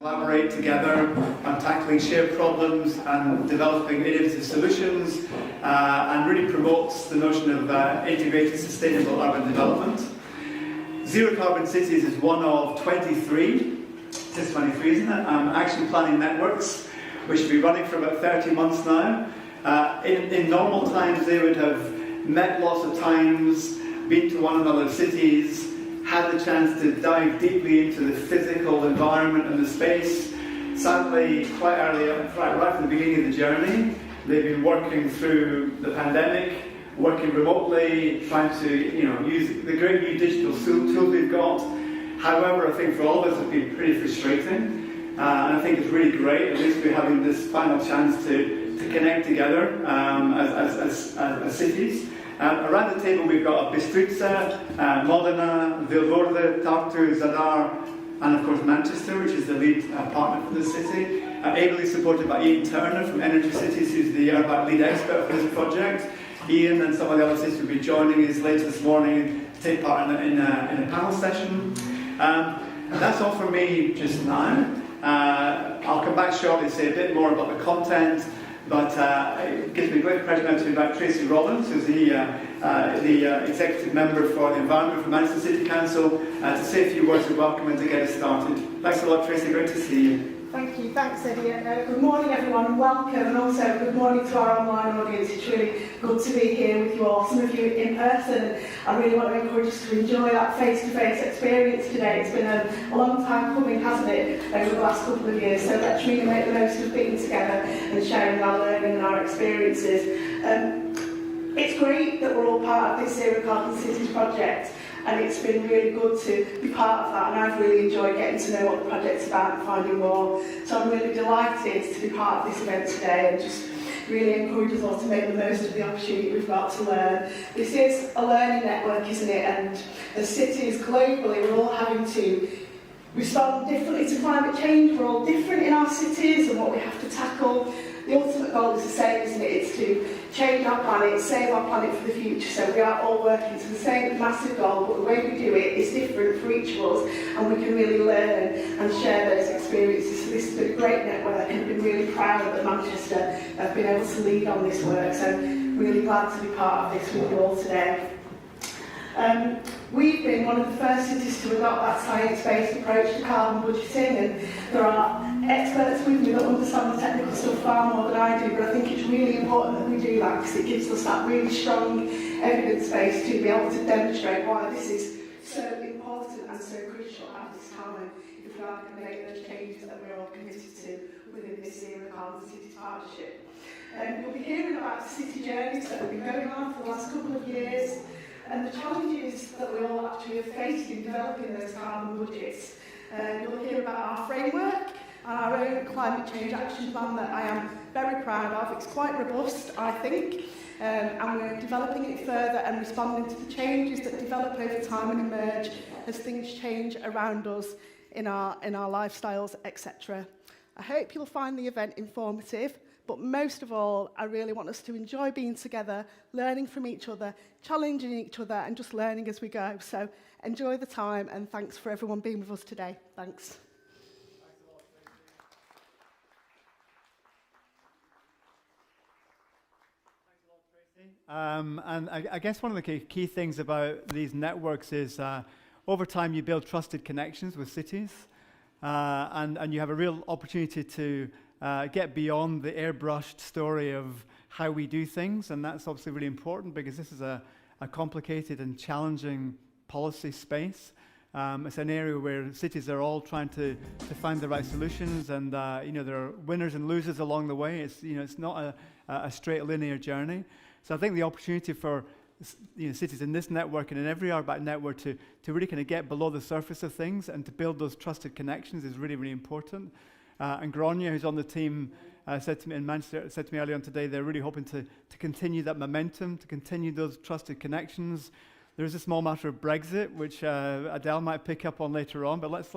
Collaborate together on tackling shared problems and developing innovative solutions, and really promotes the notion of integrated sustainable urban development. Zero Carbon Cities is one of 23, just 23 isn't it, action planning networks, which will be running for about 30 months now. In normal times they would have met lots of times, been to one another's cities, had the chance to dive deeply into the physical environment and the space. Sadly, quite early, right from the beginning of the journey, they've been working through the pandemic, working remotely, trying to use the great new digital tools we've got. However, I think for all of us it's been pretty frustrating, and I think it's really great. At least we're having this final chance to connect together as cities. Around the table we've got Bistrica, Modena, Vilvoorde, Tartu, Zadar, and of course Manchester, which is the lead partner for the city, ably supported by Ian Turner from Energy Cities, who's the URBACT lead expert for this project. Ian and some of the other cities will be joining us later this morning to take part in a panel session. That's all from me just now. I'll come back shortly to say a bit more about the content. But it gives me great pleasure now to invite Tracey Rawlins, who's the executive member for the environment for Manchester City Council, to say a few words of welcome and to get us started. Thanks a lot, Tracey. Great to see you. Thank you. Thanks, Eddie. Good morning, everyone, and welcome. And also, good morning to our online audience. It's really good to be here with you all. Some of you in person. I really want to encourage us to enjoy that face-to-face experience today. It's been a long time coming, hasn't it, over the last couple of years? So let's really make the most of being together and sharing our learning and our experiences. It's great that we're all part of this Zero Carbon Cities project. And it's been really good to be part of that, and I've really enjoyed getting to know what the project's about and finding more. So I'm really delighted to be part of this event today and just really encourage us all to make the most of the opportunity we've got to learn. This is a learning network, isn't it? And as cities globally, we're all having to respond differently to climate change. We're all different in our cities and what we have to tackle. The ultimate goal is the same, isn't it? It's to change our planet, save our planet for the future. So we are all working to the same massive goal, but the way we do it is different for each of us, and we can really learn and share those experiences. So this has been a great network, and I've been really proud that Manchester have been able to lead on this work. So really glad to be part of this with you all today. We've been one of the first cities to adopt that science-based approach to carbon budgeting, and there are experts with me that understand the technical stuff far more than I do, but I think it's really important that we do that because it gives us that really strong evidence base to be able to demonstrate why this is so important and so crucial at this time if we are going to make those changes that we're all committed to within this Zero Carbon Cities partnership. You'll be hearing about the city journeys that have been going on for the last couple of years, and the challenges that we all actually have faced in developing those carbon budgets. You'll hear about our framework and our own climate change action plan that I am very proud of. It's quite robust, I think, and we're developing it further and responding to the changes that develop over time and emerge as things change around us in our lifestyles, etc. I hope you'll find the event informative. But most of all, I really want us to enjoy being together, learning from each other, challenging each other, and just learning as we go. So enjoy the time, and thanks for everyone being with us today. Thanks. And I guess one of the key things about these networks is over time you build trusted connections with cities, and you have a real opportunity to get beyond the airbrushed story of how we do things, and that's obviously really important because this is a complicated and challenging policy space. It's an area where cities are all trying to find the right solutions, and there are winners and losers along the way. It's not a straight linear journey. So I think the opportunity for cities in this network and in every URBACT network to really kind of get below the surface of things and to build those trusted connections is really, really important. And Gronya, who's on the team, said to me in Manchester, said to me earlier on today, they're really hoping to continue that momentum, to continue those trusted connections. There is a small matter of Brexit, which Adele might pick up on later on, but let's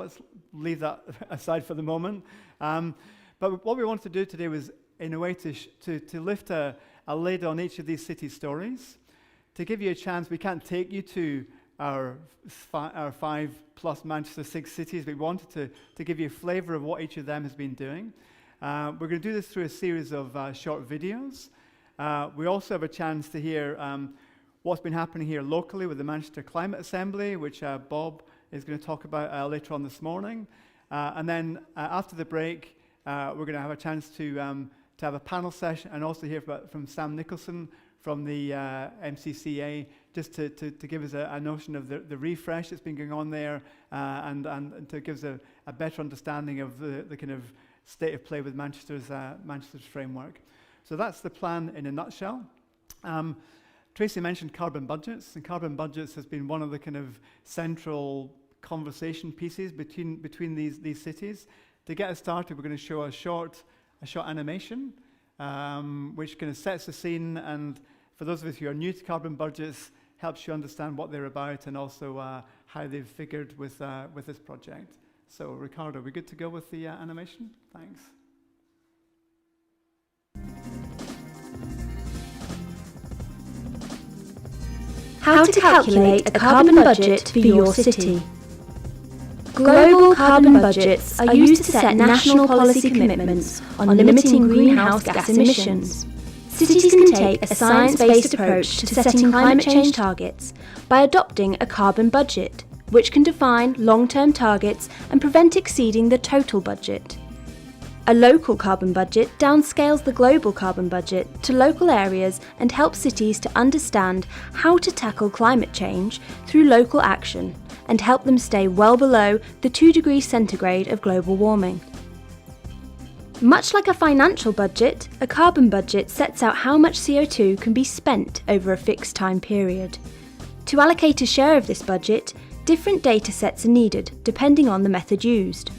leave that aside for the moment. But what we wanted to do today was, in a way, to lift a lid on each of these city stories, to give you a chance. We can't take you to our 5+ Manchester 6 cities. We wanted to give you a flavour of what each of them has been doing. We're going to do this through a series of short videos. We also have a chance to hear what's been happening here locally with the Manchester Climate Assembly, which Bob is going to talk about later on this morning. And then after the break, we're going to have a chance to have a panel session and also hear from Sam Nicholson from the MCCA, just to give us a notion of the refresh that's been going on there and to give us a better understanding of the kind of state of play with Manchester's framework. So that's the plan in a nutshell. Tracey mentioned carbon budgets, and carbon budgets has been one of the kind of central conversation pieces between these cities. To get us started, we're going to show a short animation, which kind of sets the scene, and for those of us who are new to carbon budgets, helps you understand what they're about and also how they've figured with this project. So, Ricardo, are we good to go with the animation? Thanks. How to calculate a carbon budget for your city. Global carbon budgets are used to set national policy commitments on limiting greenhouse gas emissions. Cities can take a science-based approach to setting climate change targets by adopting a carbon budget, which can define long-term targets and prevent exceeding the total budget. A local carbon budget downscales the global carbon budget to local areas and helps cities to understand how to tackle climate change through local action and help them stay well below the 2 degrees centigrade of global warming. Much like a financial budget, a carbon budget sets out how much CO2 can be spent over a fixed time period. To allocate a share of this budget, different data sets are needed depending on the method used.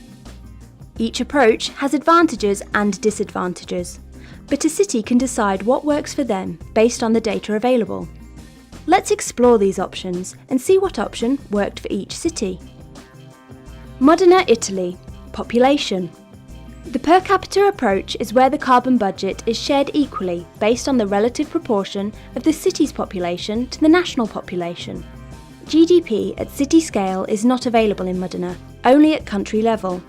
Each approach has advantages and disadvantages, but a city can decide what works for them based on the data available. Let's explore these options and see what option worked for each city. Modena, Italy. Population. The per capita approach is where the carbon budget is shared equally based on the relative proportion of the city's population to the national population. GDP at city scale is not available in Modena, only at country level.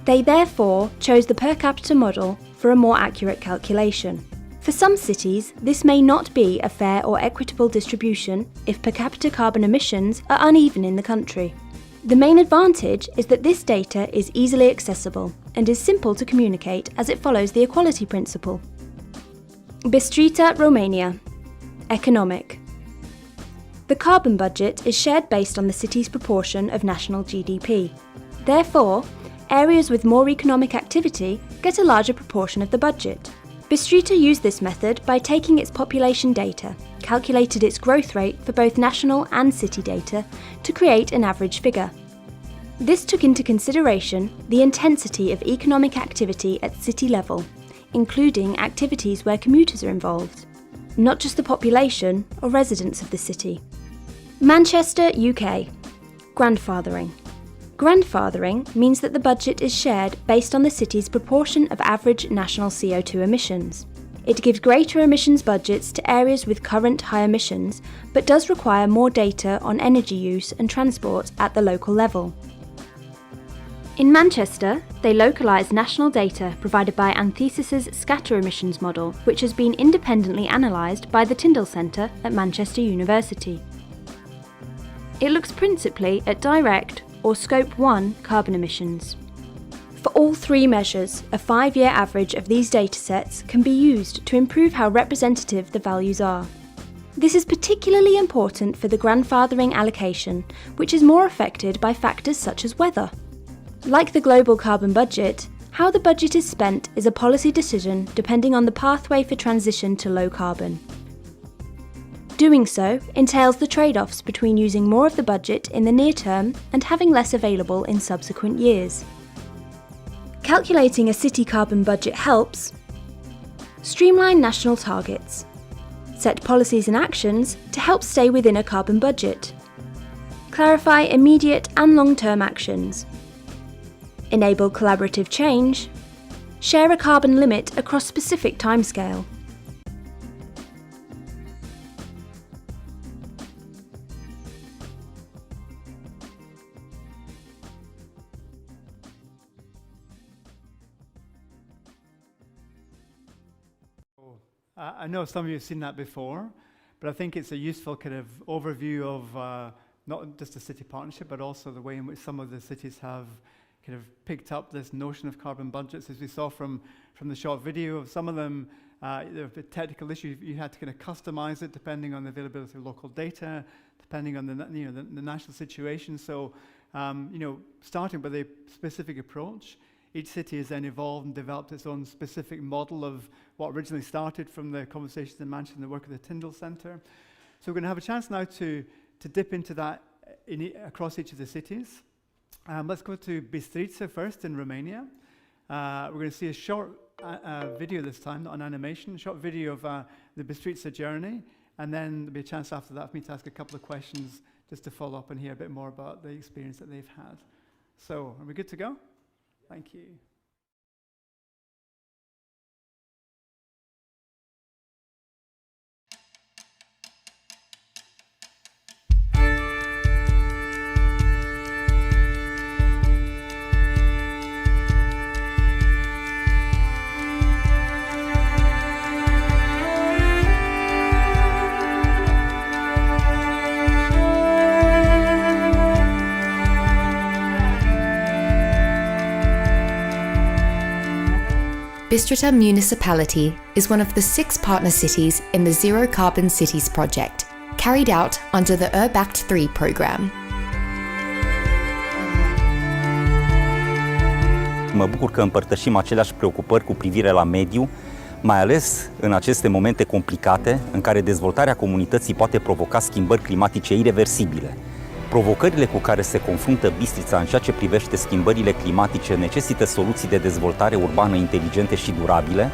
They therefore chose the per capita model for a more accurate calculation. For some cities, this may not be a fair or equitable distribution if per capita carbon emissions are uneven in the country. The main advantage is that this data is easily accessible and is simple to communicate as it follows the equality principle. Bistrița, Romania. Economic. The carbon budget is shared based on the city's proportion of national GDP. Therefore, areas with more economic activity get a larger proportion of the budget. Bistrița used this method by taking its population data, calculated its growth rate for both national and city data to create an average figure. This took into consideration the intensity of economic activity at city level, including activities where commuters are involved, not just the population or residents of the city. Manchester, UK. Grandfathering. Grandfathering means that the budget is shared based on the city's proportion of average national CO2 emissions. It gives greater emissions budgets to areas with current high emissions, but does require more data on energy use and transport at the local level. In Manchester, they localised national data provided by Anthesis's scatter emissions model, which has been independently analysed by the Tyndall Centre at Manchester University. It looks principally at direct or Scope 1 carbon emissions. For all three measures, a 5-year average of these datasets can be used to improve how representative the values are. This is particularly important for the grandfathering allocation, which is more affected by factors such as weather. Like the global carbon budget, how the budget is spent is a policy decision depending on the pathway for transition to low carbon. Doing so entails the trade-offs between using more of the budget in the near term and having less available in subsequent years. Calculating a city carbon budget helps streamline national targets, set policies and actions to help stay within a carbon budget, clarify immediate and long-term actions, enable collaborative change, share a carbon limit across specific timescale. I know some of you have seen that before, but I think it's a useful kind of overview of not just the city partnership, but also the way in which some of the cities have kind of picked up this notion of carbon budgets. As we saw from the short video of some of them, there were technical issues. You had to kind of customize it depending on the availability of local data, depending on the national situation. So, starting with a specific approach, each city has then evolved and developed its own specific model of what originally started from the conversations in Manchester and the work of the Tyndall Centre. So we're going to have a chance now to dip into that across each of the cities. Let's go to Bistrița first in Romania. We're going to see a short video this time, not an animation, a short video of the Bistrița journey, and then there'll be a chance after that for me to ask a couple of questions just to follow up and hear a bit more about the experience that they've had. So, are we good to go? Thank you. Bistrița municipality is one of the 6 partner cities in the Zero Carbon Cities project, carried out under the URBACT 3 program. Mă bucur că împărtășim aceleași preocupări cu privire la mediu, mai ales în aceste momente complicate în care dezvoltarea comunității poate provoca schimbări climatice ireversibile. Provocările cu care se confruntă Bistrița în ceea ce privește schimbările climatice necesită soluții de dezvoltare urbană inteligente și durabile,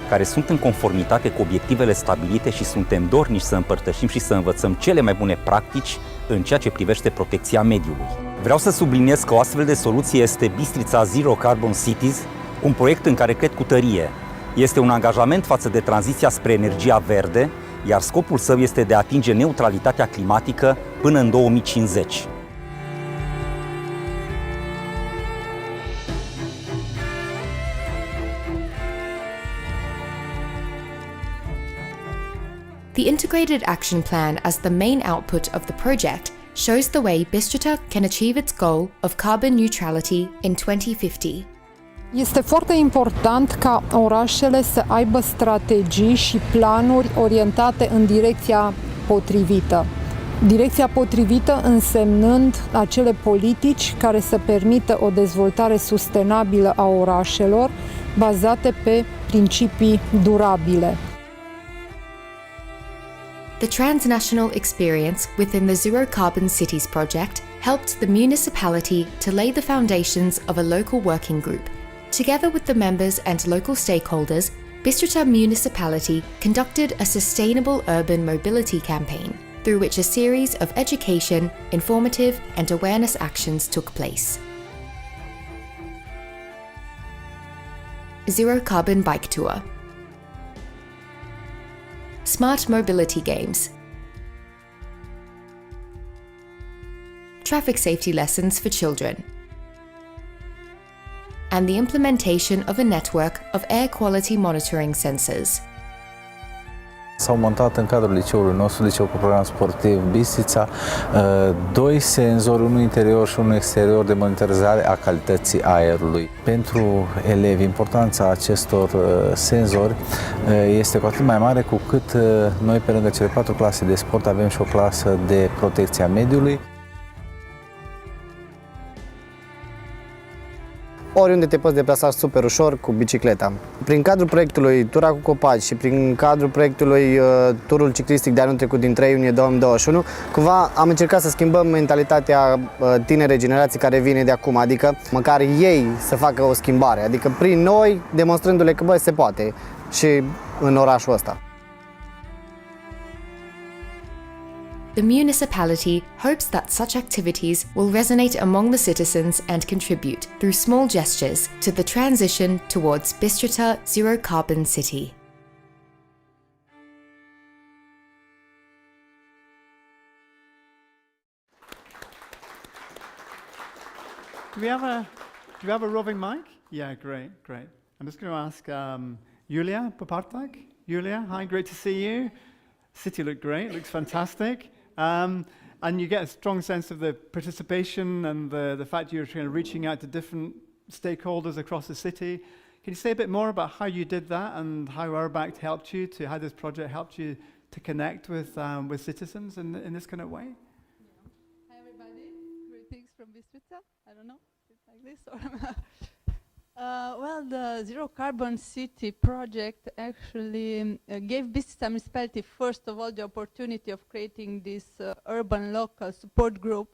care sunt în conformitate cu obiectivele stabilite și suntem dornici să împărtășim și să învățăm cele mai bune practici în ceea ce privește protecția mediului. Vreau să subliniez că o astfel de soluție este Bistrița Zero Carbon Cities, un proiect în care cred cu tărie. Este un angajament față de tranziția spre energia verde, iar scopul său este de a atinge neutralitatea climatică până în 2050. The Integrated Action Plan as the main output of the project shows the way Bistrița can achieve its goal of carbon neutrality in 2050. Este foarte important ca orașele să aibă strategii și planuri orientate în direcția potrivită. Direcția potrivită însemnând acele politici care să permită o dezvoltare sustenabilă a orașelor bazate pe principii durabile. The transnational experience within the Zero Carbon Cities project helped the municipality to lay the foundations of a local working group. Together with the members and local stakeholders, Bistrița municipality conducted a sustainable urban mobility campaign, through which a series of education, informative and awareness actions took place. Zero Carbon Bike Tour. Smart mobility games. Traffic safety lessons for children. And the implementation of a network of air quality monitoring sensors. S-au montat în cadrul liceului nostru, liceu cu program sportiv Bistrița, 2 senzori, unul interior și unul exterior de monitorizare a calității aerului. Pentru elevi, importanța acestor senzori este cu atât mai mare cu cât noi, pe lângă cele 4 clase de sport, avem și o clasă de protecție a mediului. Oriunde te poți deplasa super ușor cu bicicleta. Prin cadrul proiectului Tura cu Copaci și prin cadrul proiectului Turul ciclistic de anul trecut din 3 iunie 2021, cumva am încercat să schimbăm mentalitatea tinerei generații care vine de acum, adică măcar ei să facă o schimbare, adică prin noi, demonstrându-le că se poate și în orașul ăsta. The municipality hopes that such activities will resonate among the citizens and contribute, through small gestures, to the transition towards Bistrița Zero Carbon City. Do we have a roving mic? Yeah, great. I'm just going to ask Julia Popartak. Julia, hi, great to see you. City looked great, looks fantastic. And you get a strong sense of the participation and the fact you're kind of reaching out to different stakeholders across the city. Can you say a bit more about how you did that and how URBACT helped you how this project helped you to connect with citizens in this kind of way? Hi everybody, greetings from Bistrica. I don't know, it's like this or well, the Zero Carbon City project actually gave Bistrica municipality first of all the opportunity of creating this urban local support group,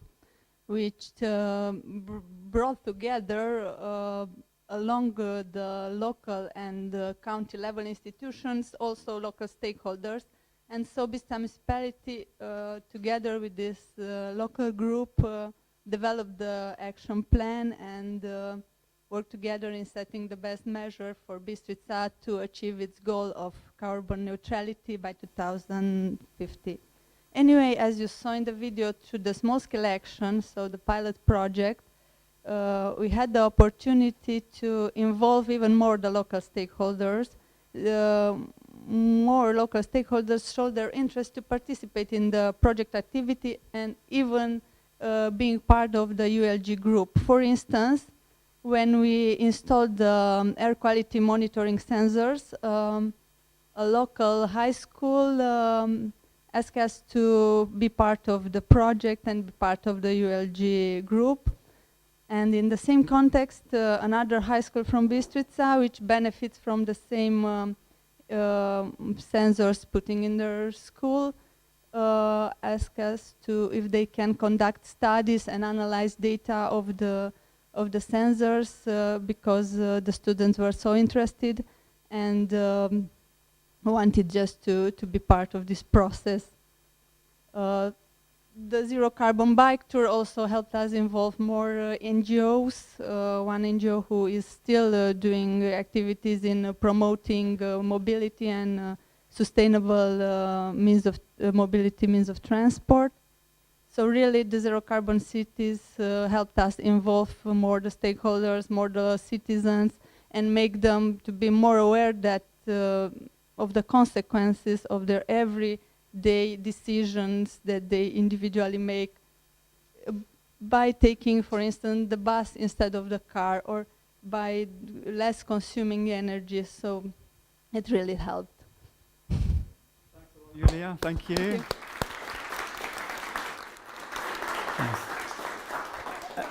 which brought together along the local and county level institutions, also local stakeholders. And so Bistrica municipality, together with this local group, developed the action plan and worked together in setting the best measure for Bistrica to achieve its goal of carbon neutrality by 2050. Anyway, as you saw in the video, through the small-scale action, so the pilot project, we had the opportunity to involve even more the local stakeholders. More local stakeholders showed their interest to participate in the project activity and even being part of the ULG group. For instance, when we installed the air quality monitoring sensors, a local high school asked us to be part of the project and be part of the ULG group. And in the same context, another high school from Bistrica, which benefits from the same sensors putting in their school, ask us to if they can conduct studies and analyze data of the sensors because the students were so interested and wanted just to be part of this process. The Zero Carbon Bike Tour also helped us involve more NGOs. One NGO who is still doing activities in promoting mobility and sustainable means of mobility, means of transport. So really the Zero Carbon Cities helped us involve more the stakeholders, more the citizens, and make them to be more aware that of the consequences of their everyday decisions that they individually make by taking, for instance, the bus instead of the car, or by less consuming energy. So it really helped. Thanks a lot, Julia. Thank you. Thank you.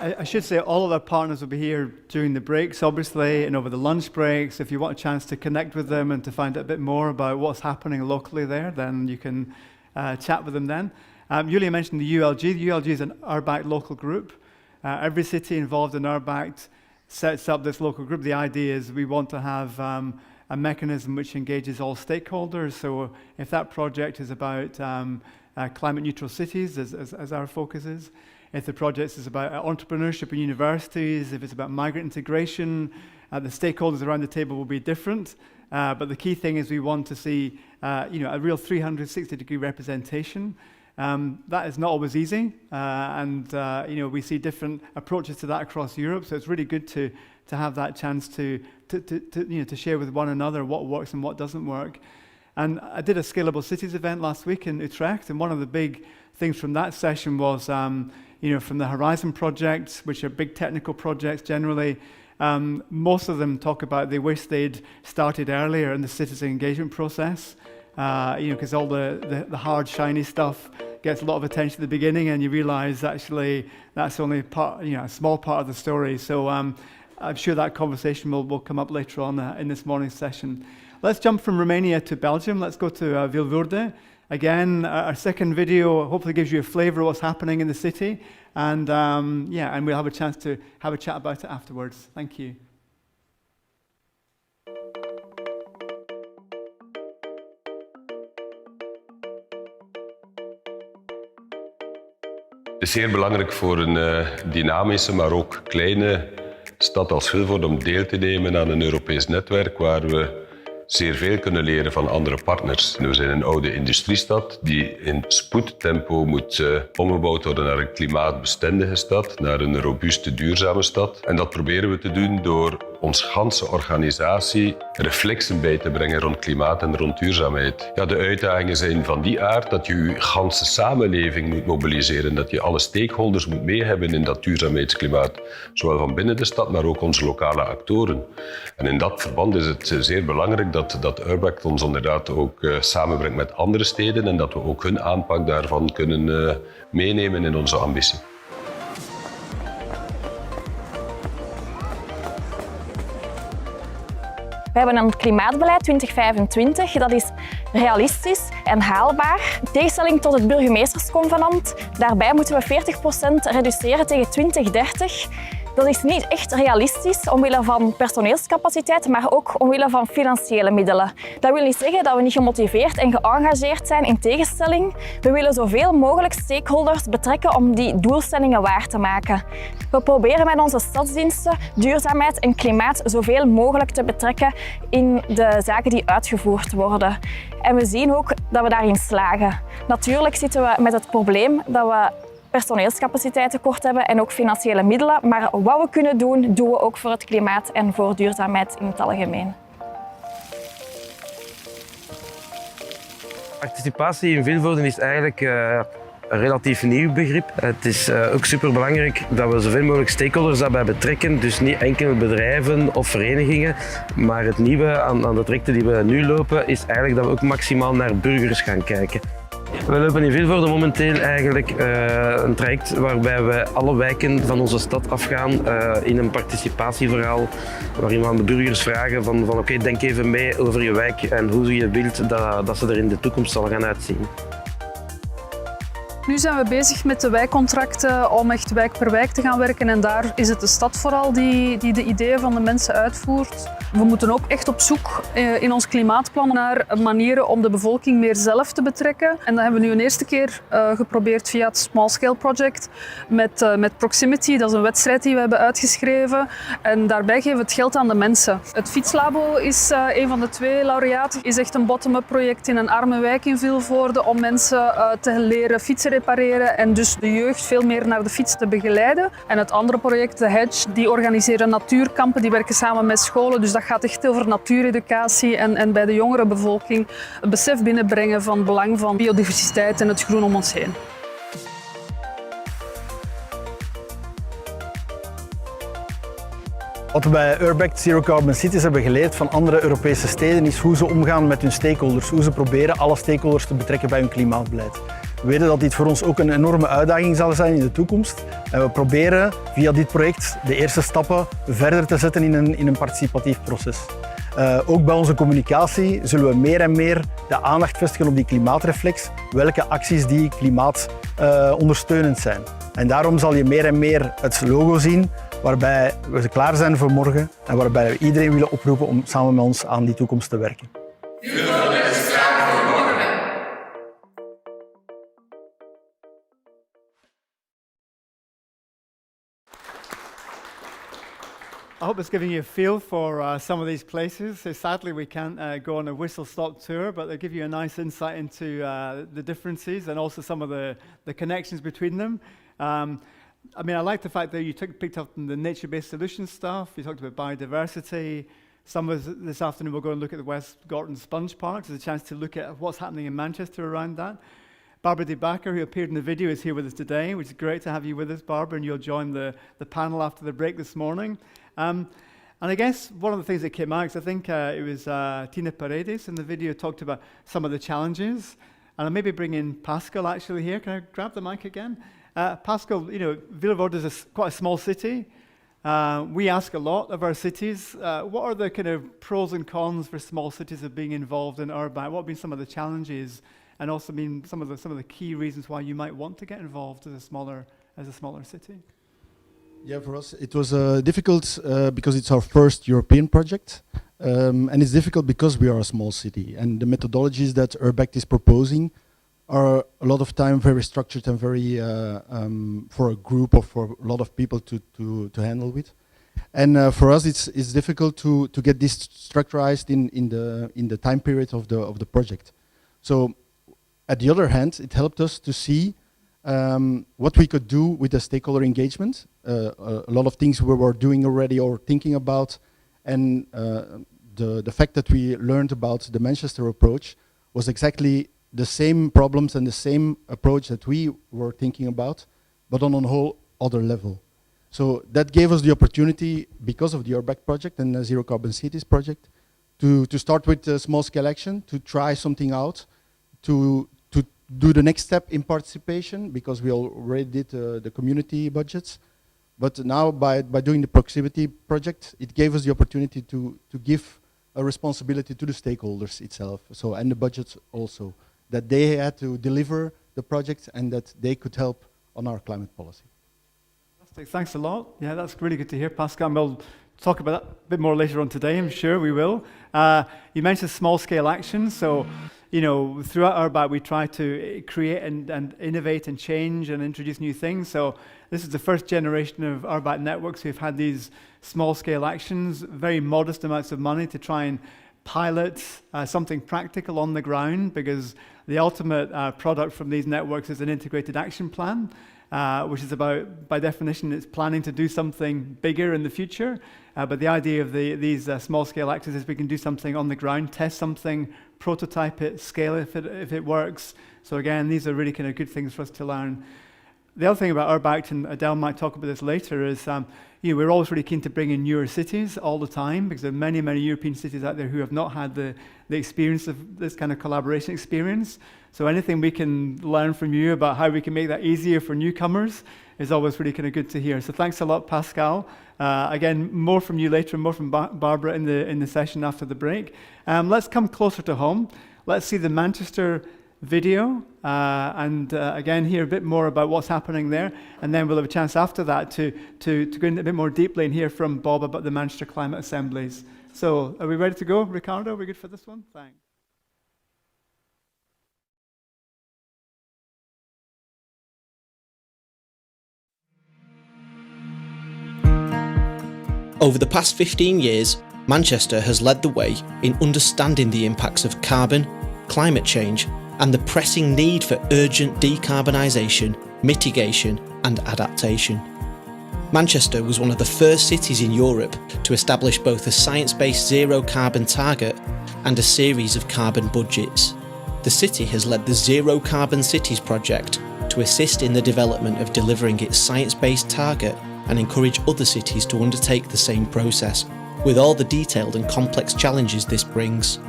I should say all of our partners will be here during the breaks, obviously, and over the lunch breaks. If you want a chance to connect with them and to find out a bit more about what's happening locally there, then you can chat with them then. Julia mentioned the ULG. The ULG is an URBACT local group. Every city involved in URBACT sets up this local group. The idea is we want to have a mechanism which engages all stakeholders. So if that project is about climate neutral cities, as our focus is, if the project is about entrepreneurship in universities, if it's about migrant integration, the stakeholders around the table will be different. But the key thing is we want to see a real 360-degree representation. That is not always easy, and we see different approaches to that across Europe. So it's really good to have that chance to share with one another what works and what doesn't work. And I did a Scalable Cities event last week in Utrecht, and one of the big things from that session was from the Horizon projects, which are big technical projects generally. Most of them talk about they wish they'd started earlier in the citizen engagement process, because all the hard, shiny stuff gets a lot of attention at the beginning, and you realize actually that's only a small part of the story. So I'm sure that conversation will come up later on in this morning's session. Let's jump from Romania to Belgium. Let's go to Vilvoorde. Again, our second video hopefully gives you a flavor of what's happening in the city, and and we'll have a chance to have a chat about it afterwards. Thank you. Het is zeer belangrijk voor een dynamische, maar ook kleine stad als Vilvoorde om deel te nemen aan een Europees netwerk waar we zeer veel kunnen leren van andere partners. We zijn een oude industriestad die in spoedtempo moet omgebouwd worden naar een klimaatbestendige stad, naar een robuuste, duurzame stad. En dat proberen we te doen door ons ganse organisatie reflexen bij te brengen rond klimaat en rond duurzaamheid. Ja, de uitdagingen zijn van die aard dat je je ganse samenleving moet mobiliseren, dat je alle stakeholders moet meehebben in dat duurzaamheidsklimaat, zowel van binnen de stad, maar ook onze lokale actoren. En in dat verband is het zeer belangrijk dat URBACT ons inderdaad ook samenbrengt met andere steden en dat we ook hun aanpak daarvan kunnen meenemen in onze ambitie. We hebben een klimaatbeleid 2025, dat is realistisch en haalbaar. In tegenstelling tot het burgemeestersconvenant, daarbij moeten we 40% reduceren tegen 2030. Dat is niet echt realistisch omwille van personeelscapaciteit, maar ook omwille van financiële middelen. Dat wil niet zeggen dat we niet gemotiveerd en geëngageerd zijn, in tegenstelling. We willen zoveel mogelijk stakeholders betrekken om die doelstellingen waar te maken. We proberen met onze stadsdiensten duurzaamheid en klimaat zoveel mogelijk te betrekken in de zaken die uitgevoerd worden. En we zien ook dat we daarin slagen. Natuurlijk zitten we met het probleem dat we personeelscapaciteit tekort hebben en ook financiële middelen. Maar wat we kunnen doen, doen we ook voor het klimaat en voor duurzaamheid in het algemeen. Participatie in Vilvoorde is eigenlijk een relatief nieuw begrip. Het is ook superbelangrijk dat we zoveel mogelijk stakeholders daarbij betrekken. Dus niet enkel bedrijven of verenigingen. Maar het nieuwe aan de trajecten die we nu lopen is eigenlijk dat we ook maximaal naar burgers gaan kijken. We lopen in Vilvoorde momenteel eigenlijk een traject waarbij we alle wijken van onze stad afgaan in een participatieverhaal waarin we aan de burgers vragen van oké, denk even mee over je wijk en hoe je wilt dat ze er in de toekomst zal gaan uitzien. Nu zijn we bezig met de wijkcontracten om echt wijk per wijk te gaan werken en daar is het de stad vooral die de ideeën van de mensen uitvoert. We moeten ook echt op zoek in ons klimaatplan naar manieren om de bevolking meer zelf te betrekken. En dat hebben we nu een eerste keer geprobeerd via het Small Scale Project met Proximity. Dat is een wedstrijd die we hebben uitgeschreven en daarbij geven we het geld aan de mensen. Het Fietslabo is een van de 2 laureaten. Het is echt een bottom-up project in een arme wijk in Vilvoorde om mensen te leren fietsen repareren en dus de jeugd veel meer naar de fiets te begeleiden. En het andere project, de Hedge, die organiseren natuurkampen, die werken samen met scholen. Dus dat gaat echt over natuureducatie en bij de jongere bevolking het besef binnenbrengen van het belang van biodiversiteit en het groen om ons heen. Wat we bij URBACT Zero Carbon Cities hebben geleerd van andere Europese steden is hoe ze omgaan met hun stakeholders, hoe ze proberen alle stakeholders te betrekken bij hun klimaatbeleid. We weten dat dit voor ons ook een enorme uitdaging zal zijn in de toekomst. En we proberen via dit project de eerste stappen verder te zetten in een participatief proces. Ook bij onze communicatie zullen we meer en meer de aandacht vestigen op die klimaatreflex, welke acties die klimaatondersteunend zijn. En daarom zal je meer en meer het logo zien waarbij we klaar zijn voor morgen en waarbij we iedereen willen oproepen om samen met ons aan die toekomst te werken. I hope it's giving you a feel for some of these places. So sadly, we can't go on a whistle-stop tour, but they'll give you a nice insight into the differences and also some of the connections between them. I mean, I like the fact that you picked up the nature-based solution stuff. You talked about biodiversity. Some of us this afternoon we'll go and look at the West Gorton Sponge Park. There's a chance to look at what's happening in Manchester around that. Barbara de Backer, who appeared in the video, is here with us today, which is great to have you with us, Barbara, and you'll join the panel after the break this morning. And I guess one of the things that came out, because I think it was Tina Paredes in the video talked about some of the challenges. And I'll maybe bring in Pascal actually here. Can I grab the mic again? Pascal, you know, Vilvoorde is quite a small city. We ask a lot of our cities. What are the kind of pros and cons for small cities of being involved in URBACT? What have been some of the challenges, and also some of the key reasons why you might want to get involved as a smaller city? Yeah, for us it was difficult because it's our first European project, and it's difficult because we are a small city, and the methodologies that URBACT is proposing are a lot of time very structured and very for a group or for a lot of people to handle with. And for us, it's difficult to get this structurized in the time period of the project. So, at the other hand, it helped us to see what we could do with the stakeholder engagement. A lot of things we were doing already or thinking about, And the fact that we learned about the Manchester approach was exactly the same problems and the same approach that we were thinking about, but on a whole other level. So that gave us the opportunity, because of the URBACT project and the Zero Carbon Cities project, to start with small-scale action, to try something out, to do the next step in participation, because we already did the community budgets. But now, by doing the proximity project, it gave us the opportunity to give a responsibility to the stakeholders itself, so, and the budgets also, that they had to deliver the projects and that they could help on our climate policy. Fantastic. Thanks a lot. Yeah, that's really good to hear, Pascal. We'll talk about that a bit more later on today, I'm sure we will. You mentioned small-scale action, so you know, throughout URBACT we try to create and innovate and change and introduce new things. So this is the first generation of URBACT networks who've had these small-scale actions, very modest amounts of money to try and pilot something practical on the ground, because the ultimate product from these networks is an integrated action plan, which is about, by definition, it's planning to do something bigger in the future. But the idea of these small-scale actions is we can do something on the ground, test something, prototype it, scale it if it works. So again, these are really kind of good things for us to learn. The other thing about URBACT, and Adele might talk about this later, is you know, we're always really keen to bring in newer cities all the time, because there are many, many European cities out there who have not had the experience of this kind of collaboration experience. So anything we can learn from you about how we can make that easier for newcomers is always really kind of good to hear. So thanks a lot, Pascal. Again, more from you later, and more from Barbara in the session after the break. Let's come closer to home. Let's see the Manchester video and again hear a bit more about what's happening there, and then we'll have a chance after that to go in a bit more deeply and hear from Bob about the Manchester Climate Assemblies. So are we ready to go, Ricardo? Are we good for this one? Thanks. Over the past 15 years, Manchester has led the way in understanding the impacts of carbon, climate change, and the pressing need for urgent decarbonisation, mitigation and adaptation. Manchester was one of the first cities in Europe to establish both a science-based zero carbon target and a series of carbon budgets. The city has led the Zero Carbon Cities project to assist in the development of delivering its science-based target and encourage other cities to undertake the same process, with all the detailed and complex challenges this brings.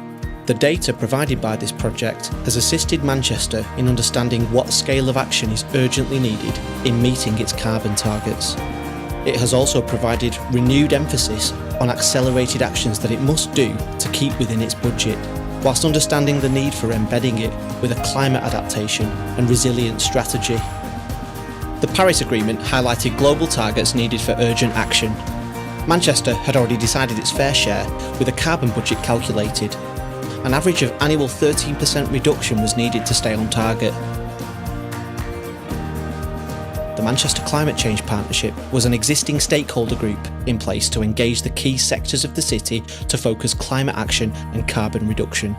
The data provided by this project has assisted Manchester in understanding what scale of action is urgently needed in meeting its carbon targets. It has also provided renewed emphasis on accelerated actions that it must do to keep within its budget, whilst understanding the need for embedding it with a climate adaptation and resilience strategy. The Paris Agreement highlighted global targets needed for urgent action. Manchester had already decided its fair share with a carbon budget calculated. An average of annual 13% reduction was needed to stay on target. The Manchester Climate Change Partnership was an existing stakeholder group in place to engage the key sectors of the city to focus climate action and carbon reduction.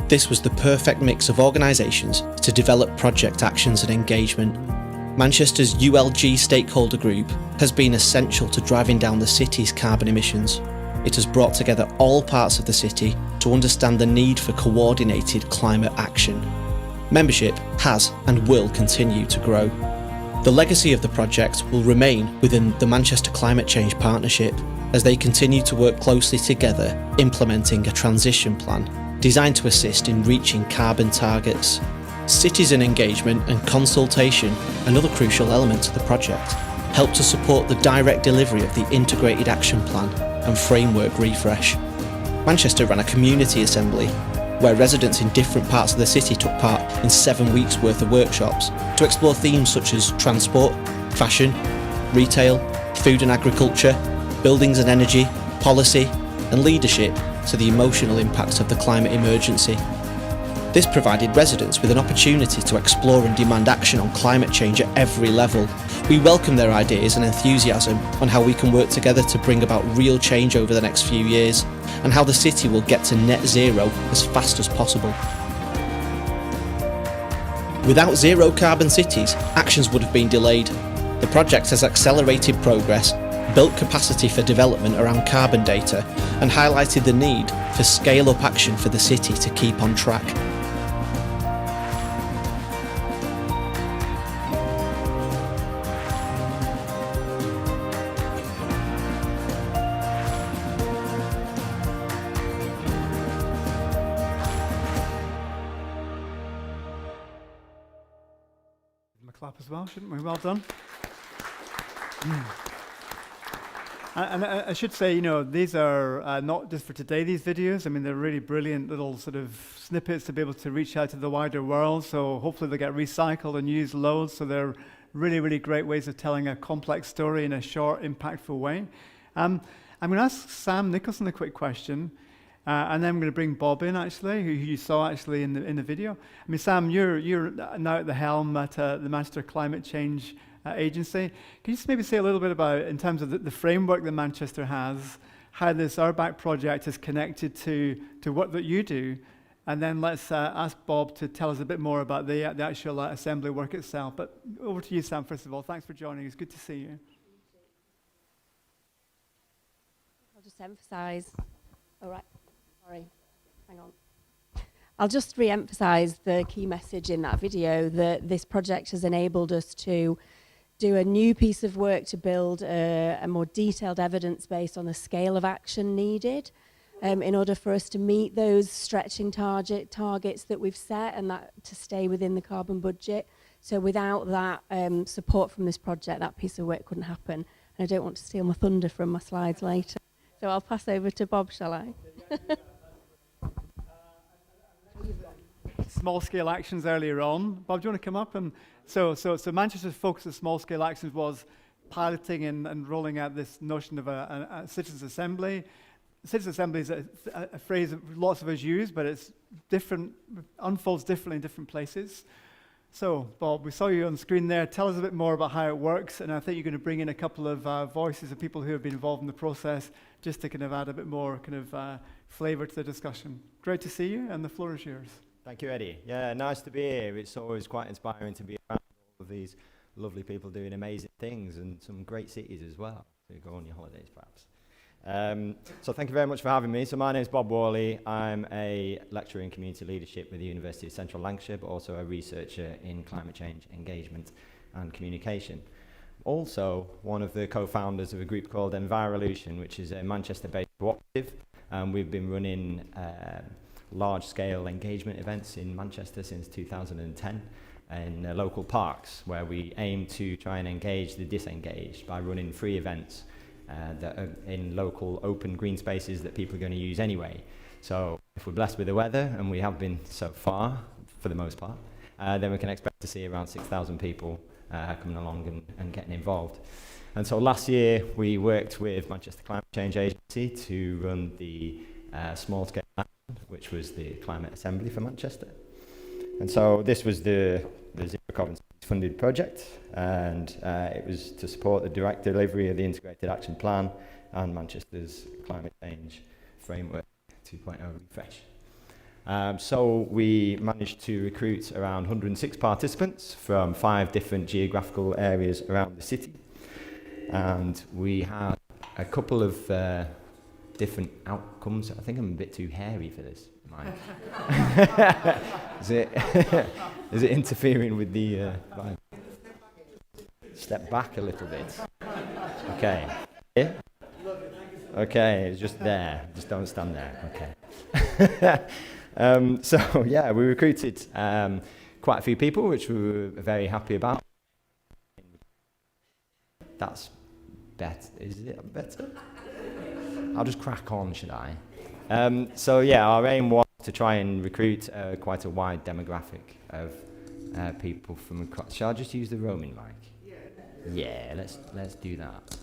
This was the perfect mix of organisations to develop project actions and engagement. Manchester's ULG stakeholder group has been essential to driving down the city's carbon emissions. It has brought together all parts of the city to understand the need for coordinated climate action. Membership has and will continue to grow. The legacy of the project will remain within the Manchester Climate Change Partnership as they continue to work closely together, implementing a transition plan designed to assist in reaching carbon targets. Citizen engagement and consultation, another crucial element of the project, help to support the direct delivery of the integrated action plan and framework refresh. Manchester ran a community assembly where residents in different parts of the city took part in 7 weeks worth of workshops to explore themes such as transport, fashion, retail, food and agriculture, buildings and energy, policy and leadership to the emotional impacts of the climate emergency. This provided residents with an opportunity to explore and demand action on climate change at every level. We welcome their ideas and enthusiasm on how we can work together to bring about real change over the next few years, and how the city will get to net zero as fast as possible. Without zero carbon cities, actions would have been delayed. The project has accelerated progress, built capacity for development around carbon data and highlighted the need for scale-up action for the city to keep on track. Clap as well, shouldn't we? Well done. And I should say, you know, these are not just for today, these videos. I mean, they're really brilliant little sort of snippets to be able to reach out to the wider world. So hopefully they'll get recycled and used loads. So they're really, really great ways of telling a complex story in a short, impactful way. I'm going to ask Sam Nicholson a quick question. And then I'm going to bring Bob in, actually, who you saw actually in the video. I mean, Sam, you're now at the helm at the Manchester Climate Change Agency. Can you just maybe say a little bit about, in terms of the framework that Manchester has, how this URBACT project is connected to what that you do? And then let's ask Bob to tell us a bit more about the actual assembly work itself. But over to you, Sam, first of all. Thanks for joining us. Good to see you. I'll just emphasise. All right. Sorry, hang on. I'll just re-emphasise the key message in that video, that this project has enabled us to do a new piece of work to build a more detailed evidence base on the scale of action needed in order for us to meet those stretching targets that we've set and that to stay within the carbon budget. So without that support from this project, that piece of work couldn't happen. And I don't want to steal my thunder from my slides later. So I'll pass over to Bob, shall I? Small-scale actions earlier on. Bob, do you want to come up? And so Manchester's focus of small-scale actions was piloting and rolling out this notion of a citizens' assembly. Citizens' assembly is a phrase that lots of us use, but it's different, unfolds differently in different places. So, Bob, we saw you on screen there. Tell us a bit more about how it works, and I think you're going to bring in a couple of voices of people who have been involved in the process, just to kind of add a bit more kind of flavour to the discussion. Great to see you, and the floor is yours. Thank you, Eddie. Yeah, nice to be here. It's always quite inspiring to be around all of these lovely people doing amazing things and some great cities as well to go on your holidays, perhaps. So thank you very much for having me. So my name is Bob Worley. I'm a lecturer in community leadership with the University of Central Lancashire, but also a researcher in climate change engagement and communication. Also one of the co-founders of a group called Envirolution, which is a Manchester-based cooperative. We've been running large-scale engagement events in Manchester since 2010 in local parks, where we aim to try and engage the disengaged by running free events that are in local open green spaces that people are going to use anyway. So if we're blessed with the weather, and we have been so far for the most part, then we can expect to see around 6,000 people coming along and getting involved. And so last year we worked with Manchester Climate Change Agency to run the small scale action, which was the Climate Assembly for Manchester. And so this was the Zero Carbon funded project, and it was to support the direct delivery of the Integrated Action Plan and Manchester's Climate Change Framework 2.0 refresh. So we managed to recruit around 106 participants from 5 different geographical areas around the city, and we had a couple of different outcomes. I think I'm a bit too hairy for this, Mike. Is it interfering with the vibe? Step back a little bit. Okay. Yeah? Okay, it's just there. Just don't stand there. Okay. So yeah, we recruited quite a few people, which we were very happy about. That's better. Is it better? I'll just crack on, should I? So yeah, our aim was to try and recruit quite a wide demographic of people from across. Shall I just use the roaming mic? Yeah, let's do that.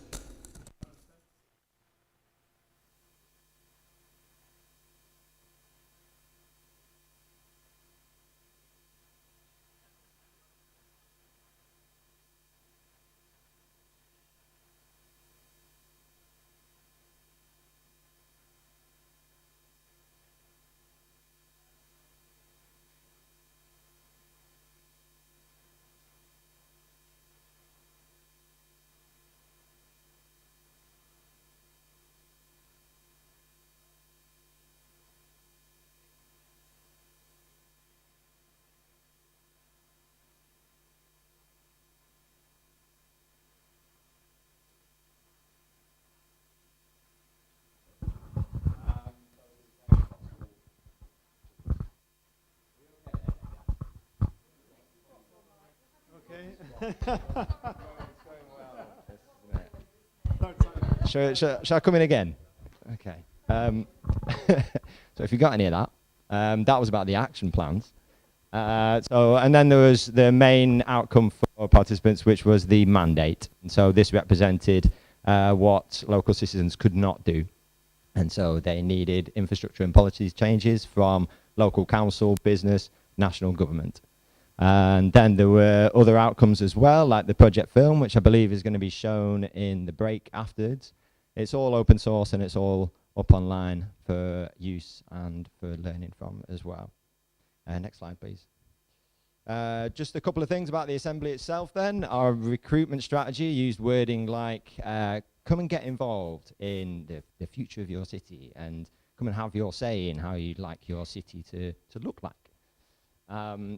Shall I come in again? Okay. So if you got any of that, that was about the action plans. And then there was the main outcome for participants, which was the mandate. And so this represented what local citizens could not do. And so they needed infrastructure and policy changes from local council, business, national government. And then there were other outcomes as well, like the project film, which I believe is going to be shown in the break afterwards. It's all open source and it's all up online for use and for learning from as well. Next slide, please. Just a couple of things about the assembly itself then. Our recruitment strategy used wording like, come and get involved in the future of your city and come and have your say in how you'd like your city to look like.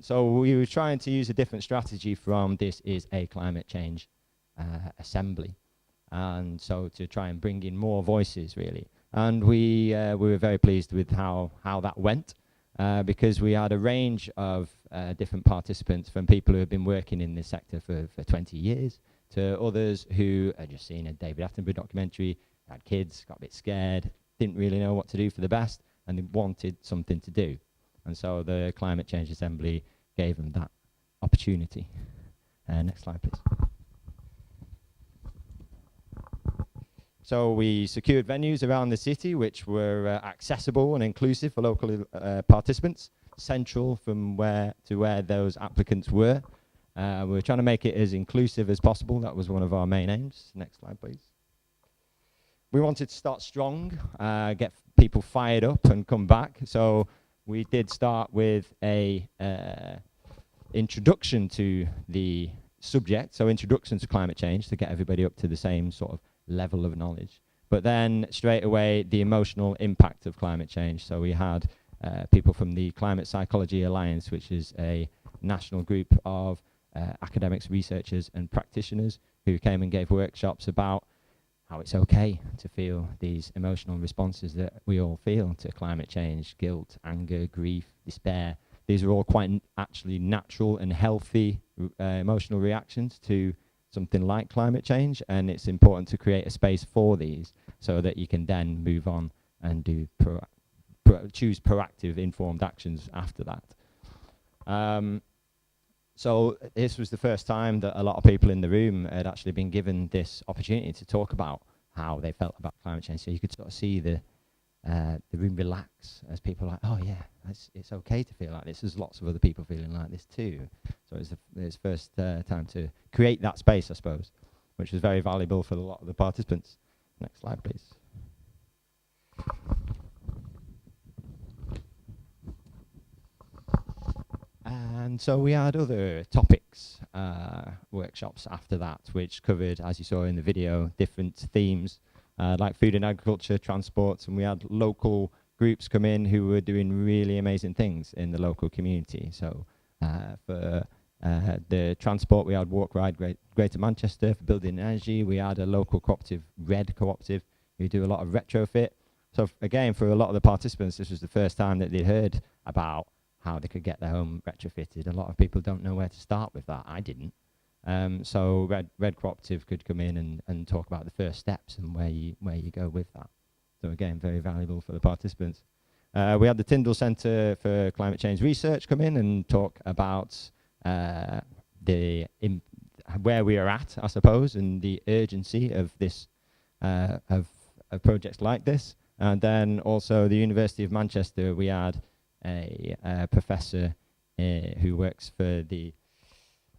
So we were trying to use a different strategy from this is a climate change assembly. And so to try and bring in more voices really. And we were very pleased with how that went. Because we had a range of different participants, from people who have been working in this sector for 20 years to others who had just seen a David Attenborough documentary, had kids, got a bit scared, didn't really know what to do for the best, and they wanted something to do. And so the Climate Change Assembly gave them that opportunity. Next slide, please. So we secured venues around the city which were accessible and inclusive for local participants, central from where those applicants were. We were trying to make it as inclusive as possible. That was one of our main aims. Next slide, please. We wanted to start strong, get people fired up and come back. So we did start with a introduction to the subject, so introduction to climate change to get everybody up to the same sort of level of knowledge. But then straight away, the emotional impact of climate change. So we had people from the Climate Psychology Alliance, which is a national group of academics, researchers and practitioners who came and gave workshops about how it's okay to feel these emotional responses that we all feel to climate change: guilt, anger, grief, despair. These are all quite actually natural and healthy emotional reactions to something like climate change, and it's important to create a space for these so that you can then move on and do choose proactive, informed actions after that. So this was the first time that a lot of people in the room had actually been given this opportunity to talk about how they felt about climate change. So you could sort of see the room relax as people are like, oh yeah, it's okay to feel like this. There's lots of other people feeling like this too. So it's the first time to create that space, I suppose, which was very valuable for a lot of the participants. Next slide, please. And so we had other topics, workshops after that, which covered, as you saw in the video, different themes like food and agriculture, transport, and we had local groups come in who were doing really amazing things in the local community. So for the transport, we had Walk Ride Greater Manchester. For building energy, we had a local cooperative, Red Cooperative, who do a lot of retrofit. So again, for a lot of the participants, this was the first time that they'd heard about how they could get their home retrofitted. A lot of people don't know where to start with that. I didn't. So Red Cooperative could come in and talk about the first steps and where you go with that. So again, very valuable for the participants. We had the Tyndall Centre for Climate Change Research come in and talk about where we are at, I suppose, and the urgency of this of projects like this. And then also the University of Manchester, we had a professor who works for the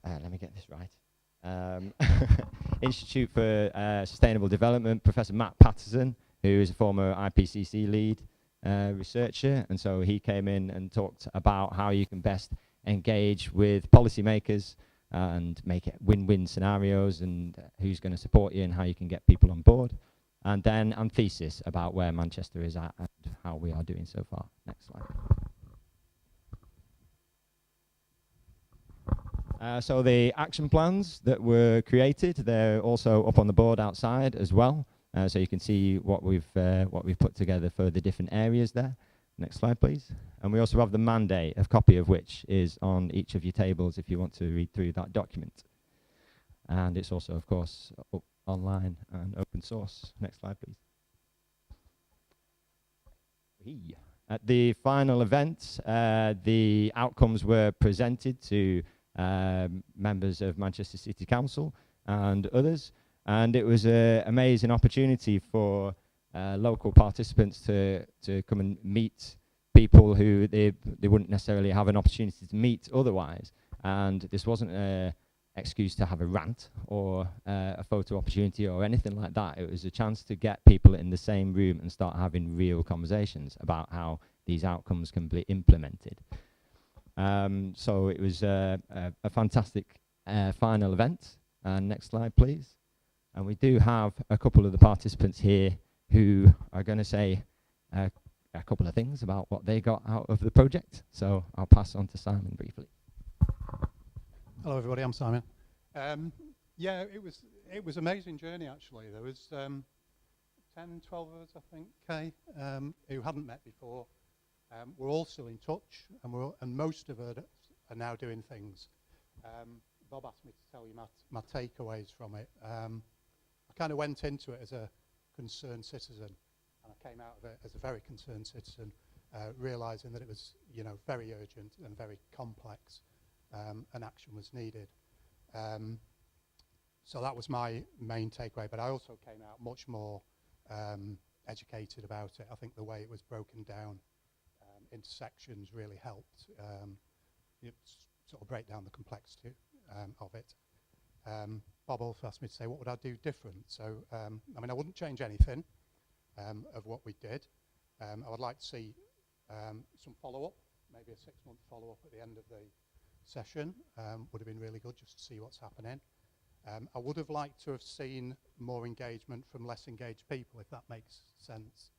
let me get this right, Institute for Sustainable Development, Professor Matt Patterson, who is a former IPCC lead researcher, and so he came in and talked about how you can best engage with policymakers and make it win-win scenarios, and who's going to support you and how you can get people on board. And then thesis about where Manchester is at and how we are doing so far. Next slide. So the action plans that were created, they're also up on the board outside as well. So you can see what we've put together for the different areas there. Next slide, please. And we also have the mandate, a copy of which is on each of your tables if you want to read through that document. and it's also, of course, online and open source. Next slide, please. At the final event, the outcomes were presented to members of Manchester City Council and others, and it was an amazing opportunity for local participants to come and meet people who they wouldn't necessarily have an opportunity to meet otherwise. And this wasn't an excuse to have a rant or a photo opportunity or anything like that. It was a chance to get people in the same room and start having real conversations about how these outcomes can be implemented. So it was a fantastic final event. Next slide, please. And we do have a couple of the participants here who are going to say a couple of things about what they got out of the project. So I'll pass on to Simon briefly. Hello everybody, I'm Simon. Yeah, it was amazing journey actually. There was 10, 12 of us, I think, Kay, who hadn't met before. We're all still in touch, and most of us are now doing things. Bob asked me to tell you my takeaways from it. I kind of went into it as a concerned citizen, and I came out of it as a very concerned citizen, realising that it was, very urgent and very complex, and action was needed. So that was my main takeaway, but I also came out much more educated about it. I think the way it was broken down into sections really helped sort of break down the complexity of it. Bob also asked me to say, what would I do different? So, I mean, I wouldn't change anything of what we did. I would like to see some follow-up, maybe a 6-month follow-up at the end of the session. Would have been really good just to see what's happening. I would have liked to have seen more engagement from less engaged people, if that makes sense.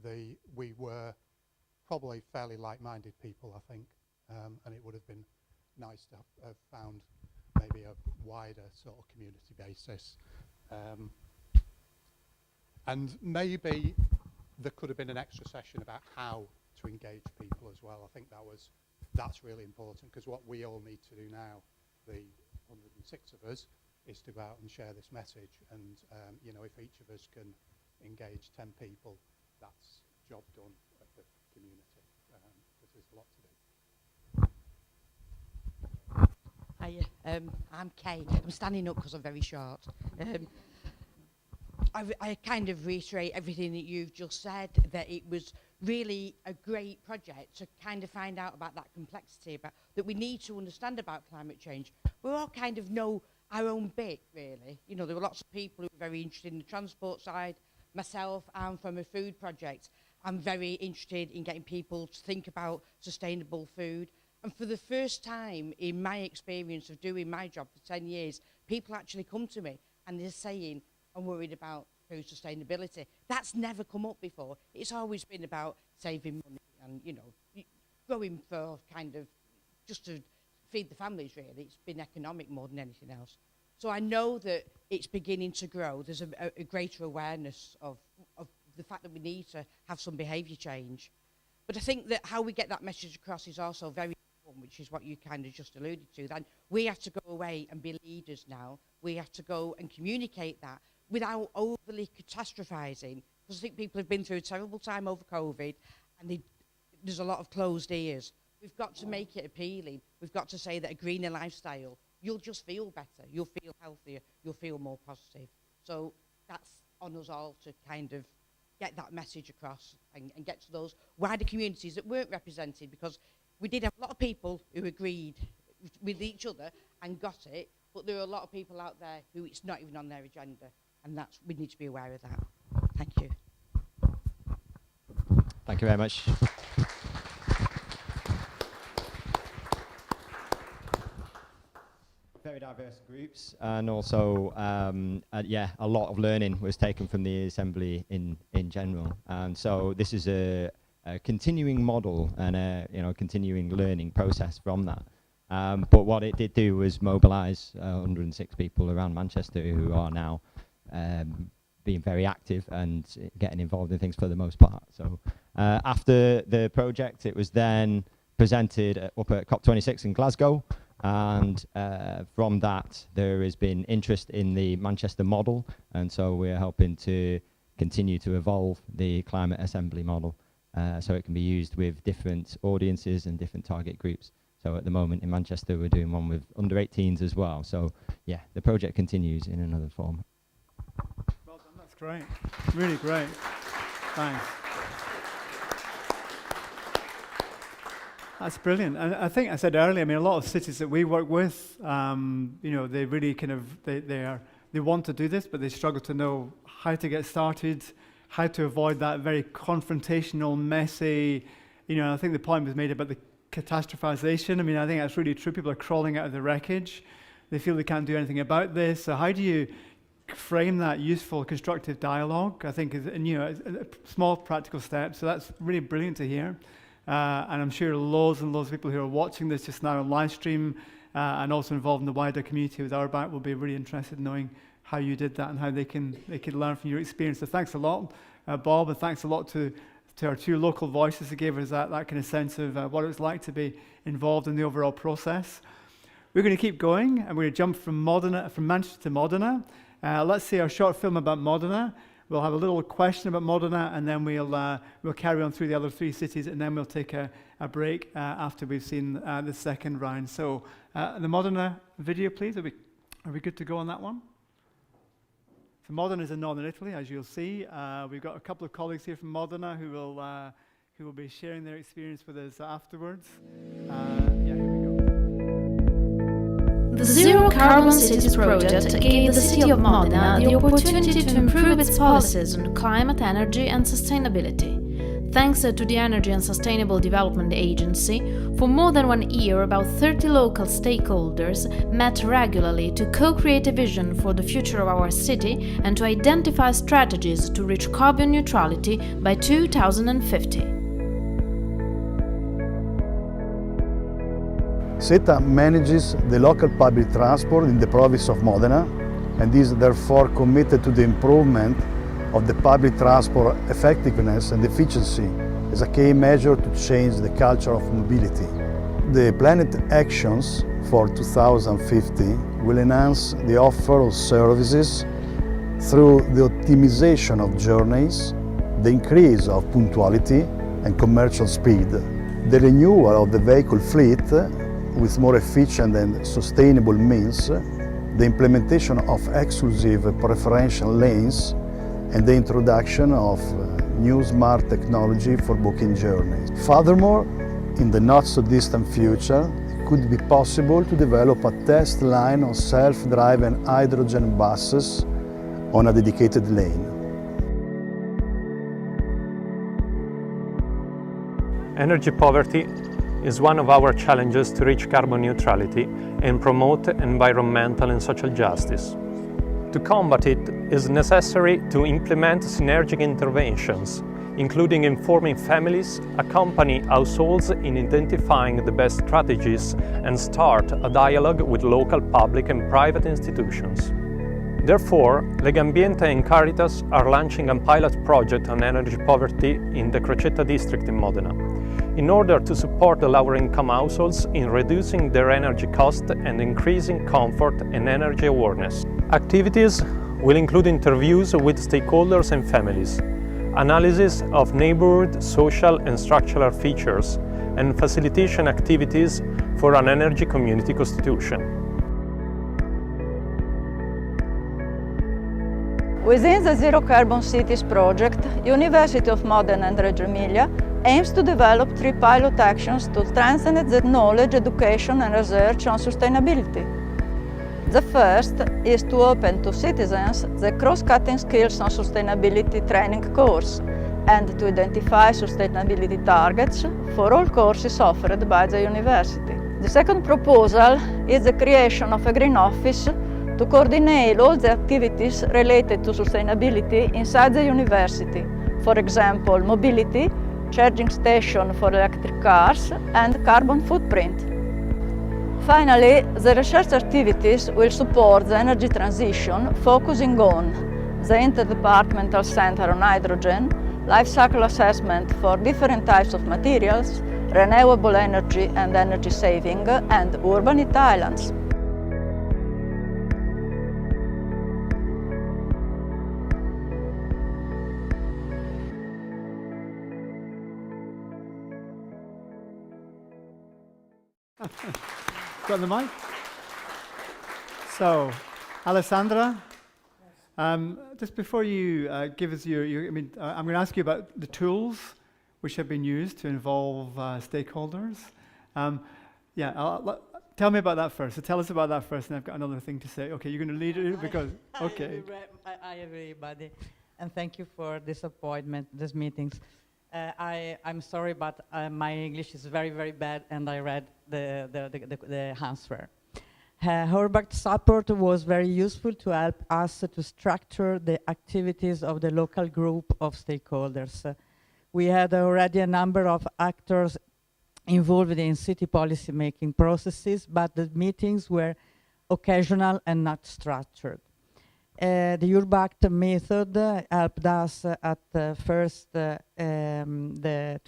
We were probably fairly like-minded people, I think, and it would have been nice to have found maybe a wider sort of community basis. And maybe there could have been an extra session about how to engage people as well. I think that's really important, because what we all need to do now, the 106 of us, is to go out and share this message. And if each of us can engage 10 people, that's job done at the community, because there's a lot to do. Hi, I'm Kay. I'm standing up because I'm very short. I kind of reiterate everything that you've just said, that it was really a great project to kind of find out about that complexity, about that we need to understand about climate change. We all kind of know our own bit, really. There were lots of people who were very interested in the transport side. Myself, I'm from a food project. I'm very interested in getting people to think about sustainable food. And for the first time in my experience of doing my job for 10 years, people actually come to me and they're saying, I'm worried about food sustainability. That's never come up before. It's always been about saving money and, growing for kind of just to feed the families, really. It's been economic more than anything else. So I know that it's beginning to grow. There's a greater awareness of the fact that we need to have some behaviour change. But I think that how we get that message across is also very important, which is what you kind of just alluded to. Then we have to go away and be leaders now. We have to go and communicate that without overly catastrophising, because I think people have been through a terrible time over COVID, and there's a lot of closed ears. We've got to make it appealing. We've got to say that a greener lifestyle, you'll just feel better, you'll feel healthier, you'll feel more positive. So that's on us all to kind of get that message across and get to those wider communities that weren't represented, because we did have a lot of people who agreed with each other and got it, but there are a lot of people out there who it's not even on their agenda, and we need to be aware of that. Thank you. Thank you very much. Very diverse groups, and also, a lot of learning was taken from the assembly in general. And so this is a continuing model and a continuing learning process from that. But what it did do was mobilise 106 people around Manchester who are now being very active and getting involved in things for the most part. So after the project, it was then presented up at COP26 in Glasgow, And from that, there has been interest in the Manchester model, and so we're helping to continue to evolve the climate assembly model so it can be used with different audiences and different target groups. So at the moment in Manchester, we're doing one with under 18s as well. So yeah, the project continues in another form. Well done, that's great. Really great. Thanks. That's brilliant. And I think I said earlier, I mean, a lot of cities that we work with, you know, they really kind of, they want to do this, but they struggle to know how to get started, how to avoid that very confrontational, messy, you know, I think the point was made about the catastrophization. I mean, I think that's really true. People are crawling out of the wreckage. They feel they can't do anything about this. So how do you frame that useful, constructive dialogue? I think, and you know, small practical steps. So that's really brilliant to hear. And I'm sure loads and loads of people who are watching this just now on live stream and also involved in the wider community with URBACT will be really interested in knowing how you did that and how they can learn from your experience. So thanks a lot, Bob, and thanks a lot to our two local voices who gave us that kind of sense of what it was like to be involved in the overall process. We're going to keep going, and we're going to jump from Manchester to Modena. Let's see our short film about Modena. We'll have a little question about Modena, and then we'll carry on through the other three cities, and then we'll take a break after we've seen the second round. So the Modena video, please. Are we good to go on that one? So Modena is in northern Italy, as you'll see. We've got a couple of colleagues here from Modena who will be sharing their experience with us afterwards. Yeah, here we go. The Zero Carbon Cities project gave the city of Modena the opportunity to improve its policies on climate, energy and sustainability. Thanks to the Energy and Sustainable Development Agency, for more than 1 year about 30 local stakeholders met regularly to co-create a vision for the future of our city and to identify strategies to reach carbon neutrality by 2050. SETA manages the local public transport in the province of Modena and is therefore committed to the improvement of the public transport effectiveness and efficiency as a key measure to change the culture of mobility. The planned actions for 2050 will enhance the offer of services through the optimization of journeys, the increase of punctuality and commercial speed, the renewal of the vehicle fleet with more efficient and sustainable means, the implementation of exclusive preferential lanes, and the introduction of new smart technology for booking journeys. Furthermore, in the not-so-distant future, it could be possible to develop a test line of self-driving hydrogen buses on a dedicated lane. Energy poverty is one of our challenges to reach carbon neutrality and promote environmental and social justice. To combat it is necessary to implement synergic interventions, including informing families, accompany households in identifying the best strategies, and start a dialogue with local public and private institutions. Therefore, Legambiente and Caritas are launching a pilot project on energy poverty in the Crocetta district in Modena, in order to support the lower-income households in reducing their energy cost and increasing comfort and energy awareness. Activities will include interviews with stakeholders and families, analysis of neighborhood, social and structural features, and facilitation activities for an energy community constitution. Within the Zero Carbon Cities project, University of Modena and Reggio Emilia aims to develop 3 pilot actions to strengthen the knowledge, education and research on sustainability. The first is to open to citizens the cross-cutting skills on sustainability training course and to identify sustainability targets for all courses offered by the university. The second proposal is the creation of a green office to coordinate all the activities related to sustainability inside the university, for example, mobility, charging station for electric cars, and carbon footprint. Finally, the research activities will support the energy transition, focusing on the Interdepartmental Center on Hydrogen, life cycle assessment for different types of materials, renewable energy and energy saving, and urban islands. Got the mic? So, Alessandra, just before you give us I'm going to ask you about the tools which have been used to involve stakeholders. Tell me about that first. So tell us about that first, and I've got another thing to say. Okay, you're going to lead it because, okay. Hi, everybody, and thank you for this appointment, these meetings. I'm sorry, but my English is very, very bad, and I read the answer. URBACT support was very useful to help us to structure the activities of the local group of stakeholders. We had already a number of actors involved in city policy making processes, but the meetings were occasional and not structured. The URBACT method helped us at first to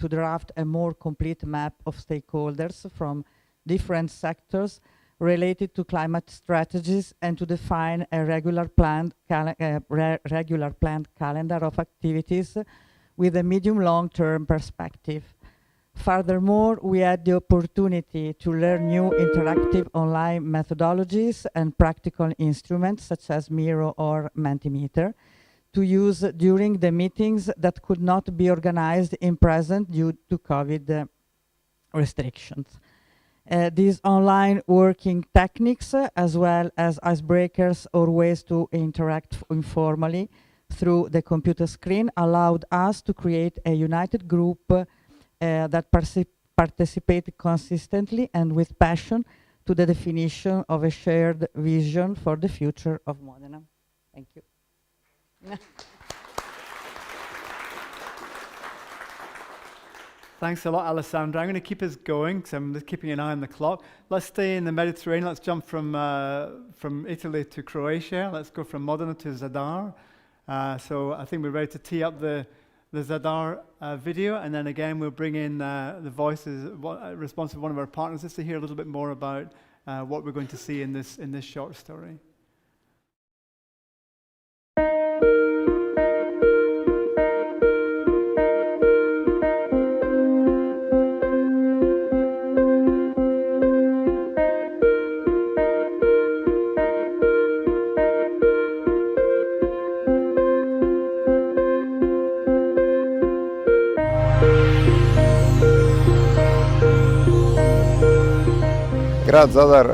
draft a more complete map of stakeholders from different sectors related to climate strategies and to define a regular planned calendar of activities with a medium-long-term perspective. Furthermore, we had the opportunity to learn new interactive online methodologies and practical instruments such as Miro or Mentimeter to use during the meetings that could not be organized in present due to COVID restrictions. These online working techniques, as well as icebreakers or ways to interact informally through the computer screen, allowed us to create a united group that participated consistently and with passion to the definition of a shared vision for the future of Modena. Thank you. Thanks a lot, Alessandra. I'm going to keep us going because I'm just keeping an eye on the clock. Let's stay in the Mediterranean. Let's jump from Italy to Croatia. Let's go from Modena to Zadar. So I think we're ready to tee up the Zadar video, and then again we'll bring in the voices, response of one of our partners, just to hear a little bit more about what we're going to see in this short story. Grad Zadar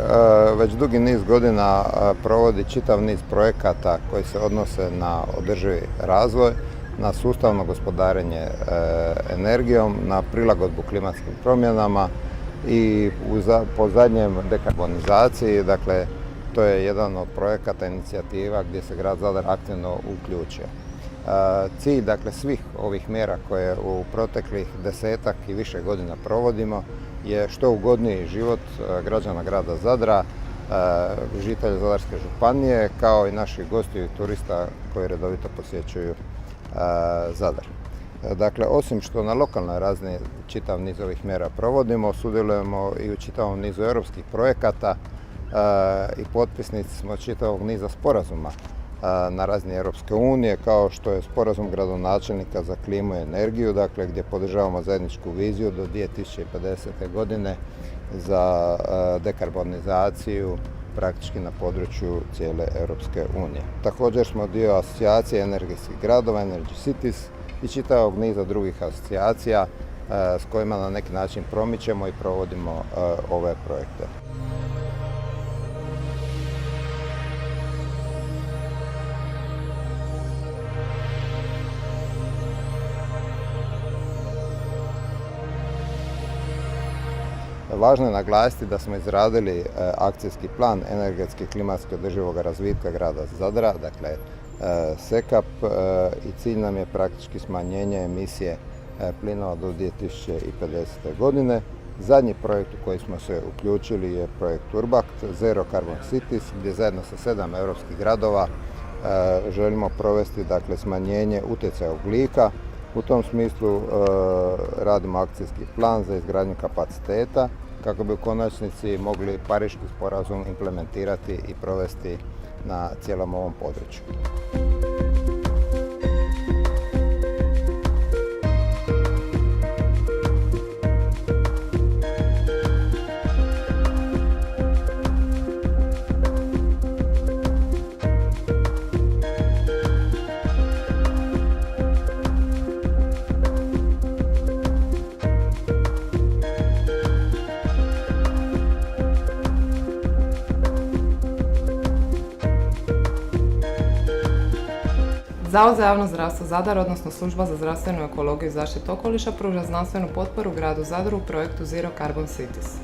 već dugi niz godina provodi čitav niz projekata koji se odnose na održivi razvoj, na sustavno gospodarenje energijom, na prilagodbu klimatskim promjenama i po zadnjem dekarbonizaciji. Dakle, to je jedan od projekata, inicijativa gdje se grad Zadar aktivno uključio. Cilj svih ovih mjera koje u proteklih 10-ak i više godina provodimo je što ugodniji život građana grada Zadra, žitelja Zadarske županije, kao i naših gostiju i turista koji redovito posjećuju Zadar. Dakle, osim što na lokalnoj razini čitav niz ovih mjera provodimo, sudjelujemo i u čitavom nizu europskih projekata i potpisnici smo čitavog niza sporazuma na razini Europske unije, kao što je sporazum gradonačelnika za klimu i energiju, dakle gdje podržavamo zajedničku viziju do 2050. godine za dekarbonizaciju praktički na području cijele Europske unije. Također smo dio asocijacije energetskih gradova, Energy Cities, i čitavog niza drugih asocijacija s kojima na neki način promičemo i provodimo ove projekte. Važno je naglasiti da smo izradili akcijski plan energetski i klimatski održivog razvitka grada Zadra, dakle SEKAP, i cilj nam je praktički smanjenje emisije plinova do 2050. godine. Zadnji projekt u koji smo se uključili je projekt URBACT, Zero Carbon Cities, gdje zajedno sa 7 europskih gradova želimo provesti smanjenje utjecaja ugljika U tom smislu radimo akcijski plan za izgradnju kapaciteta kako bi u konačnici mogli Pariški sporazum implementirati i provesti na cijelom ovom području. Zavod za javno zdravstvo Zadar, odnosno Služba za zdravstvenu ekologiju i zaštitu okoliša, pruža znanstvenu potporu gradu Zadru u projektu Zero Carbon Cities.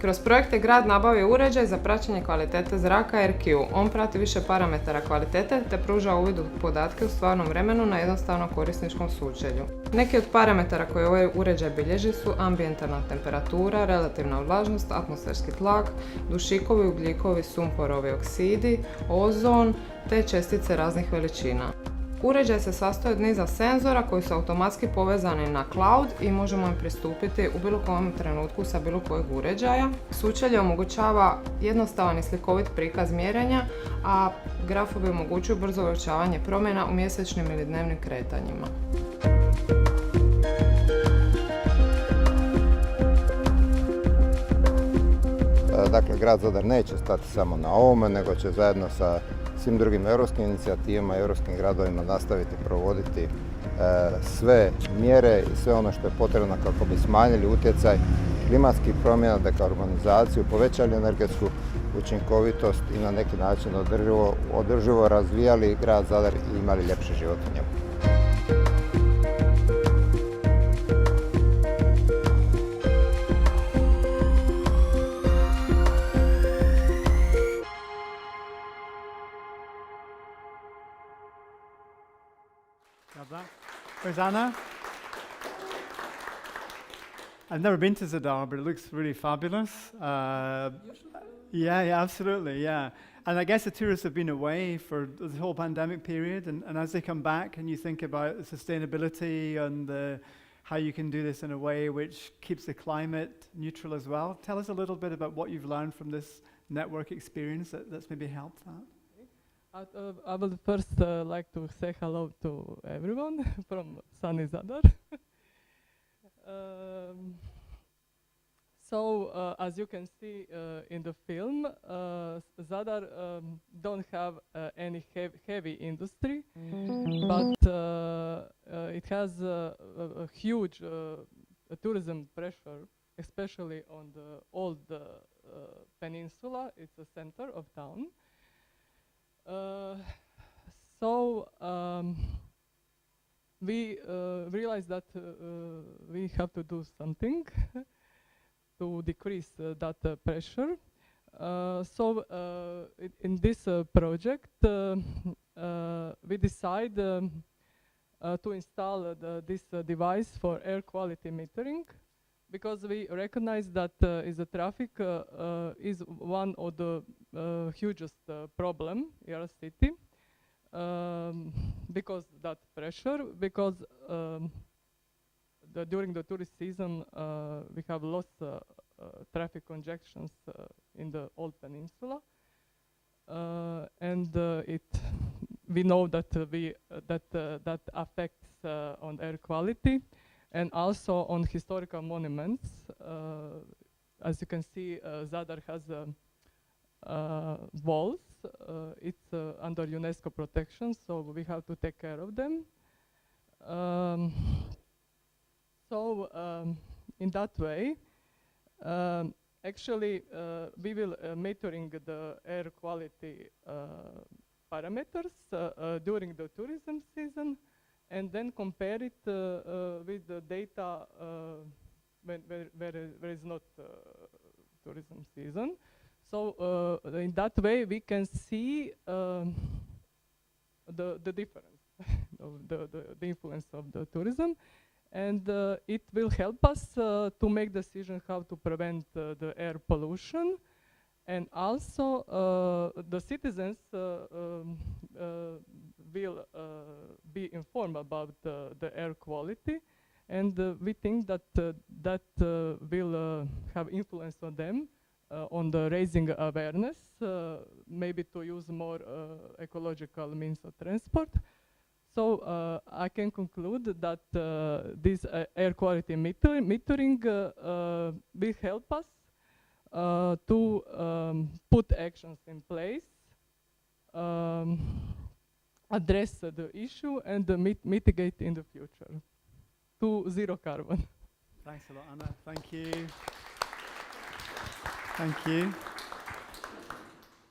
Kroz projekte grad nabavio uređaj za praćenje kvalitete zraka RQ. On prati više parametara kvalitete te pruža uvid u podatke u stvarnom vremenu na jednostavnom korisničkom sučelju. Neki od parametara koje ovaj uređaj bilježi su ambijentalna temperatura, relativna vlažnost, atmosferski tlak, dušikovi, ugljikovi, sumporovi oksidi, ozon te čestice raznih veličina. Uređaj se sastoji od niza senzora koji su automatski povezani na cloud i možemo im pristupiti u bilo kojem trenutku sa bilo kojeg uređaja. Sučelje omogućava jednostavan i slikovit prikaz mjerenja, a grafovi omogućuju brzo uočavanje promjena u mjesečnim ili dnevnim kretanjima. Dakle, grad Zadar neće stati samo na ovome, nego će zajedno sa svim drugim europskim inicijativama i europskim gradovima nastaviti provoditi sve mjere i sve ono što je potrebno kako bi smanjili utjecaj klimatskih promjena, dekarbonizaciju, povećali energetsku učinkovitost i na neki način održivo razvijali grad Zadar i imali ljepši život u njemu. Where's Anna? I've never been to Zadar, but it looks really fabulous. Yeah, absolutely, yeah. And I guess the tourists have been away for the whole pandemic period, and as they come back and you think about sustainability and how you can do this in a way which keeps the climate neutral as well, tell us a little bit about what you've learned from this network experience that's maybe helped that. I would first like to say hello to everyone from sunny Zadar. As you can see in the film, Zadar don't have any heavy industry, but it has a huge tourism pressure, especially on the old peninsula. It's the center of town. We realized that we have to do something to decrease that pressure. In this project, we decide to install this device for air quality metering, because we recognize that the traffic is one of the hugest problem in our city, because that pressure, because during the tourist season we have lost traffic congestions in the old peninsula, and we know that that affects on air quality and also on historical monuments. As you can see, Zadar has walls. It's under UNESCO protection, so we have to take care of them. In that way, actually, we will metering the air quality parameters during the tourism season, and then compare it with the data where is not tourism season. So in that way, we can see the difference of the influence of the tourism, and it will help us to make decisions how to prevent the air pollution, and also the citizens will be informed about the air quality, and we think that that will have influence on them, on the raising awareness, maybe to use more ecological means of transport. So I can conclude that this air quality metering will help us to put actions in place, address the issue, and mitigate in the future to zero carbon. Thanks a lot, Anna. Thank you. Thank you.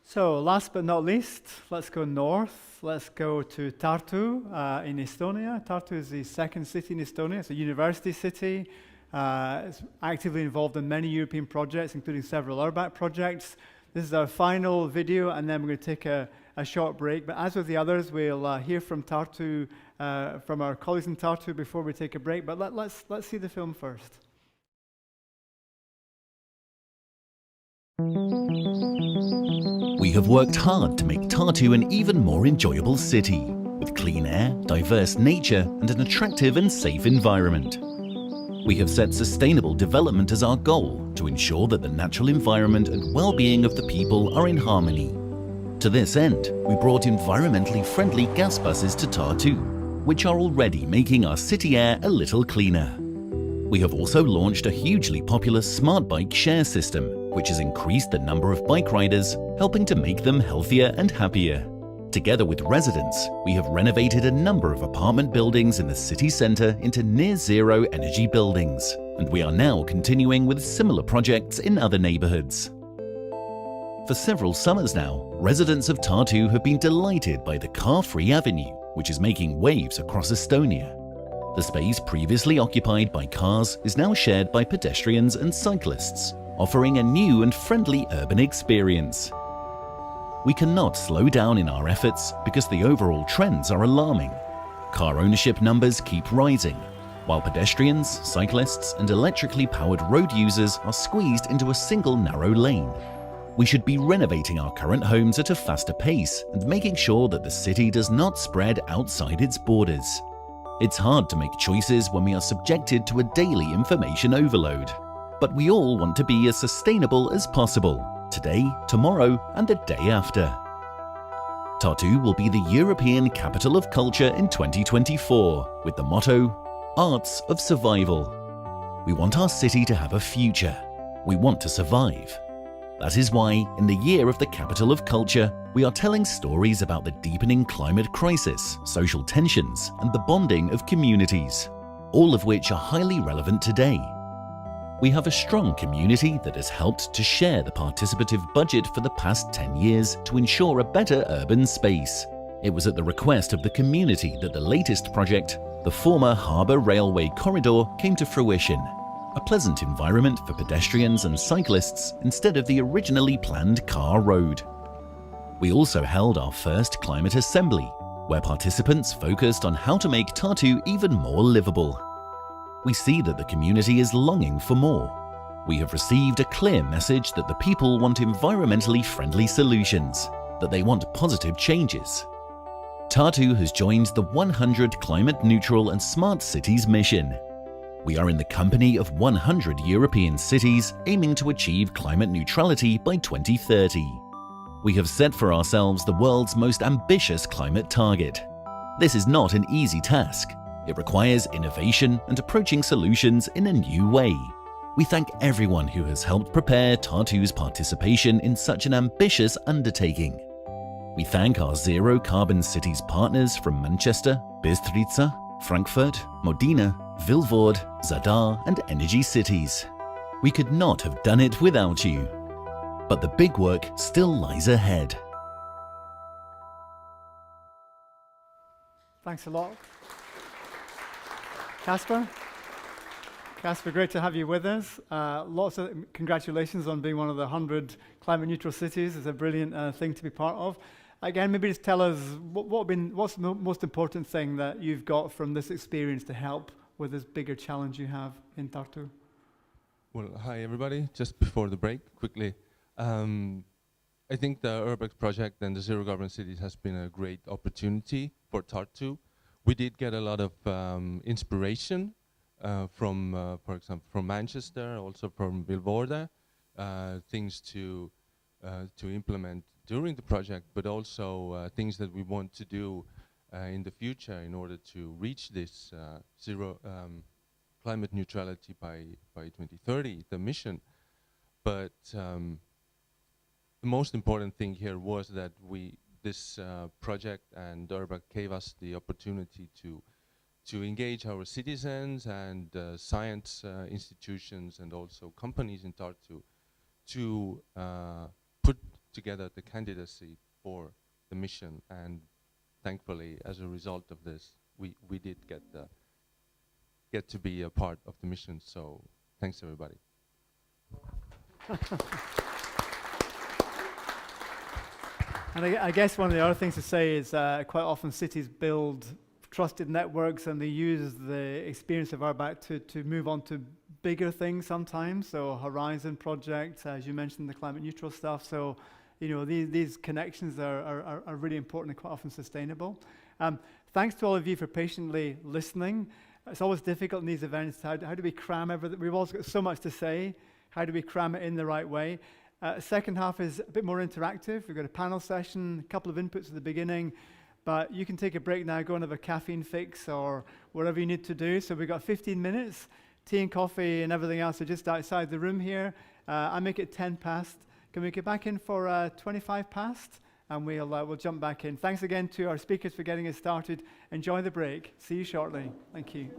So last but not least, let's go north. Let's go to Tartu in Estonia. Tartu is the second city in Estonia. It's a university city. It's actively involved in many European projects, including several URBACT projects. This is our final video, and then we're going to take a short break. But as with the others, we'll hear from Tartu, from our colleagues in Tartu before we take a break. But let's see the film first. We have worked hard to make Tartu an even more enjoyable city, with clean air, diverse nature, and an attractive and safe environment. We have set sustainable development as our goal to ensure that the natural environment and well-being of the people are in harmony. To this end, we brought environmentally friendly gas buses to Tartu, which are already making our city air a little cleaner. We have also launched a hugely popular smart bike share system, which has increased the number of bike riders, helping to make them healthier and happier. Together with residents, we have renovated a number of apartment buildings in the city centre into near-zero energy buildings, and we are now continuing with similar projects in other neighbourhoods. For several summers now, residents of Tartu have been delighted by the car-free avenue, which is making waves across Estonia. The space previously occupied by cars is now shared by pedestrians and cyclists, offering a new and friendly urban experience. We cannot slow down in our efforts because the overall trends are alarming. Car ownership numbers keep rising, while pedestrians, cyclists, and electrically powered road users are squeezed into a single narrow lane. We should be renovating our current homes at a faster pace and making sure that the city does not spread outside its borders. It's hard to make choices when we are subjected to a daily information overload. But we all want to be as sustainable as possible, today, tomorrow, and the day after. Tartu will be the European Capital of Culture in 2024, with the motto, Arts of Survival. We want our city to have a future. We want to survive. That is why, in the year of the Capital of Culture, we are telling stories about the deepening climate crisis, social tensions, and the bonding of communities, all of which are highly relevant today. We have a strong community that has helped to share the participative budget for the past 10 years to ensure a better urban space. It was at the request of the community that the latest project, the former Harbour Railway Corridor, came to fruition. A pleasant environment for pedestrians and cyclists instead of the originally planned car road. We also held our first climate assembly, where participants focused on how to make Tartu even more livable. We see that the community is longing for more. We have received a clear message that the people want environmentally friendly solutions, that they want positive changes. Tartu has joined the 100 Climate Neutral and Smart Cities mission. We are in the company of 100 European cities aiming to achieve climate neutrality by 2030. We have set for ourselves the world's most ambitious climate target. This is not an easy task. It requires innovation and approaching solutions in a new way. We thank everyone who has helped prepare Tartu's participation in such an ambitious undertaking. We thank our Zero Carbon Cities partners from Manchester, Bystrica, Frankfurt, Modena, Vilvoorde, Zadar, and Energy Cities. We could not have done it without you. But the big work still lies ahead. Thanks a lot. Casper, great to have you with us. Lots of congratulations on being one of the 100 climate neutral cities. It's a brilliant thing to be part of. Again, maybe just tell us what's the most important thing that you've got from this experience to help with this bigger challenge you have in Tartu. Well, hi everybody. Just before the break, quickly, I think the URBACT project and the Zero Carbon Cities has been a great opportunity for for Tartu. We did get a lot of inspiration from, for example, from Manchester, also from Vilvoorde, things to implement during the project, but also things that we want to do in the future in order to reach this zero climate neutrality by 2030, the mission. But the most important thing here was that this project and URBACT gave us the opportunity to engage our citizens and science institutions and also companies in Tartu to put together the candidacy for the mission. And thankfully, as a result of this, we did get to be a part of the mission. So thanks, everybody. And I guess one of the other things to say is quite often cities build trusted networks and they use the experience of URBACT to move on to bigger things sometimes. So Horizon projects, as you mentioned, the climate neutral stuff. So, you know, these connections are really important and quite often sustainable. Thanks to all of you for patiently listening. It's always difficult in these events. How do we cram everything? We've always got so much to say. How do we cram it in the right way? Second half is a bit more interactive. We've got a panel session, a couple of inputs at the beginning, but you can take a break now, go and have a caffeine fix or whatever you need to do. So we've got 15 minutes, tea and coffee and everything else are just outside the room here. I make it 10 past. Can we get back in for 25 past? And we'll jump back in. Thanks again to our speakers for getting us started. Enjoy the break. See you shortly. Thank you.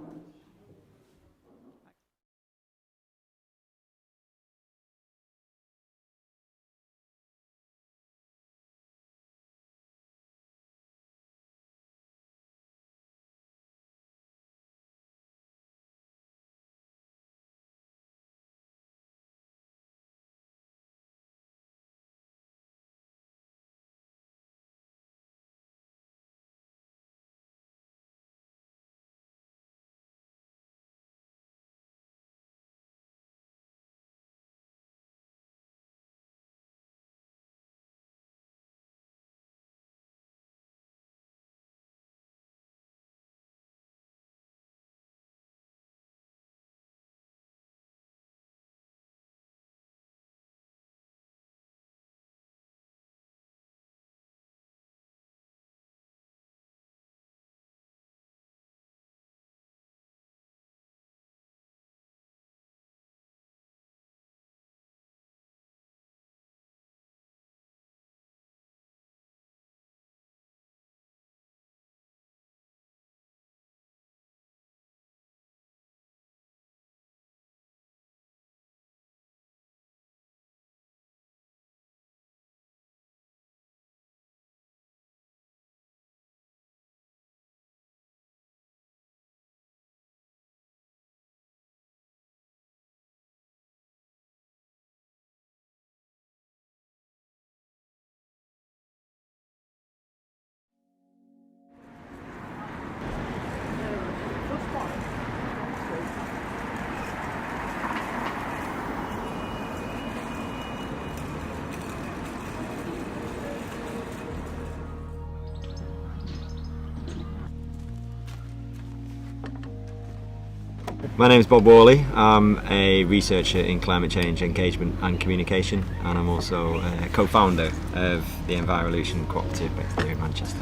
My name is Bob Worley. I'm a researcher in climate change engagement and communication, and I'm also a co-founder of the Envirolution Cooperative based here in Manchester.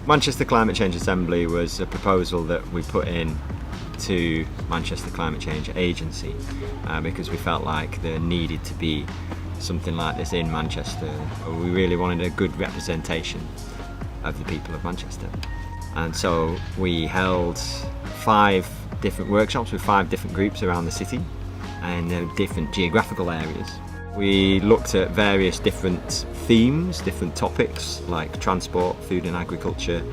Manchester Climate Change Assembly was a proposal that we put in to Manchester Climate Change Agency because we felt like there needed to be something like this in Manchester. We really wanted a good representation of the people of Manchester. And so we held 5 different workshops with 5 different groups around the city and different geographical areas. We looked at various different themes, different topics like transport, food and agriculture,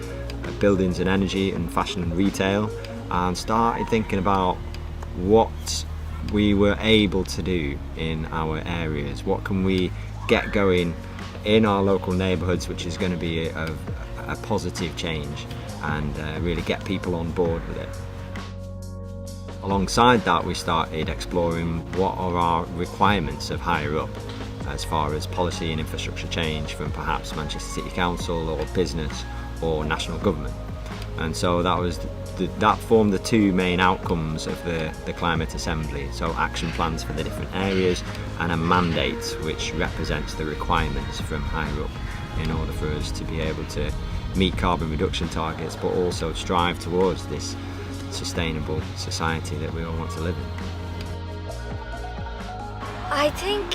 buildings and energy, and fashion and retail, and started thinking about what we were able to do in our areas. What can we get going in our local neighbourhoods which is going to be a positive change and really get people on board with it. Alongside that, we started exploring what are our requirements of higher up as far as policy and infrastructure change from perhaps Manchester City Council or business or national government. And so that formed the two main outcomes of the Climate Assembly. So action plans for the different areas and a mandate which represents the requirements from higher up in order for us to be able to meet carbon reduction targets, but also strive towards this sustainable society that we all want to live in. I think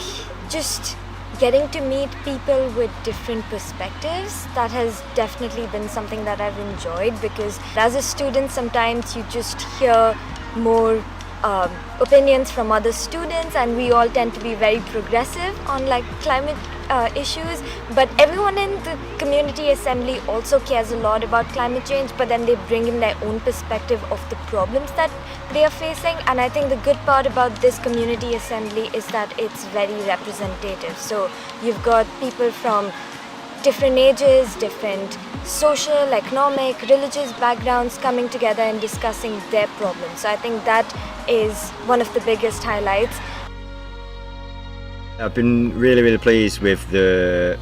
just getting to meet people with different perspectives, that has definitely been something that I've enjoyed, because as a student sometimes you just hear more opinions from other students, and we all tend to be very progressive on like climate issues, but everyone in the community assembly also cares a lot about climate change, but then they bring in their own perspective of the problems that they are facing. And I think the good part about this community assembly is that it's very representative. So you've got people from different ages, different social, economic, religious backgrounds coming together and discussing their problems. So I think that is one of the biggest highlights. I've been really pleased with the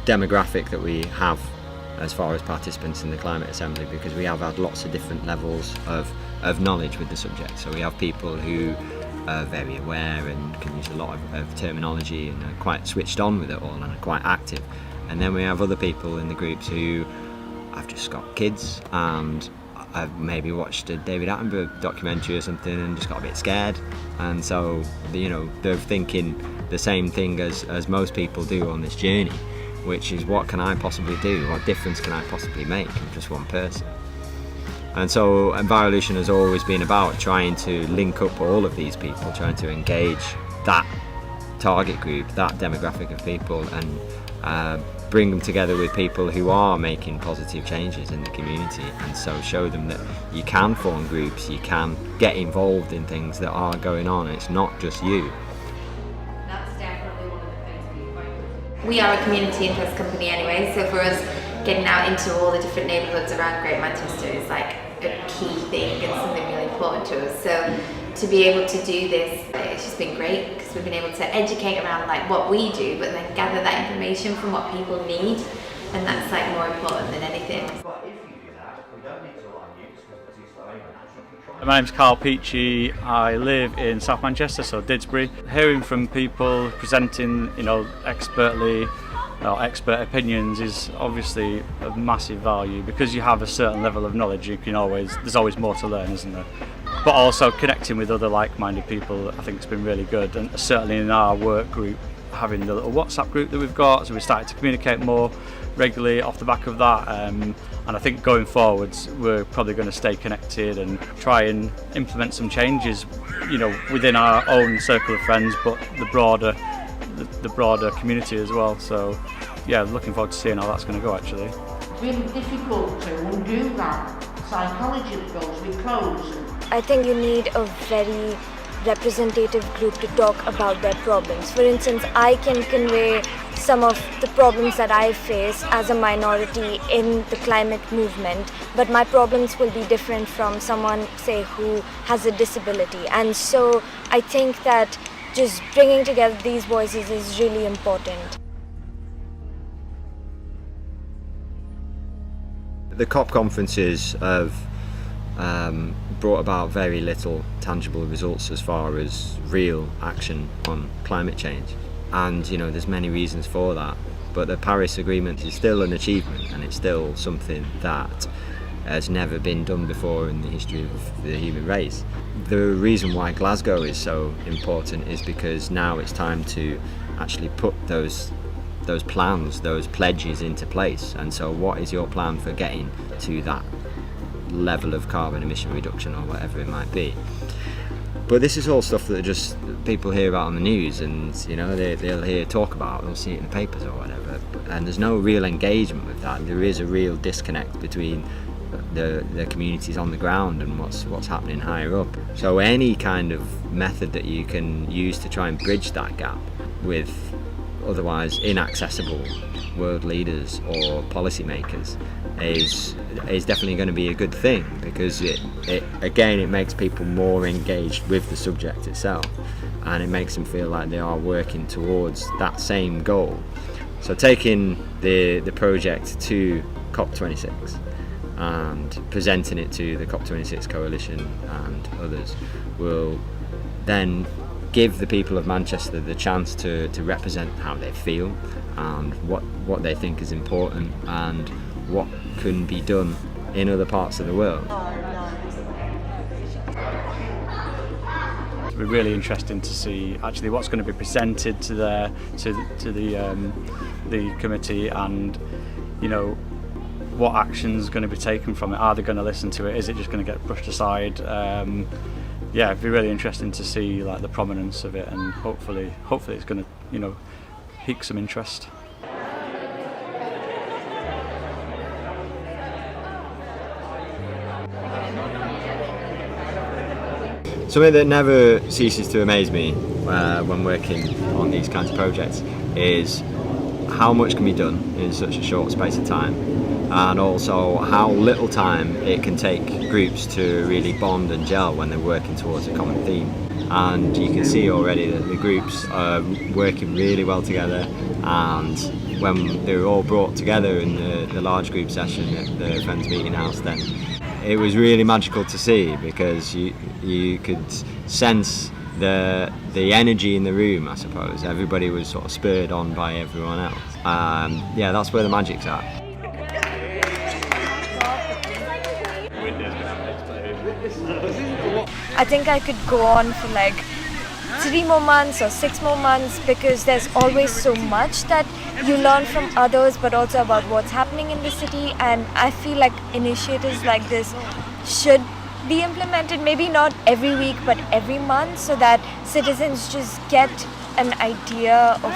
demographic that we have as far as participants in the Climate Assembly, because we have had lots of different levels of knowledge with the subject. So we have people who are very aware and can use a lot of terminology and are quite switched on with it all and are quite active. And then we have other people in the groups who have just got kids and I've maybe watched a David Attenborough documentary or something and just got a bit scared, and so they're thinking the same thing as most people do on this journey, which is, what can I possibly do? What difference can I possibly make? I'm just one person. And so Envirolution has always been about trying to link up all of these people, trying to engage that target group, that demographic of people, and bring them together with people who are making positive changes in the community, and so show them that you can form groups, you can get involved in things that are going on, and it's not just you. That's definitely one of the things we focus on. We are a community interest company anyway, so for us getting out into all the different neighbourhoods around Great Manchester is like a key thing and something really important to us. So to be able to do this, it's just been great, because we've been able to educate around like what we do, but then gather that information from what people need, and that's like more important than anything. My name's Carl Peachy. I live in South Manchester, so Didsbury. Hearing from people presenting, expertly, expert opinions is obviously of massive value, because you have a certain level of knowledge. There's always more to learn, isn't there? But also connecting with other like-minded people, I think it's been really good, and certainly in our work group, having the little WhatsApp group that we've got, so we started to communicate more regularly off the back of that, and I think going forwards we're probably going to stay connected and try and implement some changes, within our own circle of friends, but the broader community as well. So yeah, looking forward to seeing how that's going to go actually. It's really difficult to undo that psychology that goes with clothes. I think you need a very representative group to talk about their problems. For instance, I can convey some of the problems that I face as a minority in the climate movement, but my problems will be different from someone, say, who has a disability. And so I think that just bringing together these voices is really important. The COP conferences have brought about very little tangible results as far as real action on climate change, and there's many reasons for that, but the Paris Agreement is still an achievement, and it's still something that has never been done before in the history of the human race. The reason why Glasgow is so important is because now it's time to actually put those plans, those pledges into place. And so what is your plan for getting to that level of carbon emission reduction, or whatever it might be? But this is all stuff that just people hear about on the news, and they'll hear talk about, they'll see it in the papers or whatever, and there's no real engagement with that. There is a real disconnect between the communities on the ground and what's happening higher up. So any kind of method that you can use to try and bridge that gap with otherwise inaccessible world leaders or policymakers is definitely going to be a good thing, because it makes people more engaged with the subject itself, and it makes them feel like they are working towards that same goal. So taking the project to COP26 and presenting it to the COP26 coalition and others will then give the people of Manchester the chance to represent how they feel and what they think is important and what can be done in other parts of the world. It'll be really interesting to see actually what's going to be presented to the committee, and you know what action's going to be taken from it. Are they going to listen to it? Is it just going to get brushed aside? Yeah, it'd be really interesting to see like the prominence of it, and hopefully it's going to pique some interest. Something that never ceases to amaze me when working on these kinds of projects is how much can be done in such a short space of time, and also how little time it can take groups to really bond and gel when they're working towards a common theme. And you can see already that the groups are working really well together, and when they were all brought together in the large group session at the Friends Meeting House, then it was really magical to see, because you could sense the energy in the room, I suppose. Everybody was sort of spurred on by everyone else. Yeah, that's where the magic's at. I think I could go on for like 3 more months or 6 more months, because there's always so much that you learn from others, but also about what's happening in the city. And I feel like initiatives like this should be implemented, maybe not every week but every month, so that citizens just get an idea of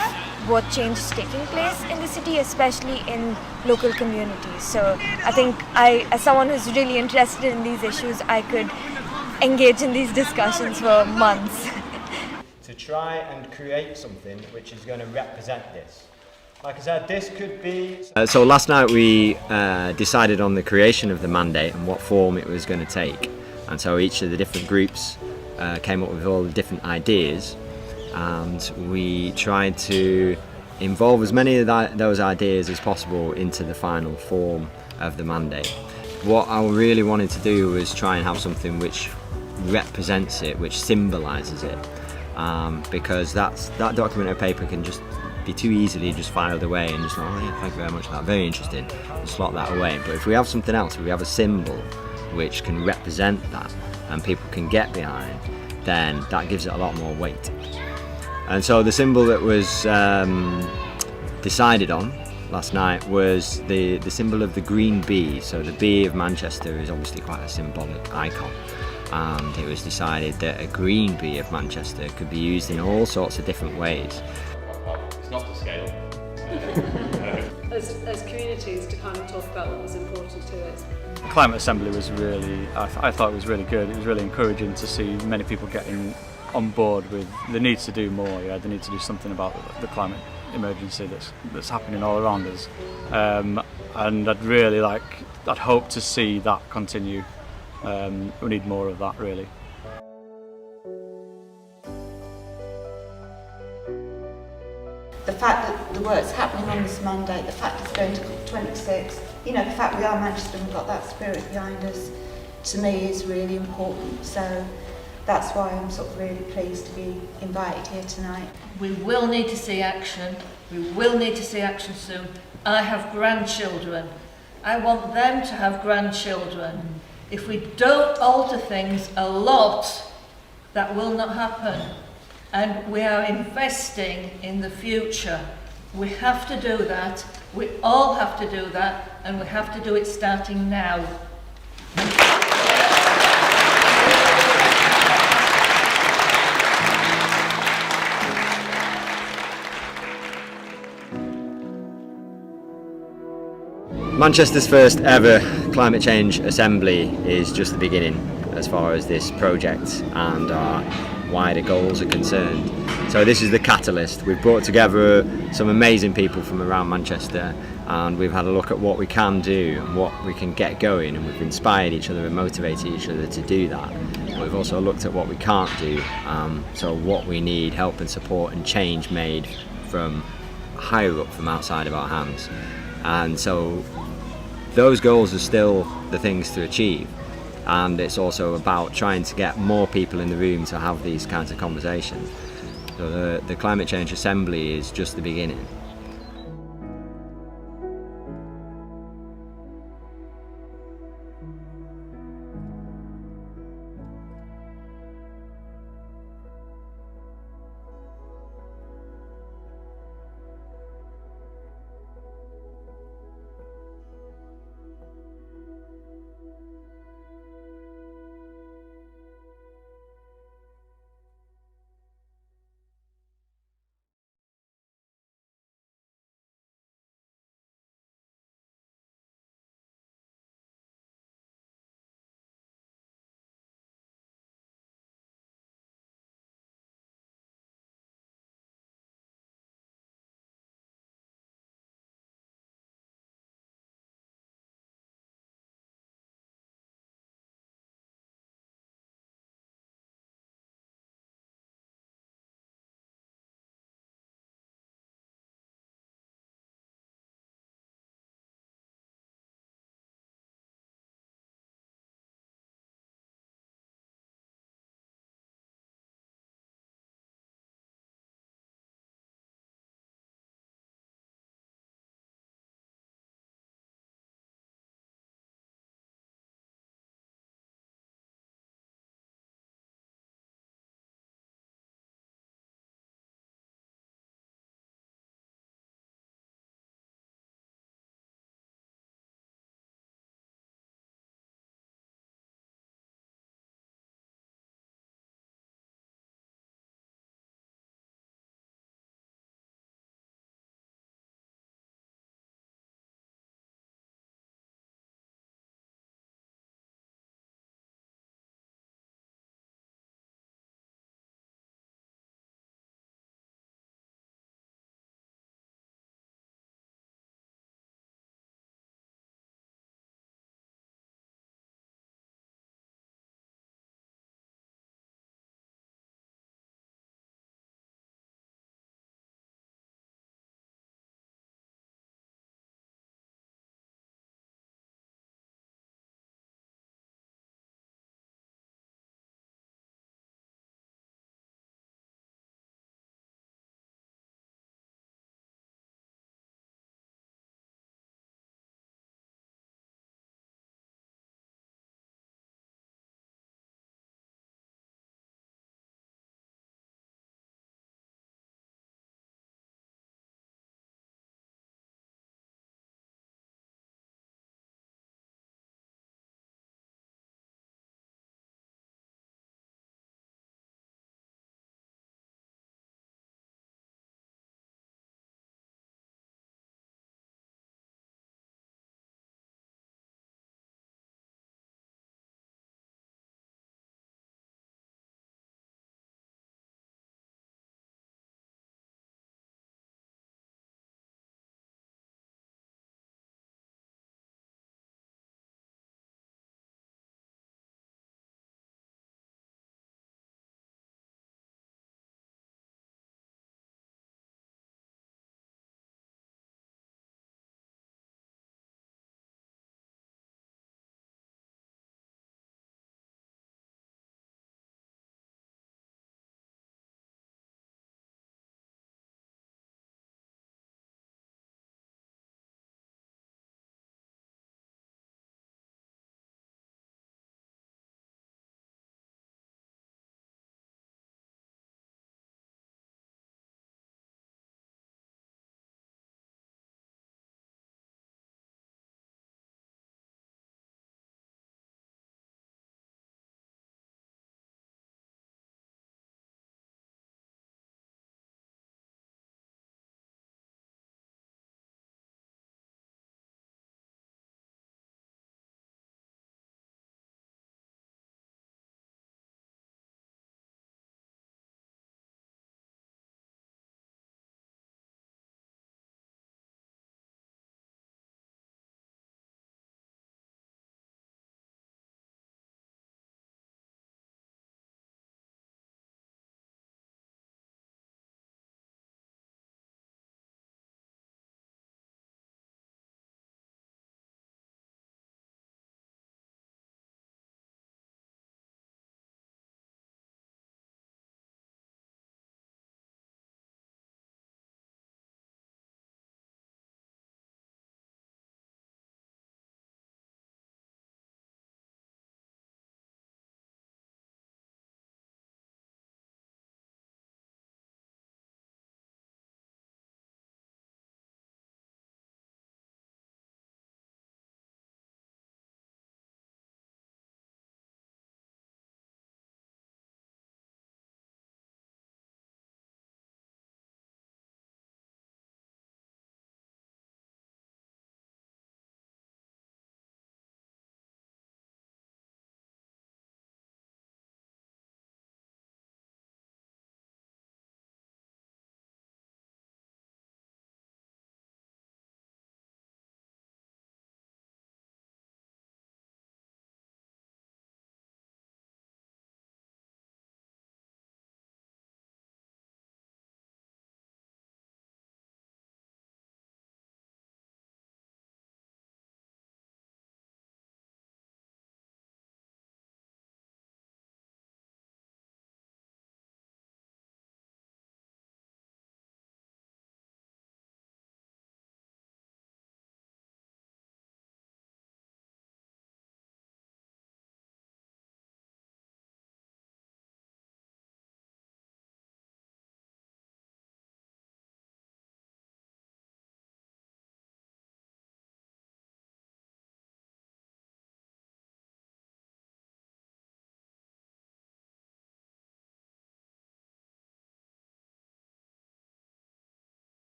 what change is taking place in the city, especially in local communities. So I think as someone who's really interested in these issues, I could engage in these discussions for months. To try and create something which is going to represent this. Like I said, this could be... So last night we decided on the creation of the mandate and what form it was going to take. And so each of the different groups came up with all the different ideas, and we tried to involve as many of those ideas as possible into the final form of the mandate. What I really wanted to do was try and have something which represents it, which symbolises it, because that document of paper can just be too easily just filed away and just, oh yeah, thank you very much for that, very interesting, and slot that away. But if we have something else, if we have a symbol which can represent that and people can get behind, then that gives it a lot more weight. And so the symbol that was decided on last night was the symbol of the green bee. So the bee of Manchester is obviously quite a symbolic icon, and it was decided that a green bee of Manchester could be used in all sorts of different ways. It's not to scale. As communities, to kind of talk about what was important to it. Climate Assembly was really, I thought it was really good. It was really encouraging to see many people getting on board with the need to do more. Yeah, the need to do something about the climate emergency that's happening all around us. And I'd hope to see that continue. We need more of that, really. The fact that the work's happening on this mandate, the fact it's going to COP26, you know, the fact we are Manchester and we've got that spirit behind us, to me is really important. So that's why I'm sort of really pleased to be invited here tonight. We will need to see action. We will need to see action soon. I have grandchildren. I want them to have grandchildren. If we don't alter things a lot, that will not happen. And we are investing in the future. We have to do that. We all have to do that, and we have to do it starting now. Manchester's first ever Climate Change Assembly is just the beginning as far as this project and our wider goals are concerned. So this is the catalyst. We've brought together some amazing people from around Manchester, and we've had a look at what we can do and what we can get going, and we've inspired each other and motivated each other to do that. We've also looked at what we can't do, so what we need help and support and change made from higher up, from outside of our hands. And so those goals are still the things to achieve, and it's also about trying to get more people in the room to have these kinds of conversations. So the Climate Change Assembly is just the beginning.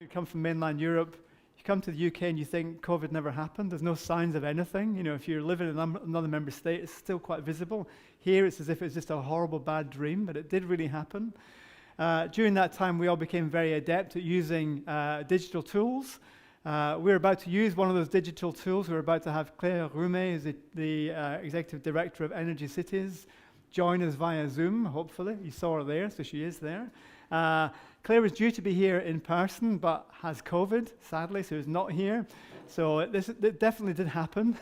You come from mainland Europe, you come to the UK and you think COVID never happened. There's no signs of anything. You know, if you're living in another member state, it's still quite visible. Here, it's as if it's just a horrible bad dream, but it did really happen. During that time, we all became very adept at using digital tools. We're about to use one of those digital tools. We're about to have Claire Roumet, who's the Executive Director of Energy Cities, join us via Zoom, hopefully. You saw her there, so she is there. Claire was due to be here in person, but has COVID, sadly, so is not here. So it definitely did happen.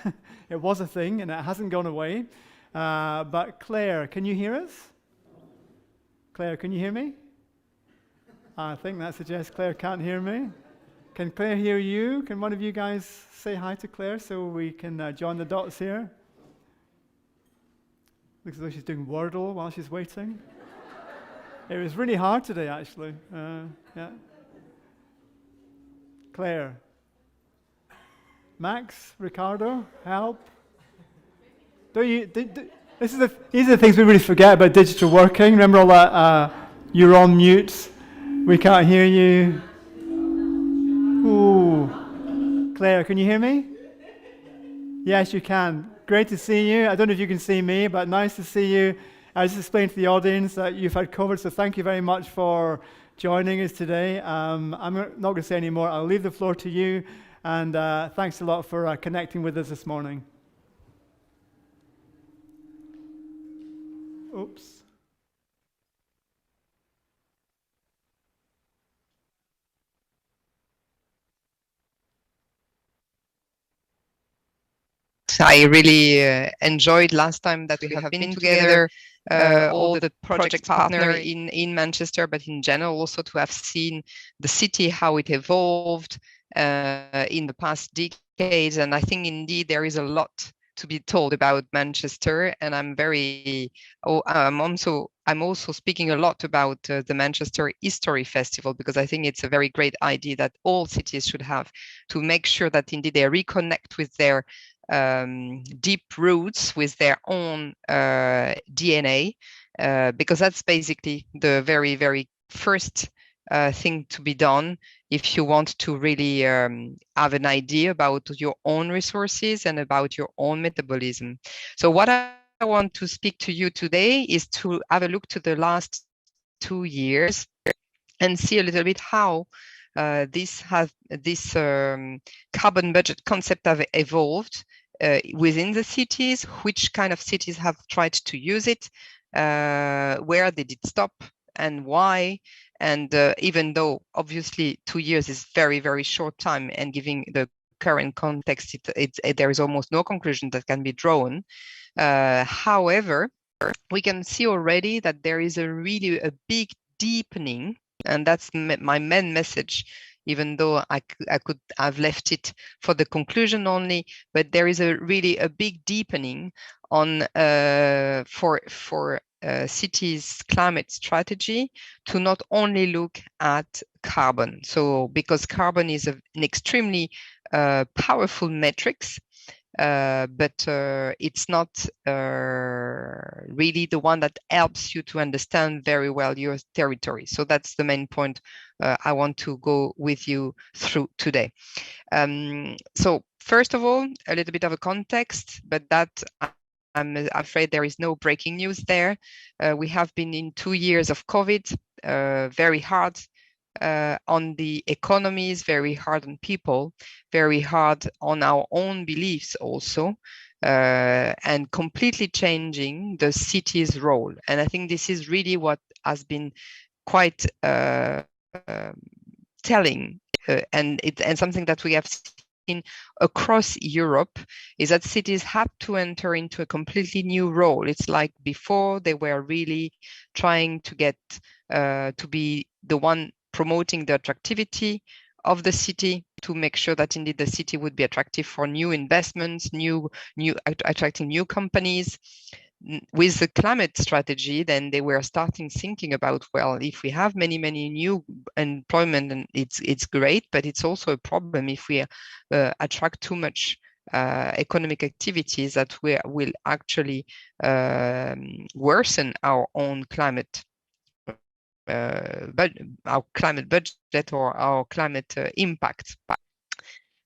It was a thing, and it hasn't gone away. But Claire, can you hear us? Claire, can you hear me? I think that suggests Claire can't hear me. Can Claire hear you? Can one of you guys say hi to Claire so we can join the dots here? Looks as though she's doing Wordle while she's waiting. It was really hard today, actually. Yeah. Claire. Max, Ricardo, help. These are the things we really forget about digital working. Remember all that, you're on mute, we can't hear you. Ooh. Claire, can you hear me? Yes, you can. Great to see you. I don't know if you can see me, but nice to see you. I just explained to the audience that you've had COVID, so thank you very much for joining us today. I'm not going to say any more. I'll leave the floor to you, and thanks a lot for connecting with us this morning. Oops. I really enjoyed last time that we have been together, all the project partners in Manchester, but in general also to have seen the city, how it evolved in the past decades. And I think indeed there is a lot to be told about Manchester, and I'm also speaking a lot about the Manchester History Festival, because I think it's a very great idea that all cities should have to make sure that indeed they reconnect with their deep roots, with their own DNA, because that's basically the very, very first thing to be done if you want to really have an idea about your own resources and about your own metabolism. So what I want to speak to you today is to have a look to the last 2 years and see a little bit how this carbon budget concept have evolved within the cities, which kind of cities have tried to use it, where they did stop and why. And even though obviously 2 years is very, very short time, and giving the current context, there is almost no conclusion that can be drawn. However, we can see already that there is really a big deepening, and that's my main message, even though I could have left it for the conclusion only, but there is really a big deepening on for cities' climate strategy to not only look at carbon. So because carbon is an extremely powerful metrics, but it's not really the one that helps you to understand very well your territory. So that's the main point I want to go with you through today. So first of all, a little bit of a context, but that I'm afraid there is no breaking news there. We have been in 2 years of COVID, very hard on the economies, very hard on people, very hard on our own beliefs also, and completely changing the city's role. And I think this is really what has been quite telling, and something that we have seen across Europe, is that cities have to enter into a completely new role. It's like before they were really trying to get to be the one promoting the attractivity of the city, to make sure that indeed the city would be attractive for new investments, attracting new companies. With the climate strategy, then they were starting thinking about, well, if we have many new employment, and it's great, but it's also a problem if we attract too much economic activities that will actually worsen our own climate our climate budget or our climate impact.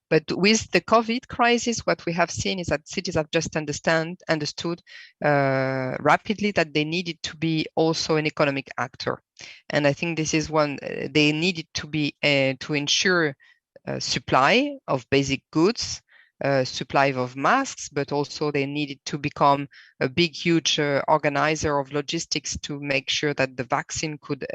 But with the COVID crisis, what we have seen is that cities have just understood rapidly that they needed to be also an economic actor. And I think this is one, they needed to be to ensure supply of basic goods, supply of masks, but also they needed to become a big, huge organizer of logistics to make sure that the vaccine could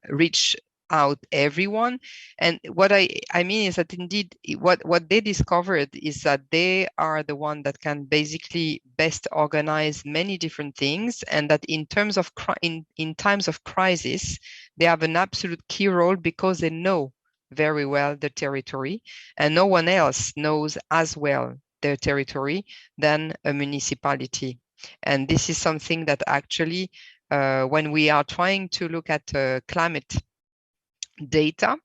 reach out everyone. And what I mean is that indeed what they discovered is that they are the one that can basically best organize many different things, and that in terms of in times of crisis they have an absolute key role because they know very well the territory, and no one else knows as well their territory than a municipality. And this is something that actually when we are trying to look at climate data,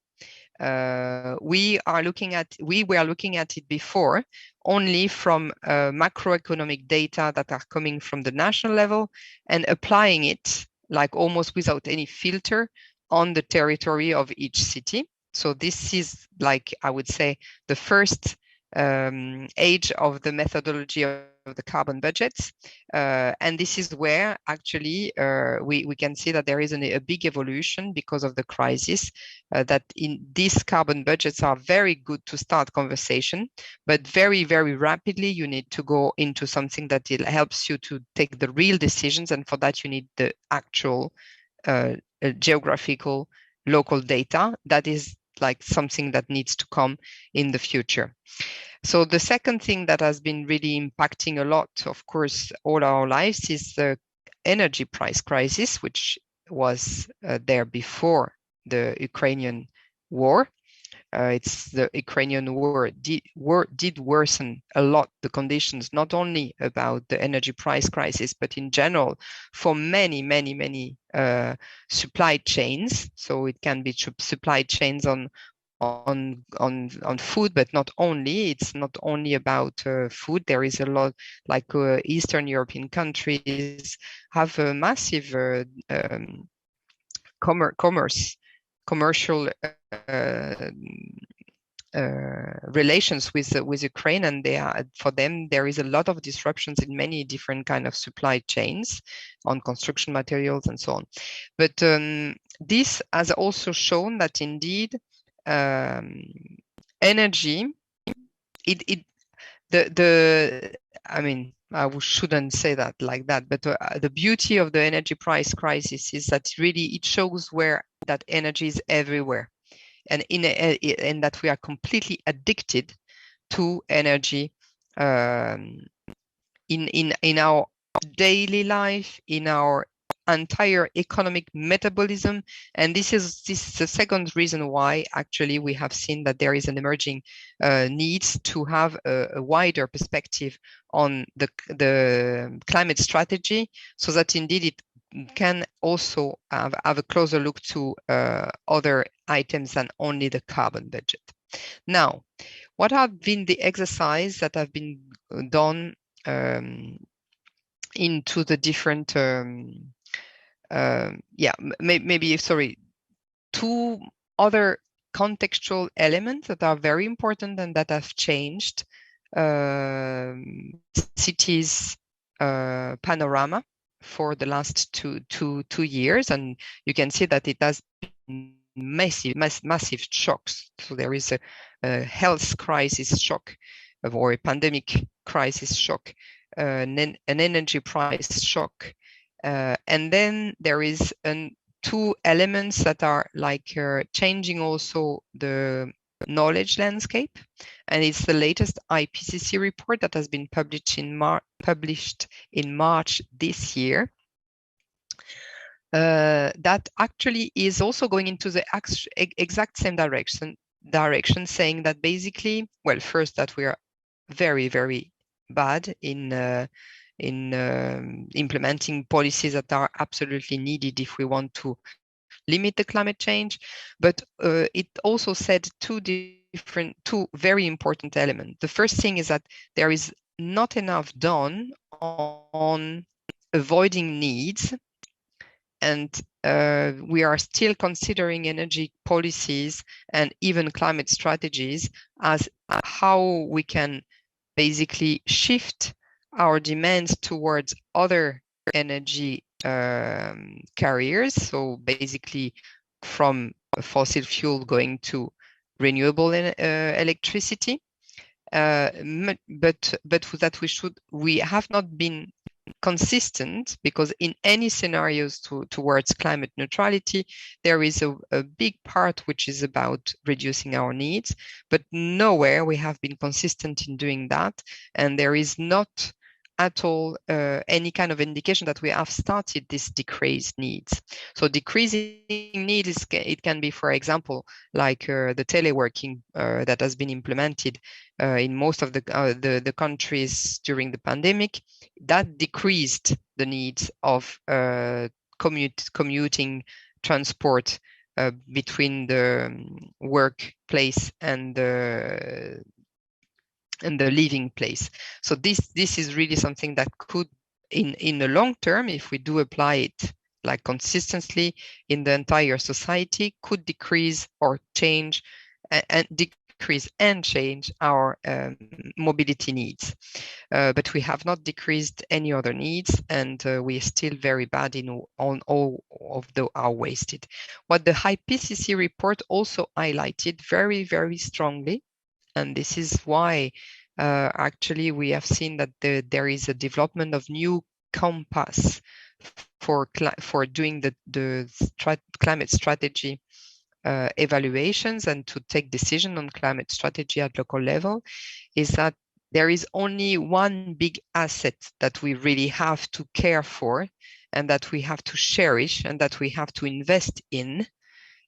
we were looking at it before only from macroeconomic data that are coming from the national level and applying it like almost without any filter on the territory of each city. So this is, like, I would say, the first age of the methodology of the carbon budgets. And this is where actually we can see that there is a big evolution because of the crisis, that in these carbon budgets are very good to start conversation, but very, very rapidly you need to go into something that helps you to take the real decisions. And for that you need the actual geographical local data. That is like something that needs to come in the future. So the second thing that has been really impacting a lot, of course, all our lives is the energy price crisis, which was there before the Ukrainian war. It's the Ukrainian war did worsen a lot the conditions, not only about the energy price crisis, but in general for many supply chains. So it can be supply chains on food, but not only. It's not only about food. There is a lot, like Eastern European countries have a massive commercial relations with Ukraine, and for them there is a lot of disruptions in many different kind of supply chains on construction materials and so on. But this has also shown that indeed energy, I mean, I shouldn't say that like that, but the beauty of the energy price crisis is that really it shows where that energy is everywhere, and in that we are completely addicted to energy in our daily life, in our entire economic metabolism. And this is the second reason why actually we have seen that there is an emerging need to have a wider perspective on the climate strategy, so that indeed it can also have a closer look to other items than only the carbon budget. Now, what have been the exercise that have been done into the different two other contextual elements that are very important and that have changed cities panorama for the last two years, and you can see that it has been massive shocks. So there is a health crisis shock, or a pandemic crisis shock, an energy price shock, and then there is two elements that are like changing also the knowledge landscape, and it's the latest IPCC report that has been published in March this year. That actually is also going into the exact same direction, saying that basically, well, first that we are very, very bad in implementing policies that are absolutely needed if we want to limit the climate change. But it also said two very important elements. The first thing is that there is not enough done on avoiding needs and we are still considering energy policies and even climate strategies as how we can basically shift our demands towards other energy carriers. So basically from fossil fuel going to renewable electricity. But we have not been consistent, because in any scenarios towards climate neutrality, there is a big part which is about reducing our needs, but nowhere we have been consistent in doing that, and there is not at all any kind of indication that we have started this decreased needs. So decreasing need it can be, for example, like the teleworking that has been implemented in most of the countries during the pandemic. That decreased the needs of commuting transport between the workplace and the living place. So this is really something that could, in the long term, if we do apply it like consistently in the entire society, could decrease or change and decrease and change our mobility needs. But we have not decreased any other needs, and we are still very bad on all of our wasted. What the IPCC report also highlighted very, very strongly, and this is why actually we have seen that there is a development of new compass for doing the climate strategy evaluations and to take decision on climate strategy at local level, is that there is only one big asset that we really have to care for, and that we have to cherish, and that we have to invest in,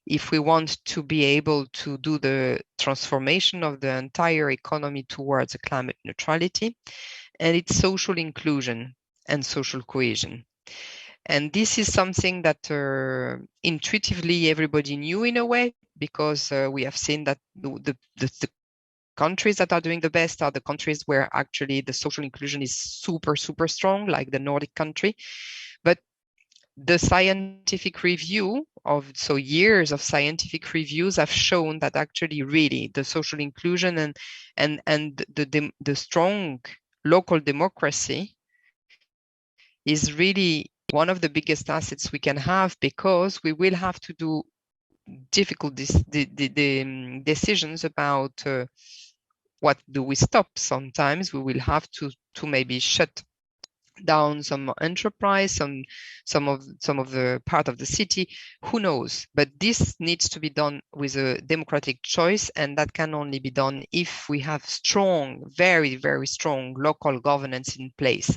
if we want to be able to do the transformation of the entire economy towards climate neutrality, and it's social inclusion and social cohesion. And this is something that intuitively everybody knew in a way, because we have seen that the countries that are doing the best are the countries where actually the social inclusion is super, super strong, like the Nordic country. But the scientific review years of scientific reviews have shown that actually really the social inclusion and the strong local democracy is really one of the biggest assets we can have, because we will have to do difficult decisions about what do we stop. Sometimes we will have to maybe shut down some enterprise, some of the part of the city, who knows. But this needs to be done with a democratic choice, and that can only be done if we have strong, very, very strong local governance in place.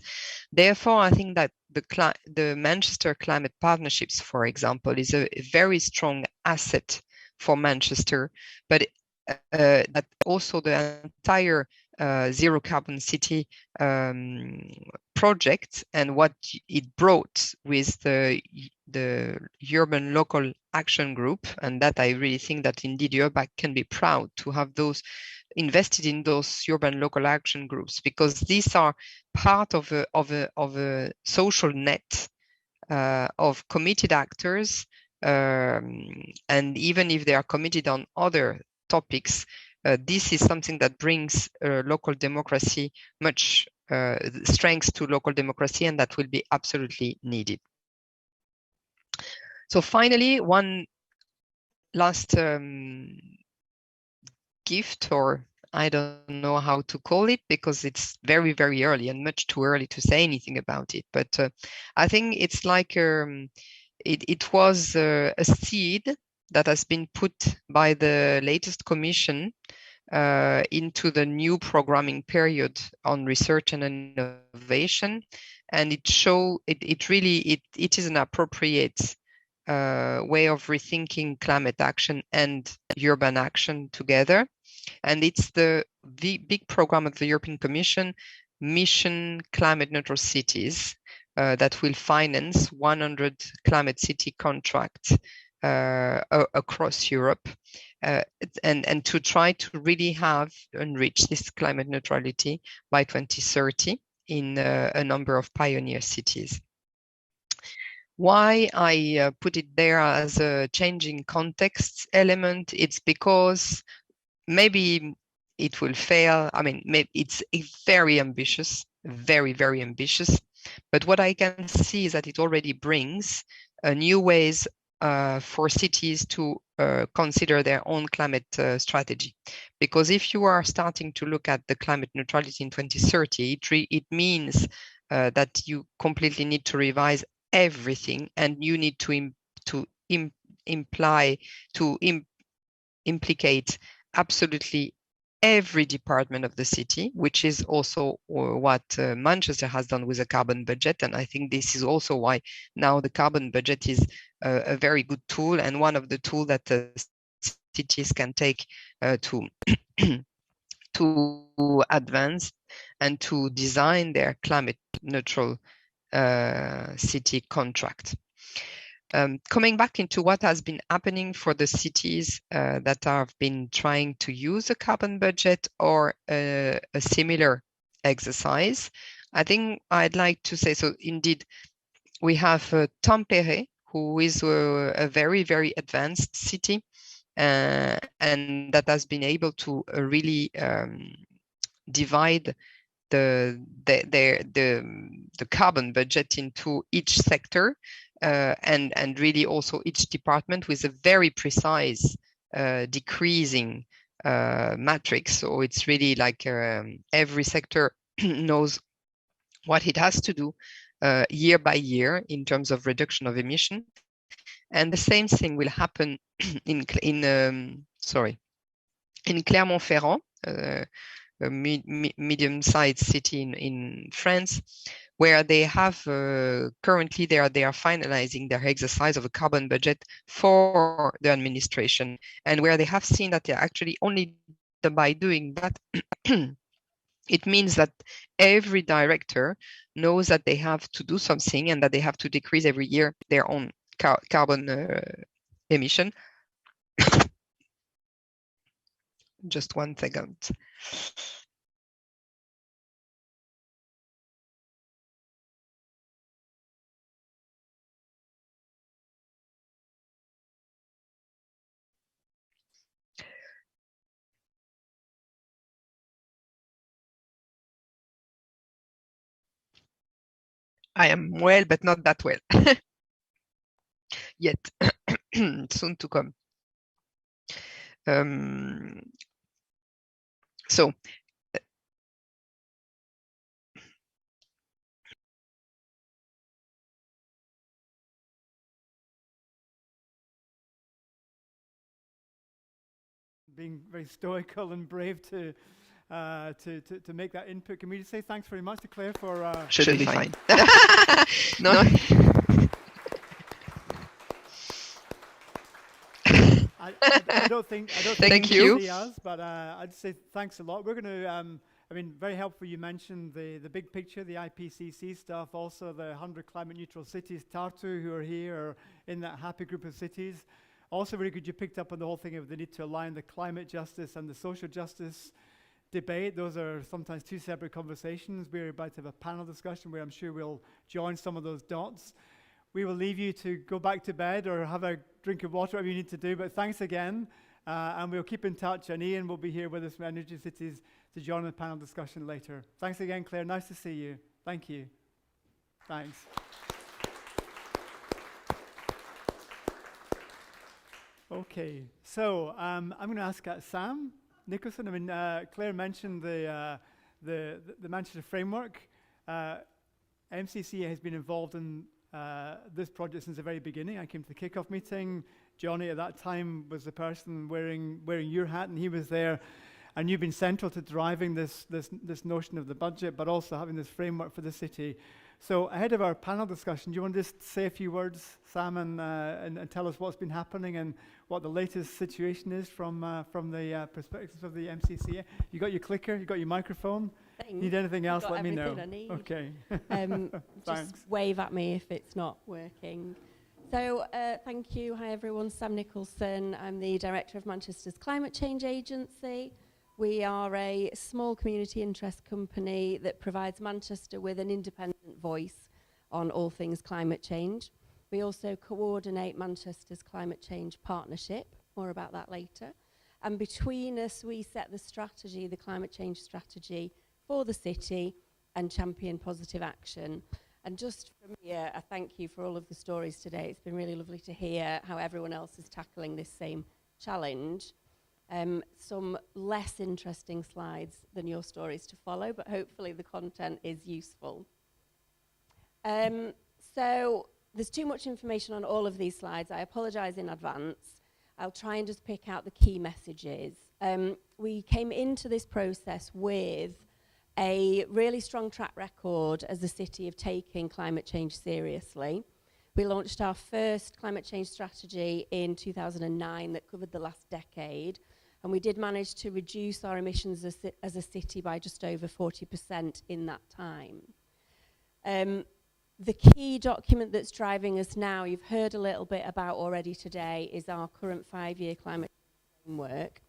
Therefore, I think that the Manchester Climate Partnerships, for example, is a very strong asset for Manchester, but that also the entire Zero Carbon City project, and what it brought with the Urban Local Action Group, and that I really think that indeed URBACT can be proud to have those invested in those urban local action groups, because these are part of a social net of committed actors, and even if they are committed on other topics, this is something that brings local democracy much strength to local democracy, and that will be absolutely needed. So finally, one last gift, or I don't know how to call it, because it's very, very early and much too early to say anything about it. But I think it's like it was a seed that has been put by the latest commission into the new programming period on research and innovation, and it really is an appropriate way of rethinking climate action and urban action together. And it's the big program of the European Commission, Mission Climate Neutral Cities, that will finance 100 climate city contracts across Europe, and to try to really have and reach this climate neutrality by 2030 in a number of pioneer cities. Why I put it there as a changing context element, it's because maybe it will fail. I mean, maybe it's very ambitious, very, very ambitious. But what I can see is that it already brings new ways for cities to consider their own climate strategy. Because if you are starting to look at the climate neutrality in 2030, it means that you completely need to revise everything, and you need to implicate absolutely every department of the city, which is also what Manchester has done with a carbon budget. And I think this is also why now the carbon budget is a very good tool, and one of the tools that cities can take to advance and to design their climate neutral city contract. Coming back into what has been happening for the cities that have been trying to use a carbon budget or a similar exercise, I think I'd like to say, so indeed, we have Tampere, who is a very, very advanced city, and that has been able to really divide the carbon budget into each sector, and really also each department with a very precise decreasing matrix. So it's really like every sector knows what it has to do year by year in terms of reduction of emission. And the same thing will happen in Clermont-Ferrand, a medium-sized city in France, where they have currently they are finalizing their exercise of a carbon budget for the administration, and where they have seen that they actually only by doing that it means that every director knows that they have to do something and that they have to decrease every year their own carbon emission. Just 1 second. I am well, but not that well yet. Soon to come. So being very stoical and brave to make that input. Can we just say thanks very much to Claire for... Should be fine. No. I don't think Thank you. See us, but I'd say thanks a lot. We're going to, I mean, very helpful. You mentioned the big picture, the IPCC stuff, also the 100 climate neutral cities, Tartu, who are here, are in that happy group of cities. Also very good you picked up on the whole thing of the need to align the climate justice and the social justice debate. Those are sometimes two separate conversations. We're about to have a panel discussion where I'm sure we'll join some of those dots. We will leave you to go back to bed or have a drink of water, whatever you need to do, but thanks again. And we'll keep in touch, and Ian will be here with us from Energy Cities to join the panel discussion later. Thanks again, Claire. Nice to see you. Thank you. Thanks. Okay, so I'm going to ask Sam Nicholson. I mean, Claire mentioned the Manchester framework. MCCA has been involved in this project since the very beginning. I came to the kickoff meeting. Johnny at that time was the person wearing your hat, and he was there. And you've been central to driving this notion of the budget, but also having this framework for the city. So ahead of our panel discussion, do you want to just say a few words, Sam, and tell us what's been happening and what the latest situation is from the perspective of the MCCA? You got your clicker? You got your microphone? Thanks. Need anything else? Got let me know. everything I need. Okay. Just wave at me if it's not working. So thank you. Hi everyone. Sam Nicholson. I'm the director of Manchester's Climate Change Agency. We are a small community interest company that provides Manchester with an independent voice on all things climate change. We also coordinate Manchester's climate change partnership, more about that later. And between us, we set the strategy, the climate change strategy for the city and champion positive action. And just from here, I thank you for all of the stories today. It's been really lovely to hear how everyone else is tackling this same challenge. Some less interesting slides than your stories to follow, but hopefully the content is useful. So there's too much information on all of these slides. I apologize in advance. I'll try and just pick out the key messages. We came into this process with a really strong track record as a city of taking climate change seriously. We launched our first climate change strategy in 2009 that covered the last decade, and we did manage to reduce our emissions as a city by just over 40% in that time. The key document that's driving us now, you've heard a little bit about already today, is our current 5-year climate framework.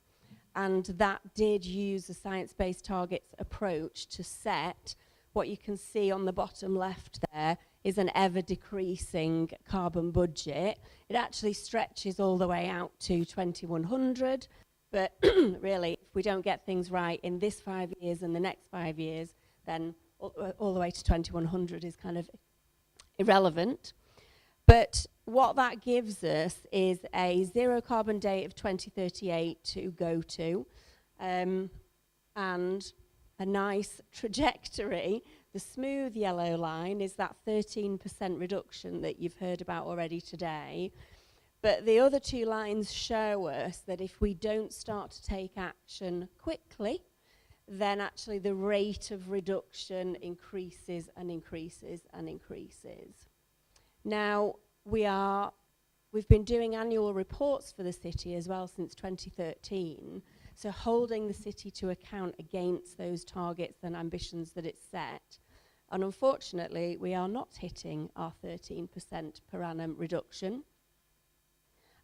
And that did use a science-based targets approach to set what you can see on the bottom left there is an ever-decreasing carbon budget. It actually stretches all the way out to 2100, but really, if we don't get things right in this 5 years and the next 5 years, then all the way to 2100 is kind of irrelevant. But what that gives us is a zero carbon date of 2038 to go to, and a nice trajectory. The smooth yellow line is that 13% reduction that you've heard about already today. But the other two lines show us that if we don't start to take action quickly, then actually the rate of reduction increases and increases and increases. Now, we've been doing annual reports for the city as well since 2013, so holding the city to account against those targets and ambitions that it's set. And unfortunately, we are not hitting our 13% per annum reduction.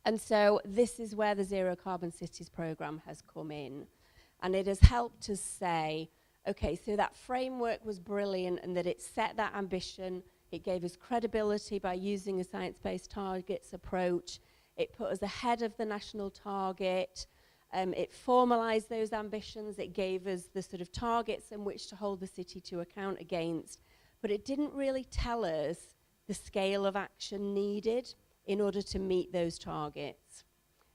And so this is where the Zero Carbon Cities programme has come in. And it has helped us say, okay, so that framework was brilliant and that it set that ambition. It gave us credibility by using a science-based targets approach. It put us ahead of the national target. It formalised those ambitions. It gave us the sort of targets in which to hold the city to account against. But it didn't really tell us the scale of action needed in order to meet those targets.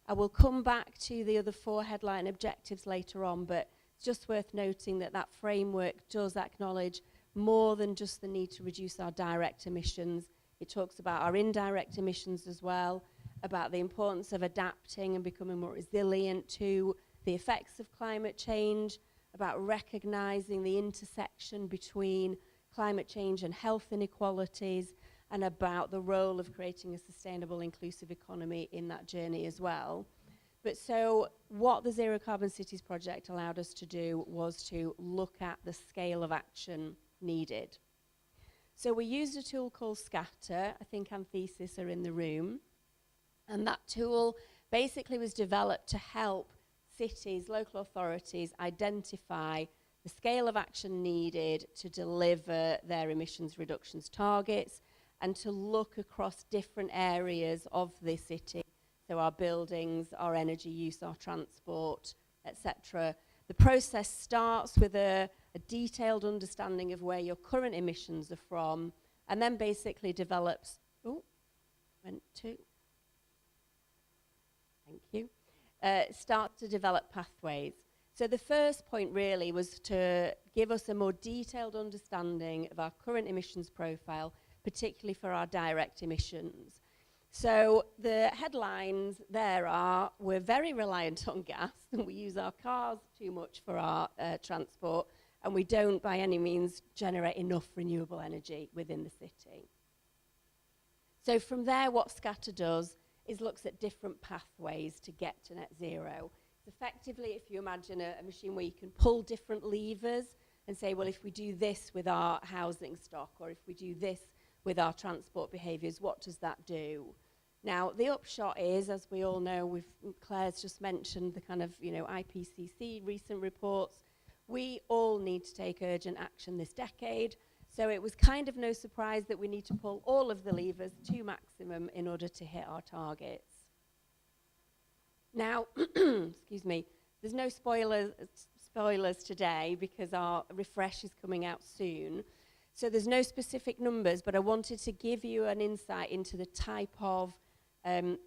I will come back to the other 4 headline objectives later on, but it's just worth noting that that framework does acknowledge more than just the need to reduce our direct emissions. It talks about our indirect emissions as well, about the importance of adapting and becoming more resilient to the effects of climate change, about recognising the intersection between climate change and health inequalities, and about the role of creating a sustainable, inclusive economy in that journey as well. But so what the Zero Carbon Cities project allowed us to do was to look at the scale of action needed. So we used a tool called Scatter. I think Anthesis are in the room. And that tool basically was developed to help cities, local authorities identify the scale of action needed to deliver their emissions reductions targets and to look across different areas of the city, so our buildings, our energy use, our transport, etc. The process starts with a detailed understanding of where your current emissions are from, and then basically develops, starts to develop pathways. So the first point really was to give us a more detailed understanding of our current emissions profile, particularly for our direct emissions. So the headlines there are, we're very reliant on gas and we use our cars too much for our transport, and we don't by any means generate enough renewable energy within the city. So from there, what Scatter does is looks at different pathways to get to net zero. It's effectively, if you imagine a machine where you can pull different levers and say, well, if we do this with our housing stock, or if we do this with our transport behaviours, what does that do? Now, the upshot is, as we all know, Claire's just mentioned the kind of, IPCC recent reports. We all need to take urgent action this decade. So it was kind of no surprise that we need to pull all of the levers to maximum in order to hit our targets. Now, excuse me, there's no spoilers today because our refresh is coming out soon. So there's no specific numbers, but I wanted to give you an insight into the type of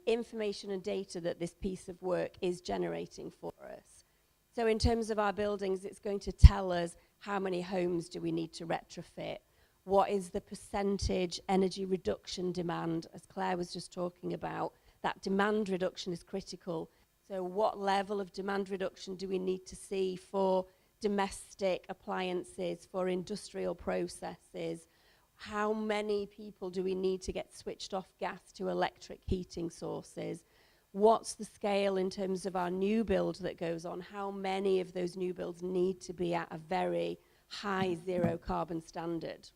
information and data that this piece of work is generating for us. So in terms of our buildings, it's going to tell us how many homes do we need to retrofit, what is the percentage energy reduction demand, as Claire was just talking about. That demand reduction is critical. So what level of demand reduction do we need to see for domestic appliances, for industrial processes? How many people do we need to get switched off gas to electric heating sources? What's the scale in terms of our new build that goes on? How many of those new builds need to be at a very high zero carbon standard?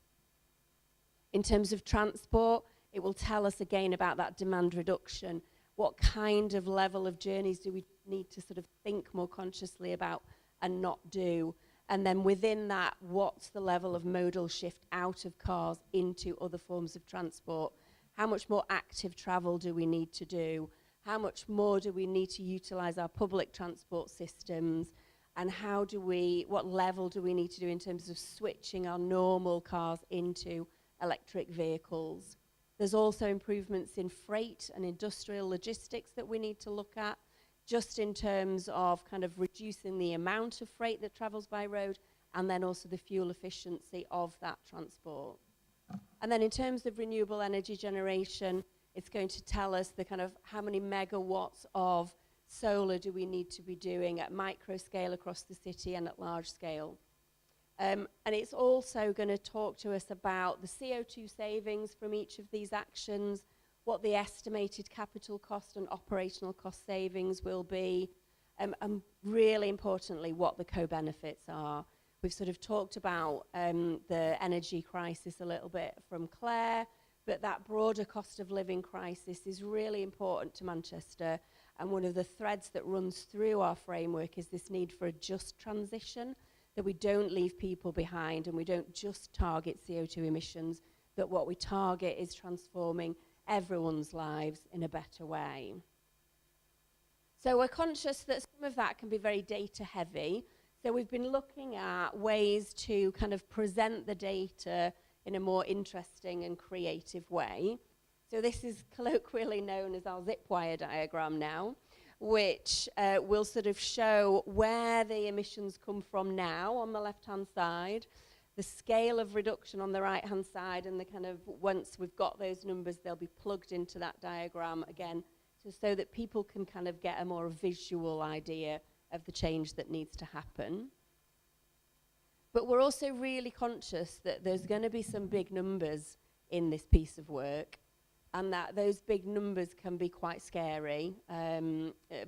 In terms of transport, it will tell us again about that demand reduction. What kind of level of journeys do we need to sort of think more consciously about and not do? And then within that, what's the level of modal shift out of cars into other forms of transport? How much more active travel do we need to do? How much more do we need to utilize our public transport systems? And what level do we need to do in terms of switching our normal cars into electric vehicles? There's also improvements in freight and industrial logistics that we need to look at, just in terms of kind of reducing the amount of freight that travels by road, and then also the fuel efficiency of that transport. And then in terms of renewable energy generation, it's going to tell us the kind of how many megawatts of solar do we need to be doing at micro scale across the city and at large scale. And it's also going to talk to us about the CO2 savings from each of these actions, what the estimated capital cost and operational cost savings will be, and really importantly, what the co-benefits are. We've sort of talked about the energy crisis a little bit from Claire, but that broader cost of living crisis is really important to Manchester, and one of the threads that runs through our framework is this need for a just transition, that we don't leave people behind and we don't just target CO2 emissions, but what we target is transforming everyone's lives in a better way. So we're conscious that some of that can be very data heavy, so we've been looking at ways to kind of present the data in a more interesting and creative way. So this is colloquially known as our zip wire diagram now, which will sort of show where the emissions come from now on the left-hand side, the scale of reduction on the right-hand side, and the kind of, once we've got those numbers, they'll be plugged into that diagram again, so that people can kind of get a more visual idea of the change that needs to happen. But we're also really conscious that there's going to be some big numbers in this piece of work, and that those big numbers can be quite scary.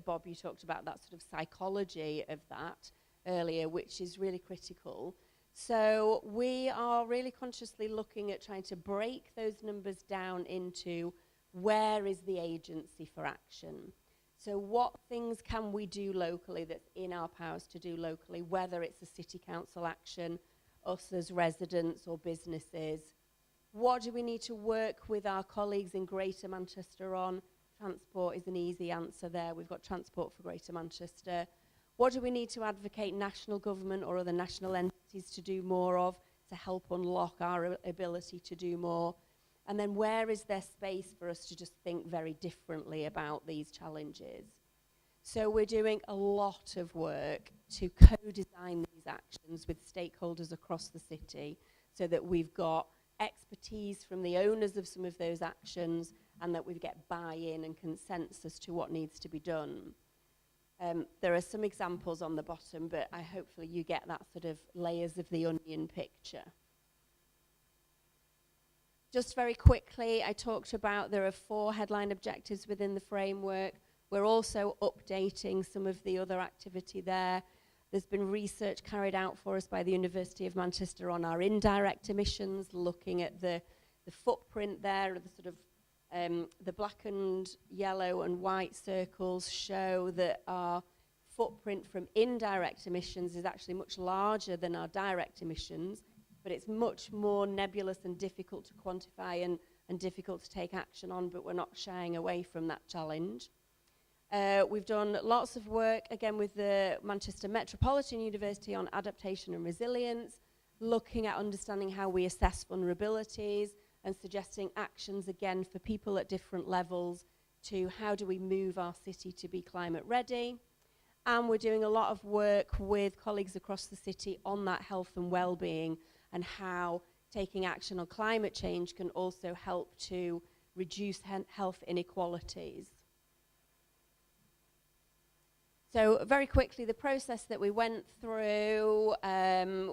Bob, you talked about that sort of psychology of that earlier, which is really critical. So we are really consciously looking at trying to break those numbers down into where is the agency for action. So what things can we do locally that's in our powers to do locally, whether it's a city council action, us as residents or businesses. What do we need to work with our colleagues in Greater Manchester on? Transport is an easy answer there. We've got Transport for Greater Manchester. What do we need to advocate national government or other national entities to do more of to help unlock our ability to do more? And then where is there space for us to just think very differently about these challenges? So we're doing a lot of work to co-design these actions with stakeholders across the city so that we've got expertise from the owners of some of those actions and that we get buy-in and consensus to what needs to be done. There are some examples on the bottom, but hopefully you get that sort of layers of the onion picture. Just very quickly, I talked about there are 4 headline objectives within the framework. We're also updating some of the other activity there. There's been research carried out for us by the University of Manchester on our indirect emissions, looking at the footprint there, the sort of the black and yellow and white circles show that our footprint from indirect emissions is actually much larger than our direct emissions. but it's much more nebulous and difficult to quantify and difficult to take action on, but we're not shying away from that challenge. We've done lots of work, again, with the Manchester Metropolitan University on adaptation and resilience, looking at understanding how we assess vulnerabilities and suggesting actions, again, for people at different levels to how do we move our city to be climate ready. And we're doing a lot of work with colleagues across the city on that health and well-being and how taking action on climate change can also help to reduce health inequalities. So very quickly, the process that we went through,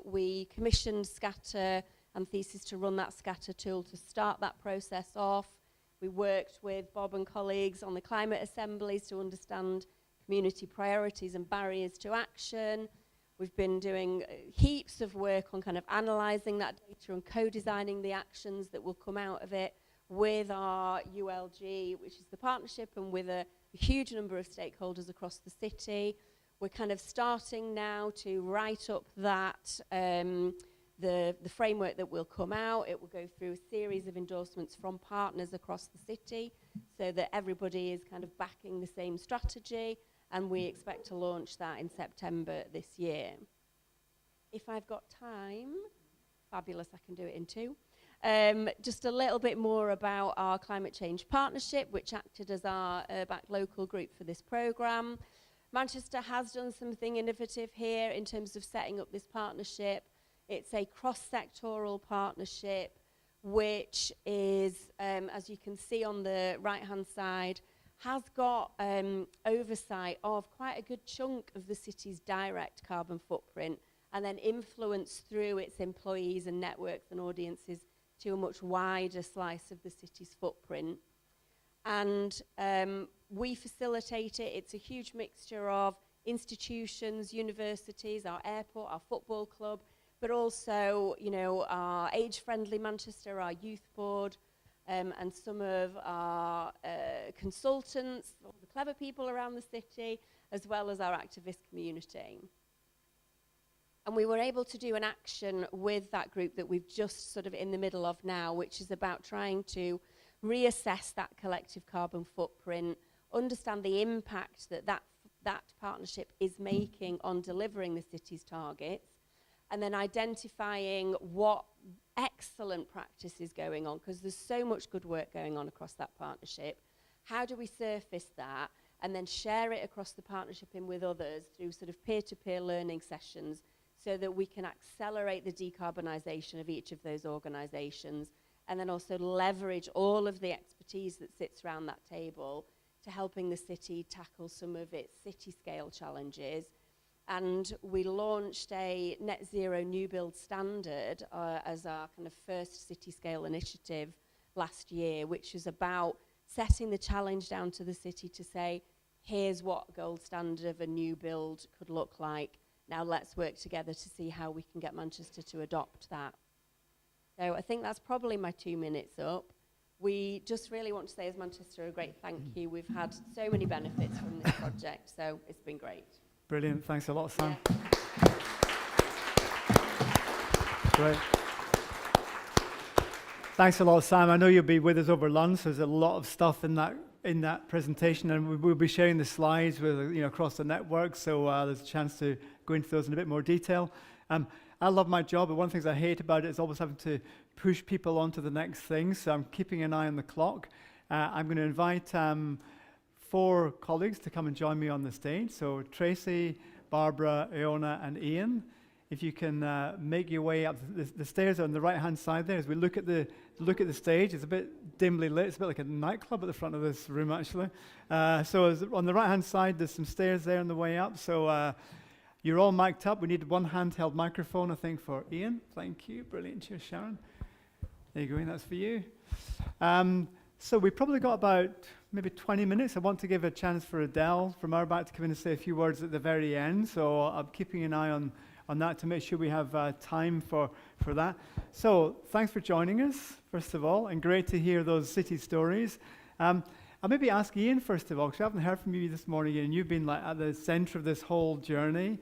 we commissioned Scatter and Thesis to run that Scatter tool to start that process off. We worked with Bob and colleagues on the climate assemblies to understand community priorities and barriers to action. We've been doing heaps of work on kind of analysing that data and co-designing the actions that will come out of it with our ULG, which is the partnership, and with a huge number of stakeholders across the city. We're kind of starting now to write up that, the framework that will come out. It will go through a series of endorsements from partners across the city so that everybody is kind of backing the same strategy, and we expect to launch that in September this year. If I've got time, fabulous, I can do it in 2. Just a little bit more about our climate change partnership, which acted as our URBACT local group for this programme. Manchester has done something innovative here in terms of setting up this partnership. It's a cross-sectoral partnership, which is, as you can see on the right-hand side, has got oversight of quite a good chunk of the city's direct carbon footprint, and then influence through its employees and networks and audiences to a much wider slice of the city's footprint. And we facilitate it. It's a huge mixture of institutions, universities, our airport, our football club, but also, you know, our Age-Friendly Manchester, our youth board, and some of our consultants, all the clever people around the city, as well as our activist community. And we were able to do an action with that group that we've just sort of in the middle of now, which is about trying to reassess that collective carbon footprint, understand the impact that partnership is making on delivering the city's targets, and then identifying what excellent practice is going on, because there's so much good work going on across that partnership. How do we surface that and then share it across the partnership and with others through sort of peer-to-peer learning sessions, so that we can accelerate the decarbonisation of each of those organisations, and then also leverage all of the expertise that sits around that table to helping the city tackle some of its city-scale challenges. And we launched a net zero new build standard as our kind of first city-scale initiative last year, which is about setting the challenge down to the city to say, here's what a gold standard of a new build could look like. Now let's work together to see how we can get Manchester to adopt that. So I think that's probably my 2 minutes up. We just really want to say as Manchester a great thank you. We've had so many benefits from this project, so it's been great. Brilliant, thanks a lot, Sam. Yeah. Great. Thanks a lot, Sam. I know you'll be with us over lunch. There's a lot of stuff in that presentation, and we'll be sharing the slides with, you know, across the network, so there's a chance to go into those in a bit more detail. I love my job, but one of the things I hate about it is always having to push people on to the next thing, so I'm keeping an eye on the clock. I'm going to invite 4 colleagues to come and join me on the stage. So Tracey, Barbara, Iona, and Ian. If you can make your way up the stairs on the right-hand side there, as we look at the stage, it's a bit dimly lit. It's a bit like a nightclub at the front of this room, actually. So on the right-hand side, there's some stairs there on the way up. So you're all mic'd up. We need one handheld microphone, I think, for Ian. Thank you. Brilliant. Cheers, Sharon. There you go, Ian. That's for you. So we've probably got about maybe 20 minutes. I want to give a chance for Adele from URBACT to come in and say a few words at the very end. So I'm keeping an eye on that to make sure we have time for that. So thanks for joining us, first of all, and great to hear those city stories. I'll maybe ask Ian, first of all, because I haven't heard from you this morning, and you've been like at the centre of this whole journey.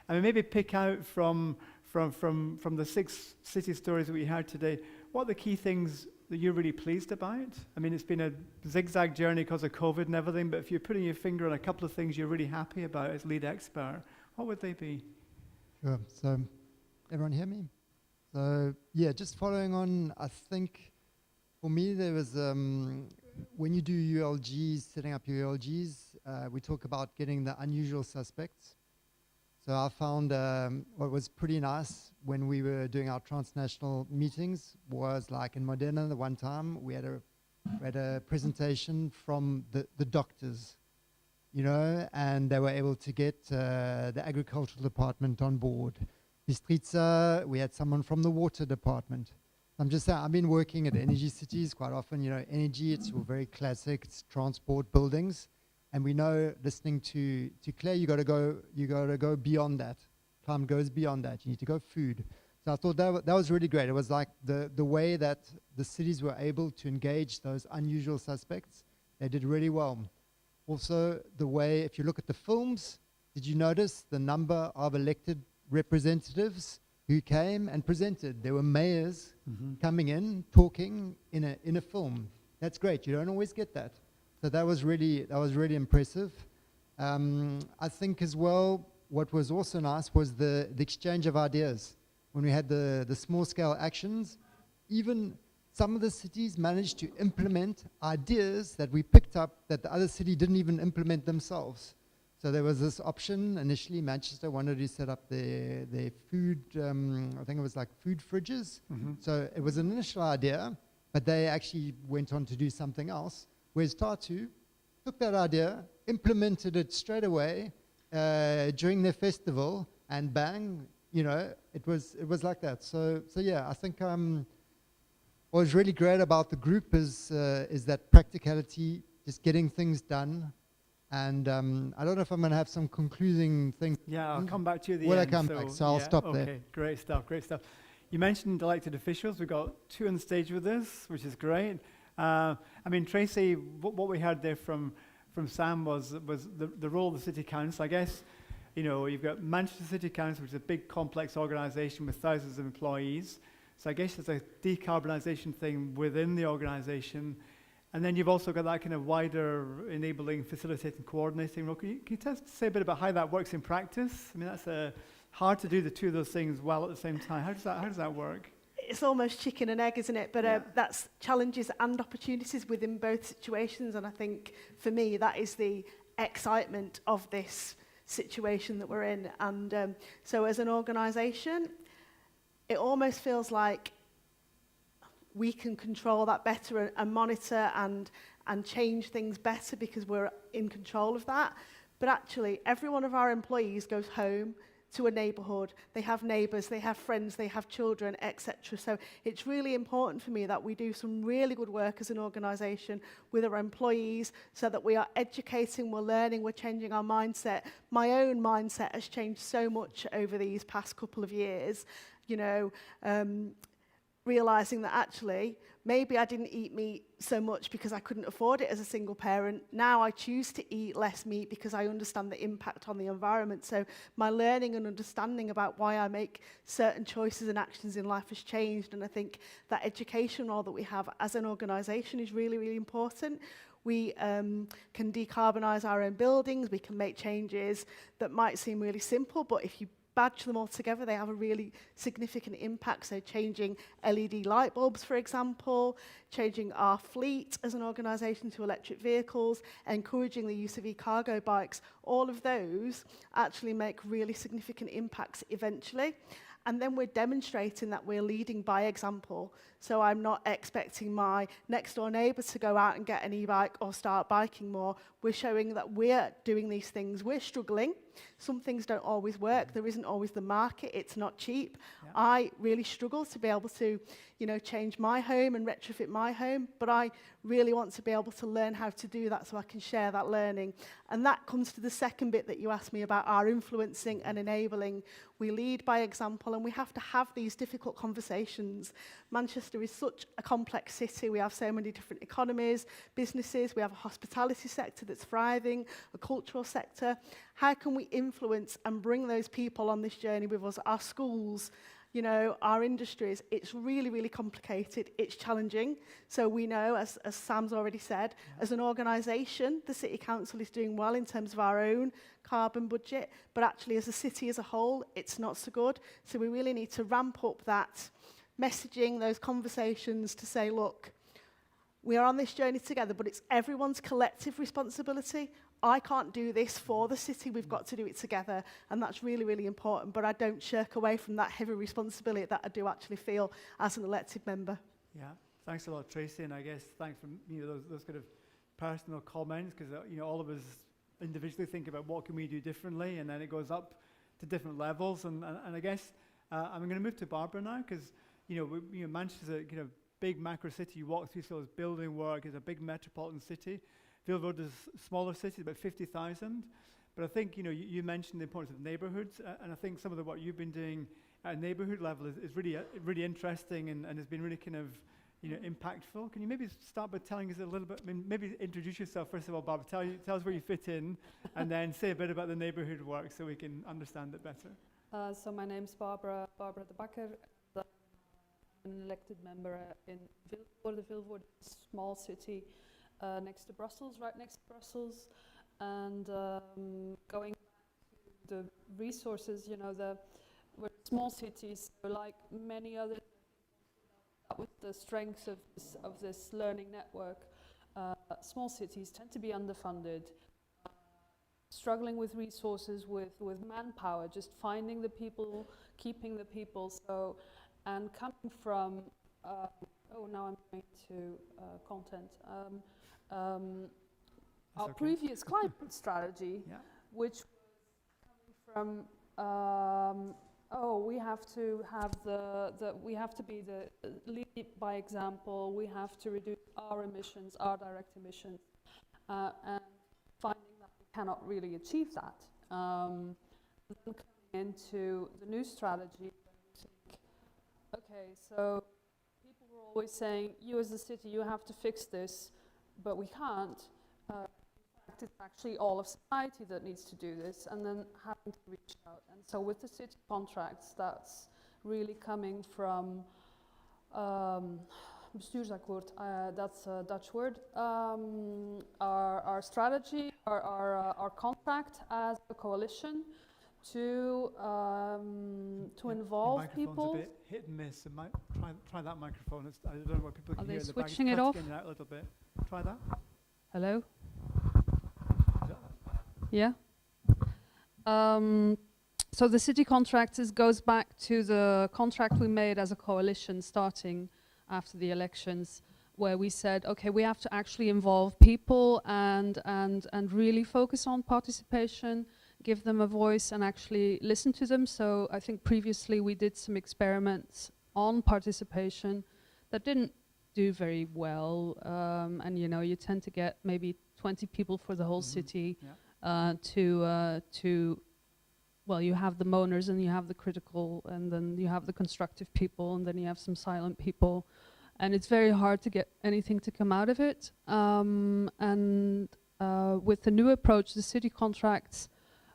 I mean, maybe pick out from from the 6 city stories that we heard today, what are the key things that you're really pleased about? I mean, it's been a zigzag journey because of COVID and everything, but if you're putting your finger on a couple of things you're really happy about as lead expert, what would they be? Sure. So, everyone hear me? So, yeah, just following on, I think for me there was, when you do ULGs, setting up your ULGs, we talk about getting the unusual suspects. So I found what was pretty nice when we were doing our transnational meetings was like in Modena the one time we had a presentation from the doctors, you know, and they were able to get the agricultural department on board. Bistrica, we had someone from the water department. I'm just saying, I've been working at energy cities quite often, you know, energy, it's your very classic, it's transport buildings. And we know, listening to Claire, you got to go beyond that. Climate goes beyond that. You need to go food. So I thought that was really great. It was like the way that the cities were able to engage those unusual suspects. They did really well. Also, the way, if you look at the films, did you notice the number of elected representatives who came and presented? There were mayors coming in, talking in a film. That's great. You don't always get that. So that was really impressive. I think as well, what was also nice was the exchange of ideas. When we had the small scale actions, even some of the cities managed to implement ideas that we picked up that the other city didn't even implement themselves. So there was this option. Initially, Manchester wanted to set up their food, I think it was like food fridges. So it was an initial idea, but they actually went on to do something else. Whereas Tartu took that idea, implemented it straight away during their festival, and bang, you know, it was like that. So yeah, I think what was really great about the group is that practicality, just getting things done. And I don't know if I'm going to have some concluding things. Yeah, I'll come back to you at the when end. I come back, so I'll stop there. Okay, great stuff, great stuff. You mentioned elected officials. We've got 2 on stage with us, which is great. I mean, Tracey, what we heard there from Sam was the role of the City Council. I guess, you know, you've got Manchester City Council, which is a big, complex organisation with thousands of employees. So I guess there's a decarbonisation thing within the organisation. And then you've also got that kind of wider enabling, facilitating, coordinating role. Can you say a bit about how that works in practice? I mean, that's hard to do the 2 of those things well at the same time. How does that work? It's almost chicken and egg, isn't it? But that's challenges and opportunities within both situations. And I think for me, that is the excitement of this situation that we're in. And so as an organisation, it almost feels like we can control that better and monitor and change things better because we're in control of that. But actually, every one of our employees goes home to a neighbourhood. They have neighbours, they have friends, they have children, etc. So it's really important for me that we do some really good work as an organisation with our employees so that we are educating, we're learning, we're changing our mindset. My own mindset has changed so much over these past couple of years, you know, realising that actually maybe I didn't eat meat so much because I couldn't afford it as a single parent. Now I choose to eat less meat because I understand the impact on the environment. So my learning and understanding about why I make certain choices and actions in life has changed. And I think that education role that we have as an organisation is really, really important. We can decarbonise our own buildings. We can make changes that might seem really simple, but if you badge them all together, they have a really significant impact. So changing LED light bulbs, for example, changing our fleet as an organisation to electric vehicles, encouraging the use of e-cargo bikes, all of those actually make really significant impacts eventually. And then we're demonstrating that we're leading by example. So I'm not expecting my next door neighbour to go out and get an e-bike or start biking more. We're showing that we're doing these things. We're struggling. Some things don't always work. There isn't always the market. It's not cheap. Yeah. I really struggle to be able to, you know, change my home and retrofit my home, but I really want to be able to learn how to do that so I can share that learning. And that comes to the second bit that you asked me about, our influencing and enabling. We lead by example, and we have to have these difficult conversations. Manchester is such a complex city. We have so many different economies, businesses. We have a hospitality sector that's thriving, a cultural sector. How can we influence and bring those people on this journey with us, our schools, you know, our industries? It's really, really complicated. It's challenging. So we know, as Sam's already said, as an organisation, the City Council is doing well in terms of our own carbon budget, but actually as a city as a whole, it's not so good. So we really need to ramp up that messaging, those conversations to say, look, we are on this journey together, but it's everyone's collective responsibility. I can't do this for the city, we've got to do it together, and that's really, really important, but I don't shirk away from that heavy responsibility that I do actually feel as an elected member. Yeah, thanks a lot, Tracey, and I guess thanks for those kind of personal comments, because all of us individually think about what can we do differently, and then it goes up to different levels, and I guess I'm going to move to Barbara now, because Manchester's a big macro city. You walk through all this building work. It's a big metropolitan city. Vilvoorde is a smaller city, about 50,000. But I think you mentioned the importance of neighbourhoods, and I think some of the work you've been doing at a neighbourhood level is really interesting and has been really kind of impactful. Can you maybe start by telling us a little bit? I mean, maybe introduce yourself first of all, Barbara. Tell us where you fit in, and then say a bit about the neighbourhood work so we can understand it better. So my name's Barbara de Bakker. I'm an elected member in Vilvoorde. Vilvoorde is a small city next to Brussels, right next to Brussels. And going back to the resources, we're small cities, so like many other with the strengths of this learning network, small cities tend to be underfunded, struggling with resources, with manpower, just finding the people, keeping the people. So, and coming from, now I'm going to content. Our previous climate strategy, which was coming from, we have to have we have to be the lead by example. We have to reduce our emissions, our direct emissions, and finding that we cannot really achieve that. Then coming into the new strategy, okay, so people were always saying, you as the city, you have to fix this, but we can't. In fact, it's actually all of society that needs to do this, and then having to reach out. And so with the city contracts, that's really coming from bestuursakkoord, that's a Dutch word, our strategy, our contract as a coalition to involve people. A bit hit and miss. Try that microphone. I don't know what people can hear. Are they switching it off? Out a little bit. Try that. Hello? Yeah? So the city contract goes back to the contract we made as a coalition starting after the elections, where we said, okay, we have to actually involve people and really focus on participation, give them a voice and actually listen to them. So I think previously we did some experiments on participation that didn't do very well, and you tend to get maybe 20 people for the whole city well, you have the moaners and you have the critical, and then you have the constructive people, and then you have some silent people, and it's very hard to get anything to come out of it. With the new approach, the city contracts,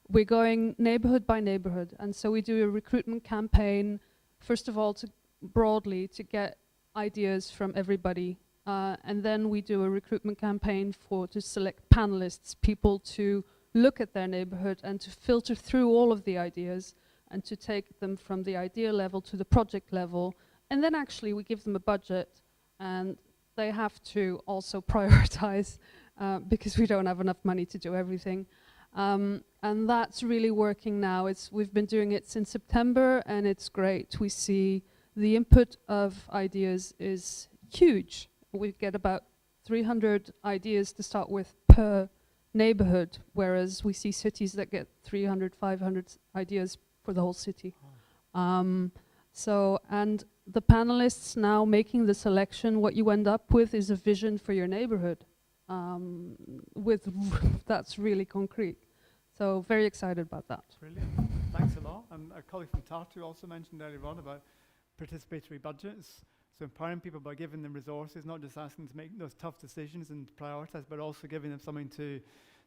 we're going neighborhood by neighborhood, and so we do a recruitment campaign, first of all, broadly to get ideas from everybody, and then we do a recruitment campaign to select panelists, people to look at their neighborhood and to filter through all of the ideas and to take them from the idea level to the project level, and then actually we give them a budget and they have to also prioritize because we don't have enough money to do everything. And that's really working now. We've been doing it since September and it's great. We see the input of ideas is huge. We get about 300 ideas to start with per neighborhood, whereas we see cities that get 300, 500 ideas for the whole city. And the panelists now making the selection, what you end up with is a vision for your neighborhood. That's really concrete. So very excited about that. Brilliant. Thanks a lot. And a colleague from Tartu also mentioned earlier on about participatory budgets. So empowering people by giving them resources, not just asking them to make those tough decisions and prioritize, but also giving them something to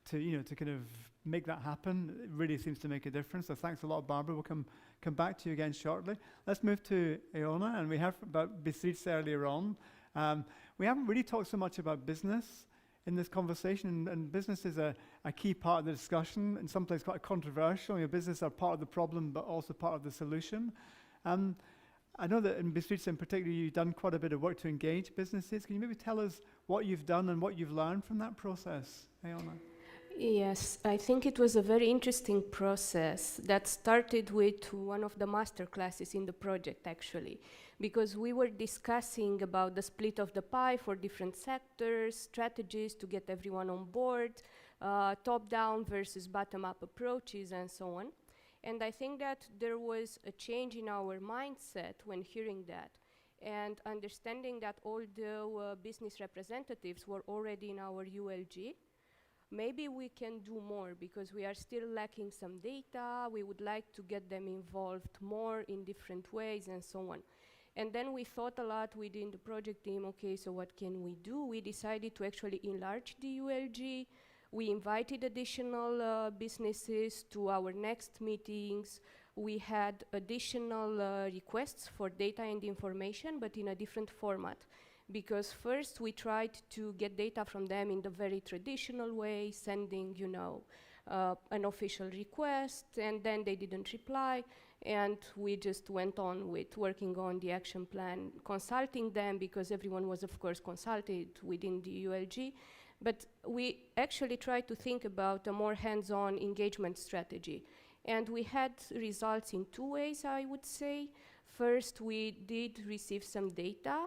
to kind of make that happen. It really seems to make a difference. So thanks a lot, Barbara. We'll come back to you again shortly. Let's move to Iona, and we heard about Beatrice earlier on. We haven't really talked so much about business in this conversation, and business is a key part of the discussion, and sometimes quite controversial. Business are part of the problem, but also part of the solution. I know that in Beatrice in particular, you've done quite a bit of work to engage businesses. Can you maybe tell us what you've done and what you've learned from that process, Iona? Yes, I think it was a very interesting process that started with one of the master classes in the project, actually, because we were discussing about the split of the pie for different sectors, strategies to get everyone on board, top-down versus bottom-up approaches, and so on. And I think that there was a change in our mindset when hearing that, and understanding that although business representatives were already in our ULG, maybe we can do more because we are still lacking some data. We would like to get them involved more in different ways and so on. And then we thought a lot within the project team, okay, so what can we do? We decided to actually enlarge the ULG. We invited additional businesses to our next meetings. We had additional requests for data and information, but in a different format. Because first we tried to get data from them in the very traditional way, sending, an official request, and then they didn't reply, and we just went on with working on the action plan, consulting them, because everyone was, of course, consulted within the ULG. But we actually tried to think about a more hands-on engagement strategy. And we had results in two ways, I would say. First, we did receive some data,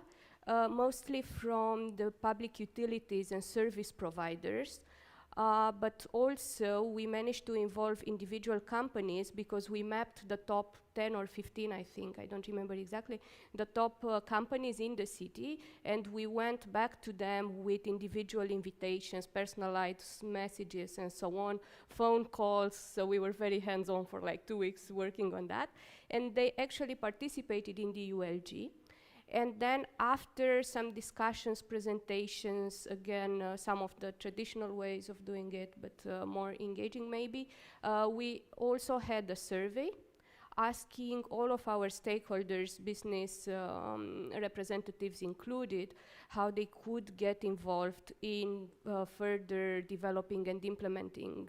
mostly from the public utilities and service providers, but also we managed to involve individual companies because we mapped the top 10 or 15, I think, I don't remember exactly, the top companies in the city, and we went back to them with individual invitations, personalized messages, and so on, phone calls, so we were very hands-on for like 2 weeks working on that, and they actually participated in the ULG. And then after some discussions, presentations, again, some of the traditional ways of doing it, but more engaging maybe, we also had a survey asking all of our stakeholders, business representatives included, how they could get involved in further developing and implementing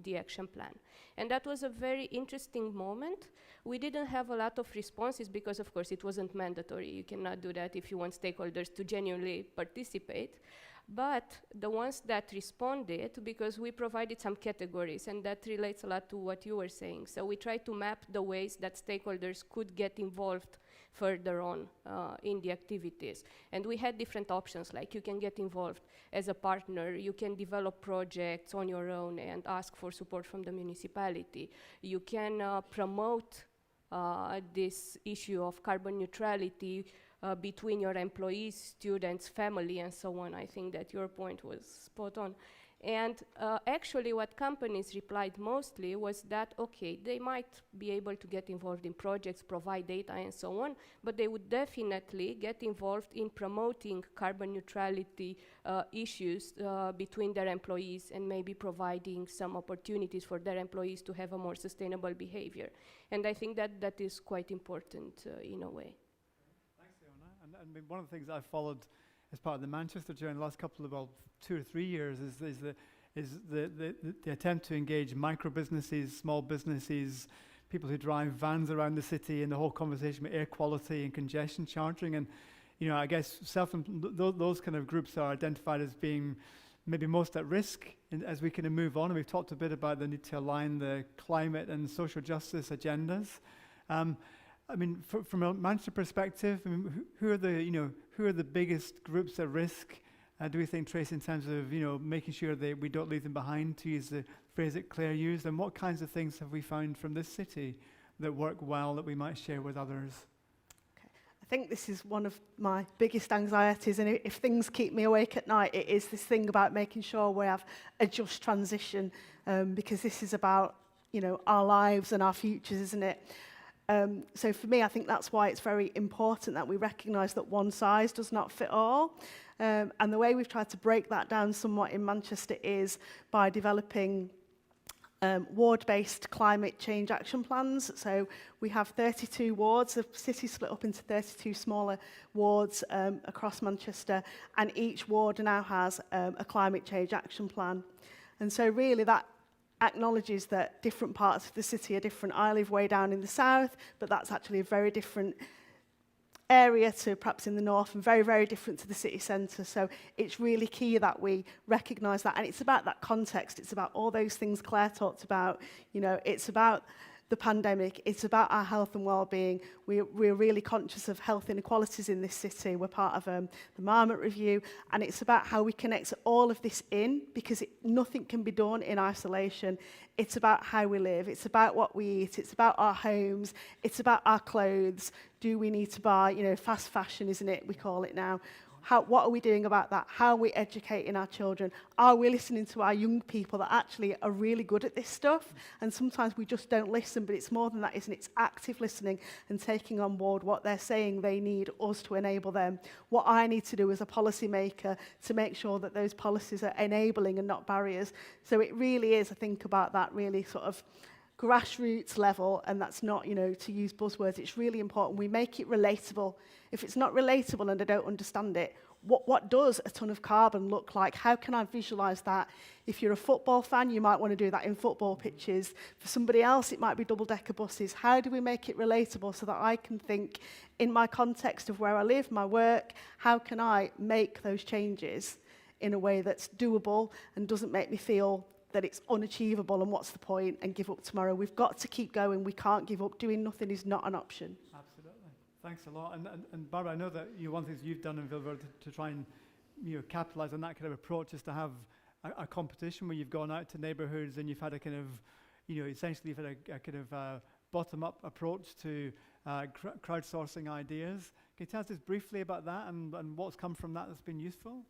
the action plan. And that was a very interesting moment. We didn't have a lot of responses because, of course, it wasn't mandatory. You cannot do that if you want stakeholders to genuinely participate. But the ones that responded, because we provided some categories, and that relates a lot to what you were saying. So we tried to map the ways that stakeholders could get involved further on in the activities. And we had different options, like you can get involved as a partner, you can develop projects on your own and ask for support from the municipality. You can promote this issue of carbon neutrality between your employees, students, family, and so on. I think that your point was spot on. And actually what companies replied mostly was that, okay, they might be able to get involved in projects, provide data, and so on, but they would definitely get involved in promoting carbon neutrality issues between their employees and maybe providing some opportunities for their employees to have a more sustainable behavior. And I think that that is quite important in a way. And one of the things I've followed as part of the Manchester during the last couple of, 2 or 3 years is the attempt to engage micro businesses, small businesses, people who drive vans around the city, and the whole conversation about air quality and congestion charging. And I guess those kind of groups are identified as being maybe most at risk as we kind of move on. And we've talked a bit about the need to align the climate and social justice agendas. I mean, from a Manchester perspective, I mean, who are the biggest groups at risk? Do we think, Tracey, in terms of making sure that we don't leave them behind, to use the phrase that Claire used, and what kinds of things have we found from this city that work well that we might share with others? Okay. I think this is one of my biggest anxieties, and if things keep me awake at night, it is this thing about making sure we have a just transition, because this is about our lives and our futures, isn't it? So for me, I think that's why it's very important that we recognise that one size does not fit all. And the way we've tried to break that down somewhat in Manchester is by developing ward-based climate change action plans. So we have 32 wards. The city split up into 32 smaller wards across Manchester, and each ward now has a climate change action plan. And so really that acknowledges that different parts of the city are different. I live way down in the south, but that's actually a very different area to perhaps in the north, and very, very different to the city centre. So it's really key that we recognise that. And it's about that context. It's about all those things Claire talked about. You know, it's about the pandemic. It's about our health and well-being. We're really conscious of health inequalities in this city. We're part of the Marmot Review. And it's about how we connect all of this in, because nothing can be done in isolation. It's about how we live. It's about what we eat. It's about our homes. It's about our clothes. Do we need to buy, you know, fast fashion, isn't it? We call it now. What are we doing about that? How are we educating our children? Are we listening to our young people that actually are really good at this stuff? And sometimes we just don't listen, but it's more than that, isn't it? It's active listening and taking on board what they're saying they need us to enable them. What I need to do as a policy maker to make sure that those policies are enabling and not barriers. So it really is, I think, about that really sort of grassroots level, and that's not, you know, to use buzzwords. It's really important we make it relatable. If it's not relatable and I don't understand it, what does a ton of carbon look like? How can I visualize that? If you're a football fan, you might want to do that in football pitches. For somebody else, it might be double-decker buses. How do we make it relatable so that I can think in my context of where I live, my work, how can I make those changes in a way that's doable and doesn't make me feel that it's unachievable and what's the point and give up tomorrow. We've got to keep going. We can't give up. Doing nothing is not an option. Absolutely. Thanks a lot. And Barbara, I know that one thing you've done in Vilvoorde to try and capitalise on that kind of approach is to have a competition where you've gone out to neighbourhoods and you've had a kind of, essentially you've had a kind of bottom-up approach to crowdsourcing ideas. Can you tell us just briefly about that and what's come from that that's been useful?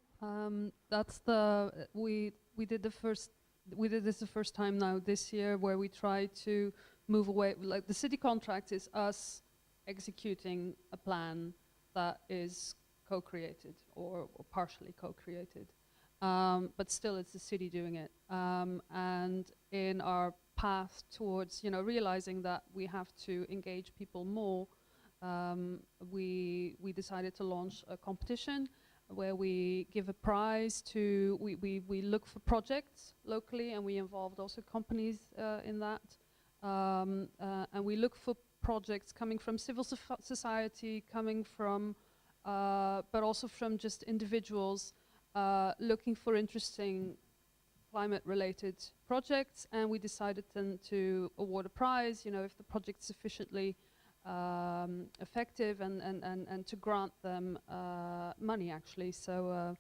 We did this the first time now this year, where we try to move away. Like the city contract is us executing a plan that is co-created or partially co-created, but still it's the city doing it. And in our path towards, realizing that we have to engage people more, we decided to launch a competition where we give a prize to, we look for projects locally, and we involved also companies in that. And we look for projects coming from civil society, coming from, but also from just individuals looking for interesting climate-related projects. And we decided then to award a prize, if the project's sufficiently effective, and to grant them money actually. So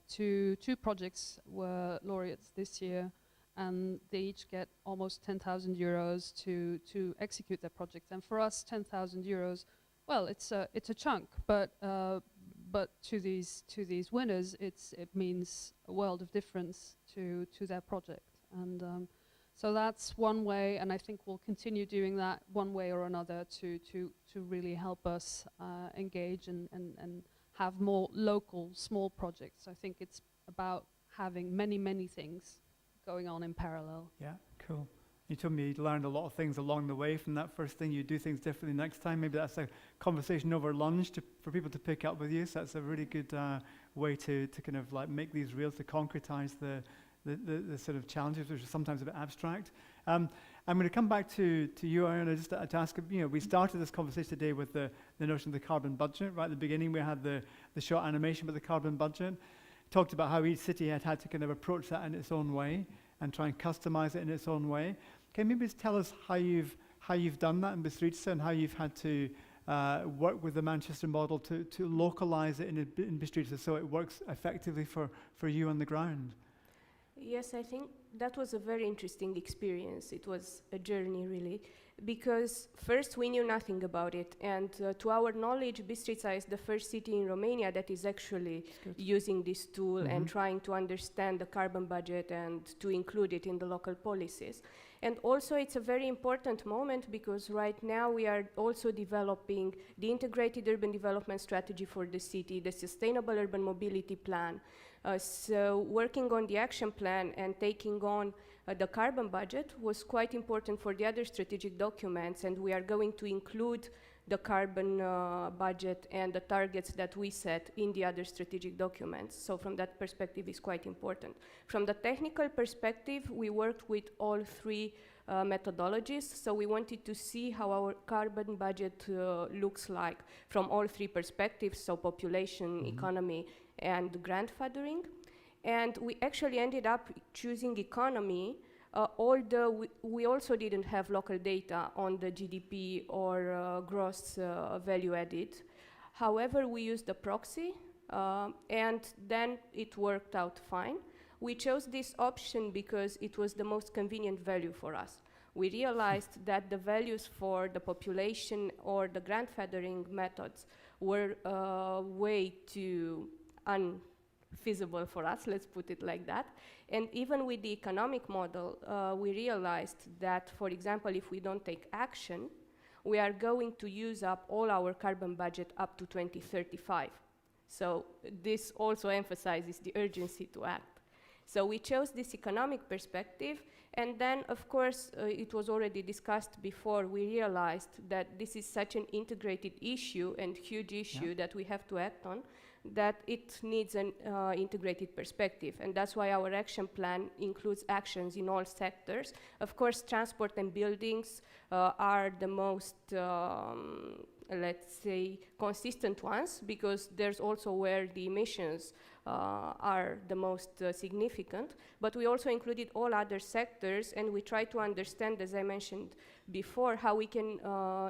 two projects were laureates this year, and they each get almost 10,000 euros to execute their projects. And for us, 10,000 euros, well, it's a chunk, but to these winners, it means a world of difference to their project. And so that's one way, and I think we'll continue doing that one way or another to really help us engage and have more local small projects. I think it's about having many things going on in parallel. Yeah, cool. You told me you learned a lot of things along the way from that first thing. You do things differently next time. Maybe that's a conversation over lunch for people to pick up with you. So that's a really good way to kind of like make these real, to concretize the sort of challenges, which are sometimes a bit abstract. I'm going to come back to you, Iona, just to ask, we started this conversation today with the notion of the carbon budget. Right at the beginning, we had the short animation about the carbon budget. Talked about how each city had to kind of approach that in its own way and try and customize it in its own way. Can you maybe just tell us how you've done that in Bistrica, and how you've had to work with the Manchester model to localize it in Bistrica so it works effectively for you on the ground? Yes, I think that was a very interesting experience. It was a journey, really, because first we knew nothing about it, and to our knowledge, Bistrica is the first city in Romania that is actually using this tool and trying to understand the carbon budget and to include it in the local policies. And also it's a very important moment because right now we are also developing the integrated urban development strategy for the city, the sustainable urban mobility plan. So working on the action plan and taking on the carbon budget was quite important for the other strategic documents, and we are going to include the carbon budget and the targets that we set in the other strategic documents. So from that perspective, it's quite important. From the technical perspective, we worked with all three methodologies. So we wanted to see how our carbon budget looks like from all three perspectives, so population, economy, and grandfathering. And we actually ended up choosing economy, although we also didn't have local data on the GDP or gross value added. However, we used the proxy, and then it worked out fine. We chose this option because it was the most convenient value for us. We realized that the values for the population or the grandfathering methods were way too unfeasible for us, let's put it like that. And even with the economic model, we realized that, for example, if we don't take action, we are going to use up all our carbon budget up to 2035. So this also emphasizes the urgency to act. So we chose this economic perspective, and then, of course, it was already discussed before, we realized that this is such an integrated issue and huge issue that we have to act on, that it needs an integrated perspective. And that's why our action plan includes actions in all sectors. Of course, transport and buildings are the most, let's say, consistent ones, because there's also where the emissions are the most significant. But we also included all other sectors, and we try to understand, as I mentioned before, how we can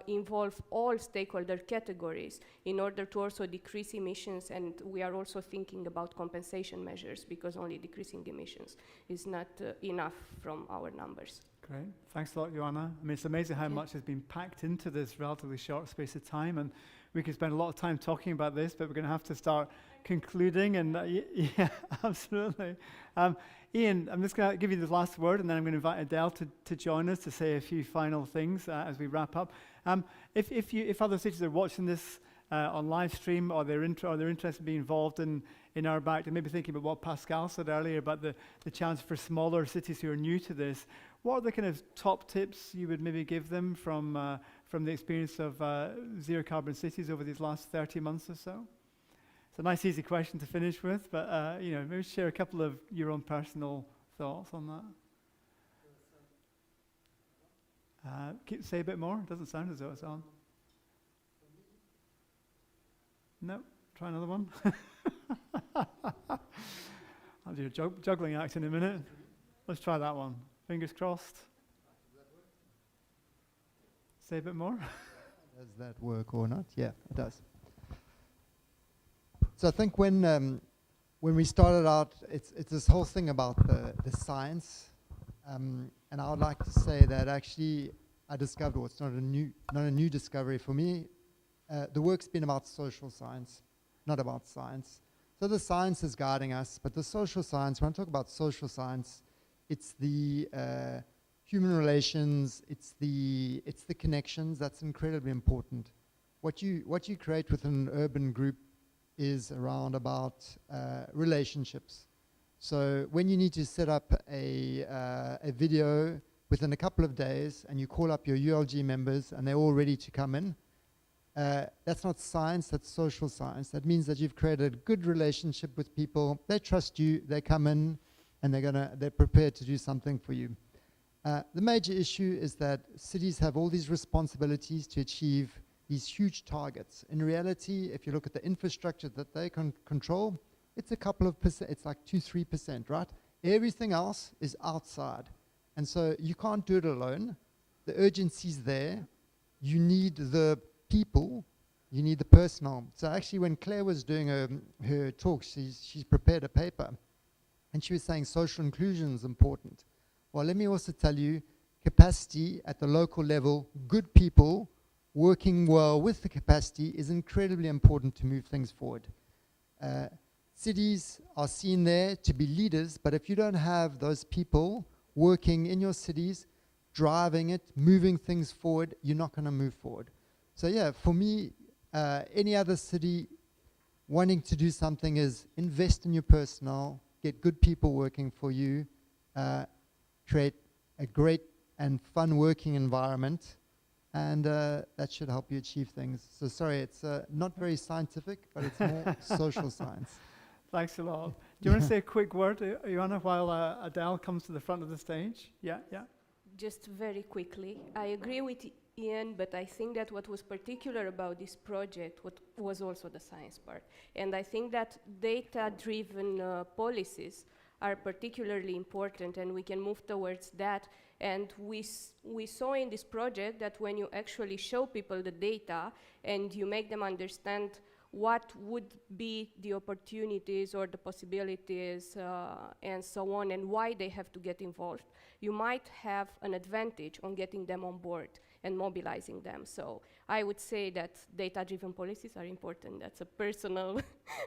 involve all stakeholder categories in order to also decrease emissions. And we are also thinking about compensation measures, because only decreasing emissions is not enough from our numbers. Great. Thanks a lot, Joanna. I mean, it's amazing how much has been packed into this relatively short space of time, and we could spend a lot of time talking about this, but we're going to have to start concluding. And yeah, absolutely. Ian, I'm just going to give you the last word, and then I'm going to invite Adele to join us to say a few final things as we wrap up. If other cities are watching this on live stream, or they're interested in being involved in URBACT, and maybe thinking about what Pascal said earlier about the chance for smaller cities who are new to this, what are the kind of top tips you would maybe give them from the experience of zero carbon cities over these last 30 months or so? It's a nice, easy question to finish with, but maybe share a couple of your own personal thoughts on that. Say a bit more. It doesn't sound as though it's on. No, try another one. I'll do a juggling act in a minute. Let's try that one. Fingers crossed. Say a bit more. Does that work or not? Yeah, it does. So I think when we started out, it's this whole thing about the science, and I would like to say that actually I discovered, well, it's not a new discovery for me. The work's been about social science, not about science. So the science is guiding us, but the social science, when I talk about social science, it's the human relations, it's the connections. That's incredibly important. What you create within an urban group is around about relationships. So when you need to set up a video within a couple of days, and you call up your ULG members and they're all ready to come in, that's not science, that's social science. That means that you've created a good relationship with people. They trust you, they come in, and they're prepared to do something for you. The major issue is that cities have all these responsibilities to achieve these huge targets. In reality, if you look at the infrastructure that they control, it's a couple of percent, it's like 2-3%, right? Everything else is outside. And so you can't do it alone. The urgency's there. You need the people, you need the personnel. So actually when Claire was doing her talk, she's prepared a paper, and she was saying social inclusion is important. Well, let me also tell you, capacity at the local level, good people working well with the capacity is incredibly important to move things forward. Cities are seen there to be leaders, but if you don't have those people working in your cities, driving it, moving things forward, you're not going to move forward. So yeah, for me, any other city wanting to do something is invest in your personnel, get good people working for you, create a great and fun working environment, and that should help you achieve things. So sorry, it's not very scientific, but it's more social science. Thanks a lot. Do you want to say a quick word, Joanna, while Adele comes to the front of the stage? Yeah. Just very quickly, I agree with Ian, but I think that what was particular about this project was also the science part. And I think that data-driven policies are particularly important, and we can move towards that. And we saw in this project that when you actually show people the data and you make them understand what would be the opportunities or the possibilities and so on, and why they have to get involved, you might have an advantage on getting them on board and mobilizing them. So I would say that data-driven policies are important. That's a personal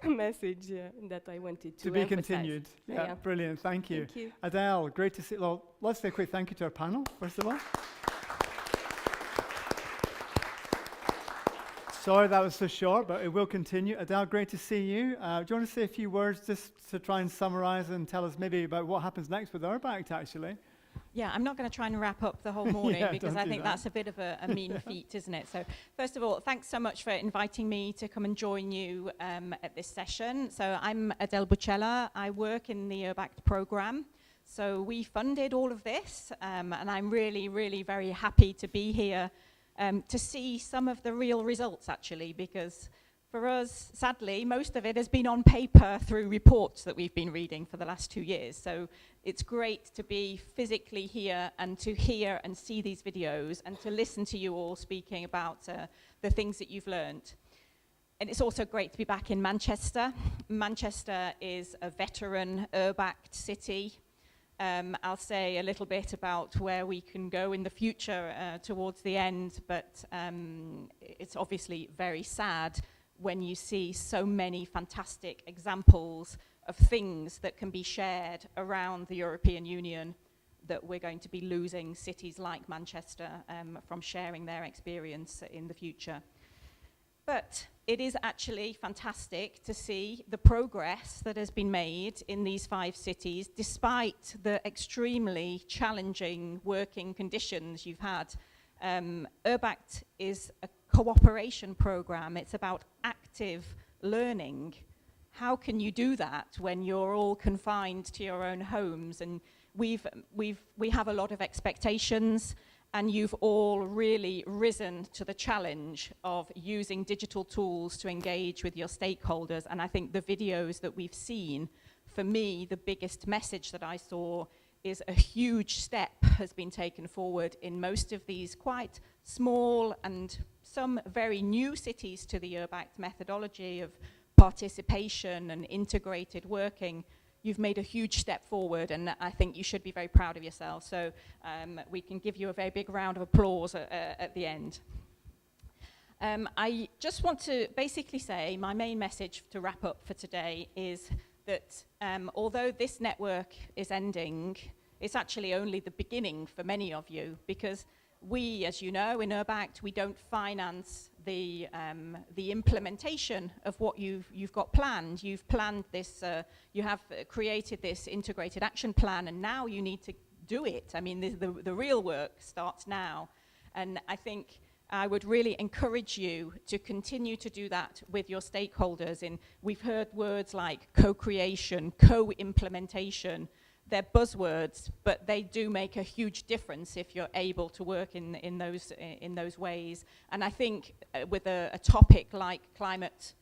message that I wanted to be emphasize. Continued. Yeah, brilliant. Thank you. Thank you. Adele, great to see. Well, let's say a quick thank you to our panel, first of all. Sorry that was so short, but it will continue. Adele, great to see you. Do you want to say a few words just to try and summarize and tell us maybe about what happens next with URBACT, actually? Yeah, I'm not going to try and wrap up the whole morning because I think that's a bit of a mean feat, isn't it? So first of all, thanks so much for inviting me to come and join you at this session. So I'm Adele Bucella. I work in the URBACT program. So we funded all of this, and I'm really, really very happy to be here to see some of the real results, actually, because for us, sadly, most of it has been on paper through reports that we've been reading for the last 2 years. So it's great to be physically here and to hear and see these videos and to listen to you all speaking about the things that you've learned. And it's also great to be back in Manchester. Manchester is a veteran URBACT city. I'll say a little bit about where we can go in the future towards the end, but it's obviously very sad when you see so many fantastic examples of things that can be shared around the European Union, that we're going to be losing cities like Manchester from sharing their experience in the future. But it is actually fantastic to see the progress that has been made in these 5 cities, despite the extremely challenging working conditions you've had. URBACT is a cooperation program. It's about active learning. How can you do that when you're all confined to your own homes? And we have a lot of expectations, and you've all really risen to the challenge of using digital tools to engage with your stakeholders. And I think the videos that we've seen, for me, the biggest message that I saw is a huge step has been taken forward in most of these quite small and some very new cities to the URBACT methodology of participation and integrated working. You've made a huge step forward, and I think you should be very proud of yourself. So we can give you a very big round of applause at the end. I just want to basically say my main message to wrap up for today is that although this network is ending, it's actually only the beginning for many of you, because we, as you know, in URBACT, we don't finance the implementation of what you've got planned. You've planned this, you have created this integrated action plan, and now you need to do it. I mean, the real work starts now. And I think I would really encourage you to continue to do that with your stakeholders. We've heard words like co-creation, co-implementation. They're buzzwords, but they do make a huge difference if you're able to work in those ways. And I think with a topic like climate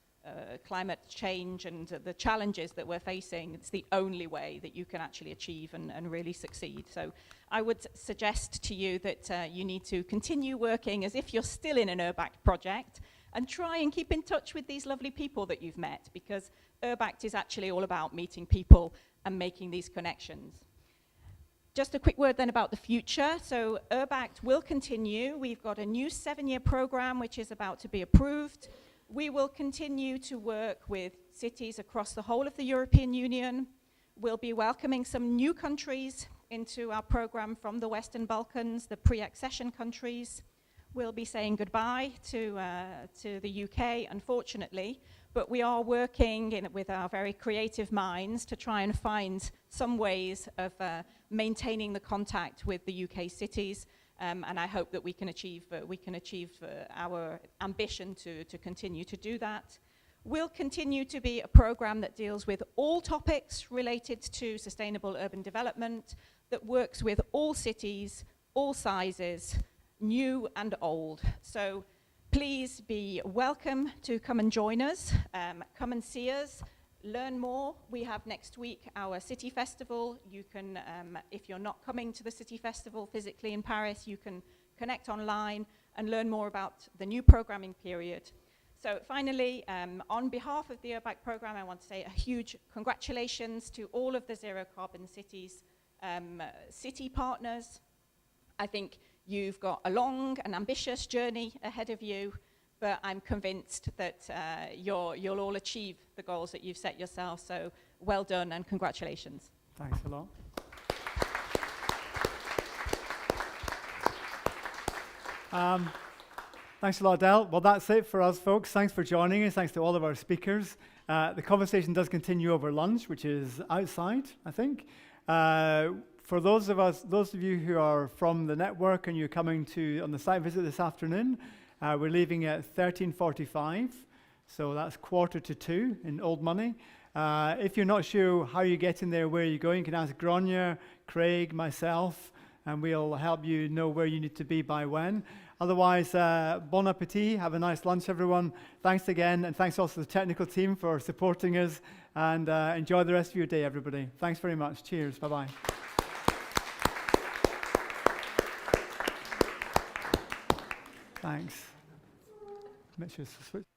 change and the challenges that we're facing, it's the only way that you can actually achieve and really succeed. So I would suggest to you that you need to continue working as if you're still in an URBACT project, and try and keep in touch with these lovely people that you've met, because URBACT is actually all about meeting people and making these connections. Just a quick word then about the future. So URBACT will continue. We've got a new 7-year program which is about to be approved. We will continue to work with cities across the whole of the European Union. We'll be welcoming some new countries into our program from the Western Balkans, the pre-accession countries. We'll be saying goodbye to the UK, unfortunately, but we are working with our very creative minds to try and find some ways of maintaining the contact with the UK cities, and I hope that we can achieve our ambition to continue to do that. We'll continue to be a program that deals with all topics related to sustainable urban development, that works with all cities, all sizes, new and old. So please be welcome to come and join us, come and see us, learn more. We have next week our City Festival. You can, if you're not coming to the City Festival physically in Paris, you can connect online and learn more about the new programming period. So finally, on behalf of the URBACT program, I want to say a huge congratulations to all of the Zero Carbon Cities city partners. I think you've got a long and ambitious journey ahead of you, but I'm convinced that you'll all achieve the goals that you've set yourself. So well done and congratulations. Thanks a lot. Thanks a lot, Adele. Well, that's it for us, folks. Thanks for joining us. Thanks to all of our speakers. The conversation does continue over lunch, which is outside, I think. For those of you who are from the network and you're coming on the site visit this afternoon, we're leaving at 13:45, so that's 1:45 in old money. If you're not sure how you get in there, where you're going, you can ask Grania, Craig, myself, and we'll help you know where you need to be by when. Otherwise, bon appetit, have a nice lunch, everyone. Thanks again, and thanks also to the technical team for supporting us, and enjoy the rest of your day, everybody. Thanks very much. Cheers. Bye-bye. Thanks. Make sure to switch.